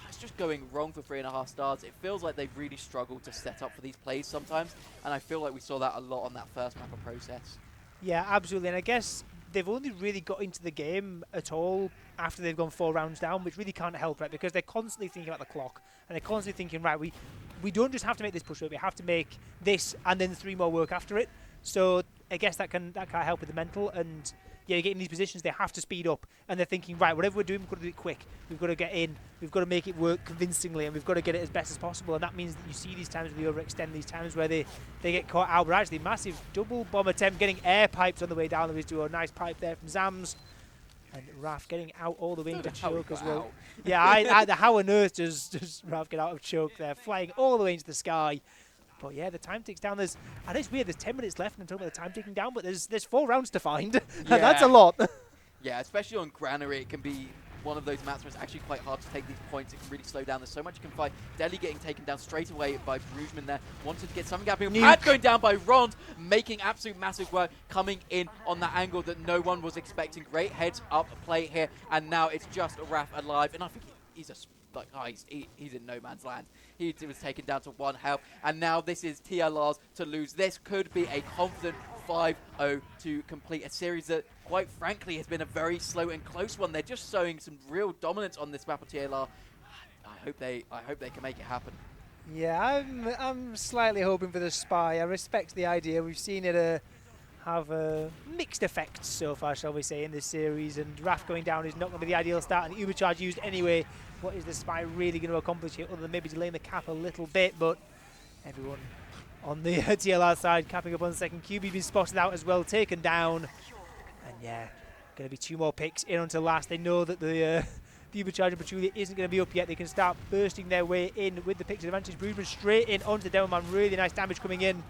it's just going wrong for 3.5 stars. It feels like they've really struggled to set up for these plays sometimes, and I feel like we saw that a lot on that first map of Process. Yeah, absolutely, and I guess they've only really got into the game at all after they've gone 4 rounds down, which really can't help, right? Because they're constantly thinking about the clock, and they're constantly thinking, right, we don't just have to make this push, we have to make this and then 3 more work after it. So I guess that can help with the mental, and yeah, you get in these positions, they have to speed up, and they're thinking, right, whatever we're doing, we've got to do it quick. We've got to get in, we've got to make it work convincingly, and we've got to get it as best as possible. And that means that you see these times where they overextend, these times where they get caught out. But actually, massive double bomb attempt, getting air pipes on the way down of his duo. Nice pipe there from Zams. And Raf getting out all the way into choke as well. Yeah, how on earth does Raf get out of choke there, flying all the way into the sky? But yeah, the time ticks down. And it's weird, there's 10 minutes left and I'm talking about the time ticking down, but there's 4 rounds to find. Yeah. That's a lot. Yeah, especially on Granary, it can be one of those maps where it's actually quite hard to take these points. It can really slow down. There's so much you can fight. Deli getting taken down straight away by Brugman there. Wanted to get something happening. Pad going down by ronz, making absolute massive work, coming in on that angle that no one was expecting. Great heads up play here, and now it's just Raf alive. And I think he's a... Like, oh, he's in no man's land. He was taken down to 1 health, and now this is TLR's to lose. This could be a confident 5-0 to complete a series that, quite frankly, has been a very slow and close one. They're just showing some real dominance on this map of TLR. I hope they can make it happen. Yeah, I'm slightly hoping for the spy. I respect the idea. We've seen it have mixed effects so far, shall we say, in this series, and Raf going down is not going to be the ideal start, and the Uber charge used anyway. What is the spy really going to accomplish here, other than maybe delaying the cap a little bit? But everyone on the TLR side capping up on the second. QB being spotted out as well, taken down, and yeah, going to be 2 more picks in until last. They know that the Uber charge and Pachulia isn't going to be up yet. They can start bursting their way in with the pick to advantage. Brugman straight in onto the Devilman. Really nice damage coming in.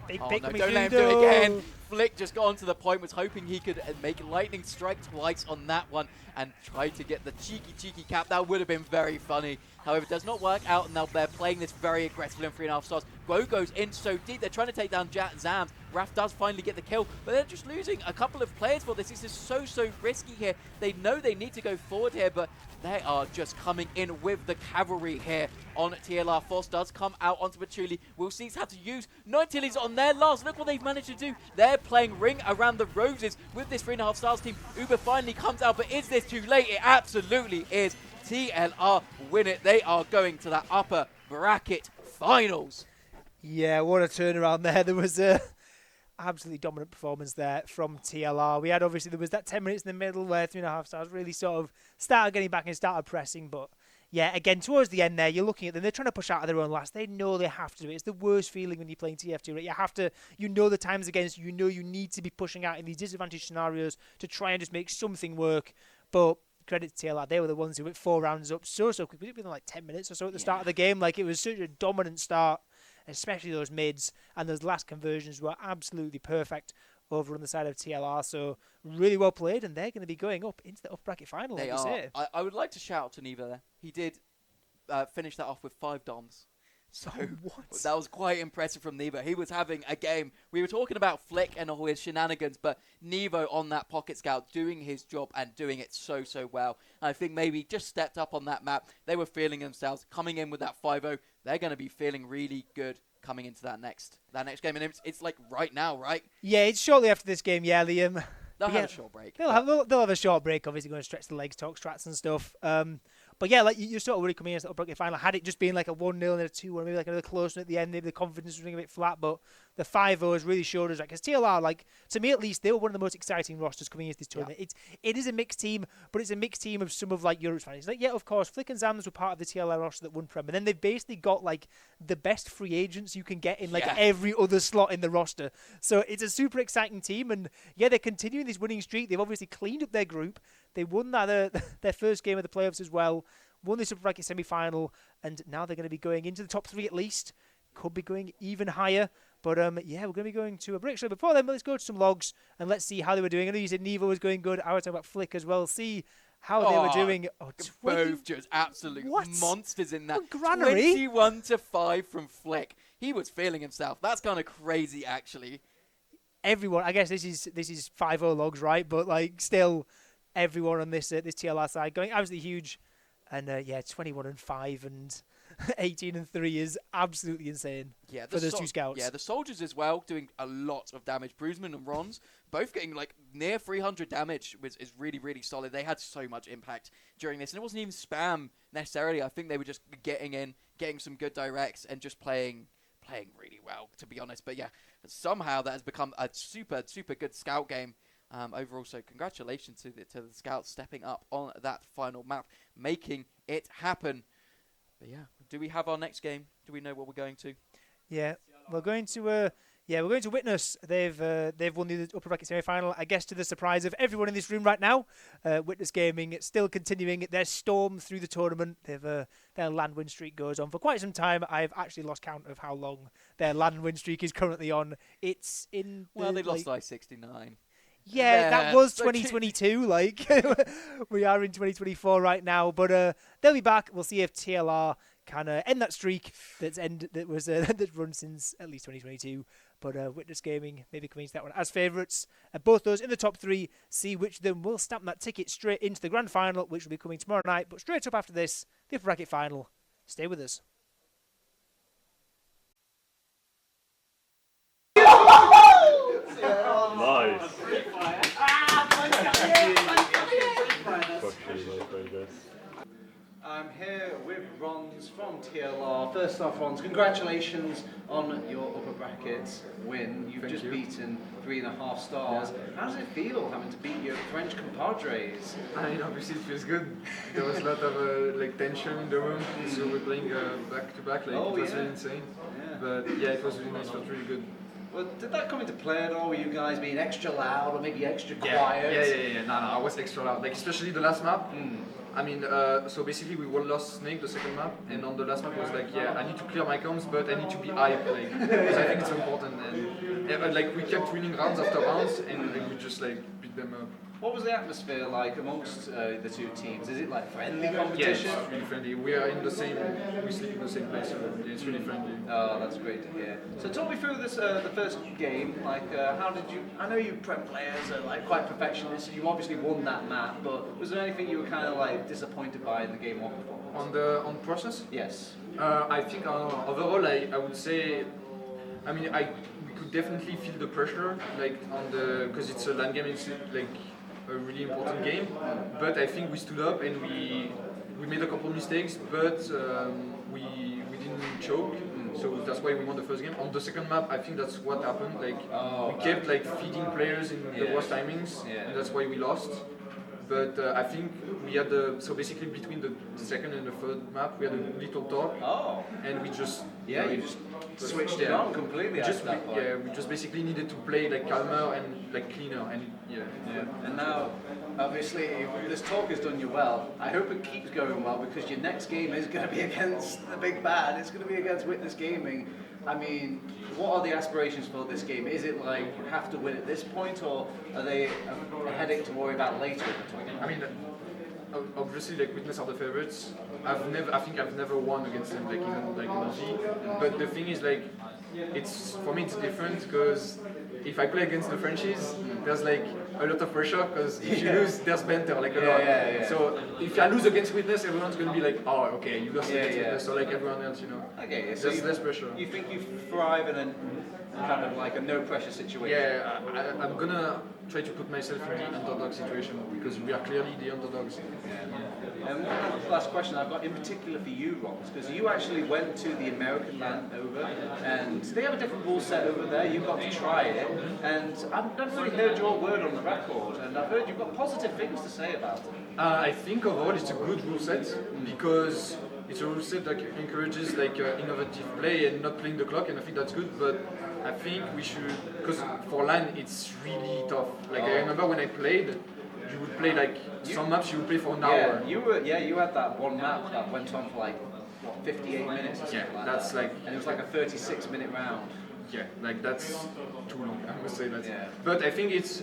Big pick coming don't let him do it again. Flick just got onto the point, was hoping he could make lightning strike twice on that one and try to get the cheeky cap. That would have been very funny. However, it does not work out, and now they're playing this very aggressively on 3.5 stars. Guo goes in so deep. They're trying to take down Zams. Raf does finally get the kill, but they're just losing a couple of players for this. This is so risky here. They know they need to go forward here, but they are just coming in with the cavalry here on TLR. Force does come out onto Patchouli. We'll see how to use Nightilly's on their last. Look what they've managed to do. They're playing Ring Around the Roses with this 3.5 stars team. Uber finally comes out, but is this too late? It absolutely is. TLR win it. They are going to that upper bracket finals. Yeah, what a turnaround there. There was a absolutely dominant performance there from TLR. We had, obviously, there was that 10 minutes in the middle where 3.5 stars really sort of started getting back and started pressing, but yeah, again, towards the end there, you're looking at them, they're trying to push out of their own last. They know they have to do it. It's the worst feeling when you're playing TF2, right? You have to, you know the time's against you, know you need to be pushing out in these disadvantaged scenarios to try and just make something work, but credit to TLR, they were the ones who went 4 rounds up so quickly, within like 10 minutes or so at the start of the game. Like, it was such a dominant start, especially those mids, and those last conversions were absolutely perfect over on the side of TLR. So really well played, and they're going to be going up into the upper bracket final. They are. I would like to shout out to Neva there. He did finish that off with 5 DOMs. So that was quite impressive from Nevo. He was having a game. We were talking about Flick and all his shenanigans, but Nevo on that Pocket Scout doing his job and doing it so well. And I think maybe just stepped up on that map. They were feeling themselves coming in with that 5-0. They're going to be feeling really good coming into that next game. And it's like right now, right? Yeah, it's shortly after this game. Yeah, Liam. They'll have a short break. They'll have a short break, obviously going to stretch the legs, talk strats and stuff. But yeah, like you're sort of really coming into the upper bracket final. Had it just been like a 1-0 and a 2-1, maybe like another close one at the end, maybe the confidence was being a bit flat. But the 5-0 has really showed us, like, because TLR, like, to me at least, they were one of the most exciting rosters coming into this tournament. Yeah. It is a mixed team, but it's a mixed team of some of like Europe's fans. Like, yeah, of course, Flick and Zams were part of the TLR roster that won Prem, but then they've basically got like the best free agents you can get in like every other slot in the roster. So it's a super exciting team, and yeah, they're continuing this winning streak. They've obviously cleaned up their group. They won their first game of the playoffs as well. Won this upper bracket semi-final, and now they're going to be going into the top 3 at least. Could be going even higher. But yeah, we're going to be going to a break. So before then, let's go to some logs and let's see how they were doing. I know you said Nevo was going good. I was talking about Flick as well. See how they were doing. Both just absolute monsters in that. 21-5 from Flick. He was feeling himself. That's kind of crazy, actually. Everyone, I guess this is 5-0 logs, right? But like, still, everyone on this TLR side going absolutely huge. And yeah, 21-5 and 18-3 is absolutely insane for those two scouts. Yeah, the soldiers as well doing a lot of damage. Brugman and ronz both getting like near 300 damage, which is really solid. They had so much impact during this, and it wasn't even spam necessarily. I think they were just getting in, getting some good directs, and just playing really well, to be honest. But yeah, somehow that has become a super good scout game. Overall, so congratulations to the scouts stepping up on that final map, making it happen. But yeah, do we have our next game? Do we know what we're going to? Yeah, we're going to Witness. They've won the upper bracket semi-final, I guess to the surprise of everyone in this room right now. Witness Gaming still continuing their storm through the tournament. Their land win streak goes on for quite some time. I've actually lost count of how long their land win streak is currently on. It's in they lost like 69. Yeah, that Yeah, was like- 2022. Like we are in 2024 right now, but they'll be back. We'll see if TLR can end that streak that run since at least 2022. But Witness Gaming maybe coming into that one as favourites. Both those in the top three. See which of them will stamp that ticket straight into the grand final, which will be coming tomorrow night. But straight up after this, the upper bracket final. Stay with us. Nice. I'm here with ronz from TLR. First off, ronz, congratulations on your upper brackets win. You've just beaten 3.5 stars. How does it feel having to beat your French compadres? I mean, obviously it feels good. There was a lot of like tension in the room, so we're playing back to back. Like it was really insane. Yeah. But yeah, it was really nice. Felt really good. Well, did that come into play at all? Were you guys being extra loud or maybe extra quiet? Yeah. No, I was extra loud. Like especially the last map. I mean, so basically we all lost Snake the second map, and on the last map I was like, yeah, I need to clear my comms, but I need to be hype, like, because I think it's important. And like we kept winning rounds after rounds, and like, we just like beat them up. What was the atmosphere like amongst the two teams? Is it like friendly Yeah, competition? it's really friendly. We are in the same, we sleep in the same place, so yeah, it's really friendly. Oh, that's great to hear. So talk me through this, the first game. Like, how did you? I know you prep players are like quite perfectionists. You obviously won that map, but was there anything you were kind of like disappointed by in the game one performance? On process? Yes. I think overall, I would say, I mean, we could definitely feel the pressure, like on the, because it's a LAN game, it's like a really important game. But I think we stood up and we made a couple of mistakes, but we didn't choke. So that's why we won the first game. On the second map, I think that's what happened. Like we kept like feeding players in the worst timings, and that's why we lost. But I think we had so basically between the second and the third map, we had a little talk, and we just you just switched it on completely. We just basically needed to play like calmer and like cleaner, and And now, obviously, this talk has done you well. I hope it keeps going well because your next game is going to be against the big bad. It's going to be against Witness Gaming. I mean, what are the aspirations for this game? Is it like you have to win at this point, or are they a headache to worry about later in the tournament? I mean, obviously, like Witness are the favorites. I think I've never won against them, like even like in G. But the thing is, like, it's for me it's different because if I play against the Frenchies, there's like a lot of pressure because if you lose, there's banter like a lot. So if I lose against Witness, everyone's gonna be like, oh, okay, you lost against Witness, so like everyone else, you know. Okay, so there's less pressure. You think you thrive in a kind of like a no pressure situation? Yeah, I'm gonna try to put myself in the underdog situation because we are clearly the underdogs. And one last question I've got in particular for you, ronz, because you actually went to the American LAN over, and they have a different rule set over there. You got to try it, and I've never really heard your word on the record, and I've heard you've got positive things to say about it. I think overall it's a good rule set because it's a rule set that encourages like innovative play and not playing the clock, and I think that's good. But I think we should, because for LAN it's really tough. Like I remember when I played, you would play like some maps you would play for an hour. You had that one map that went on for like what 58 minutes or something like that's that. like, and it was like a 36-minute round. Yeah, like that's too long. I must say that. Yeah. But I think it's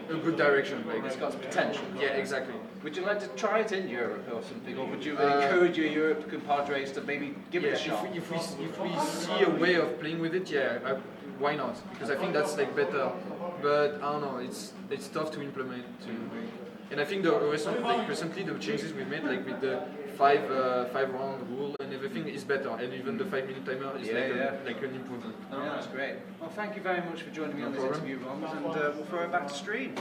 a good direction. Like It's got potential. yeah, exactly. Would you like to try it in Europe or something, or would you encourage your Europe compadres to maybe give it a shot? If we see a way of playing with it, why not? Because I think that's like better. But I don't know, it's tough to implement. And I think recently the changes we made, like with the five round rule and everything, is better. And even the 5-minute timer is like an improvement. Oh, that's great. Well, thank you very much for joining me on this interview, ronz, and we'll throw it back to stream.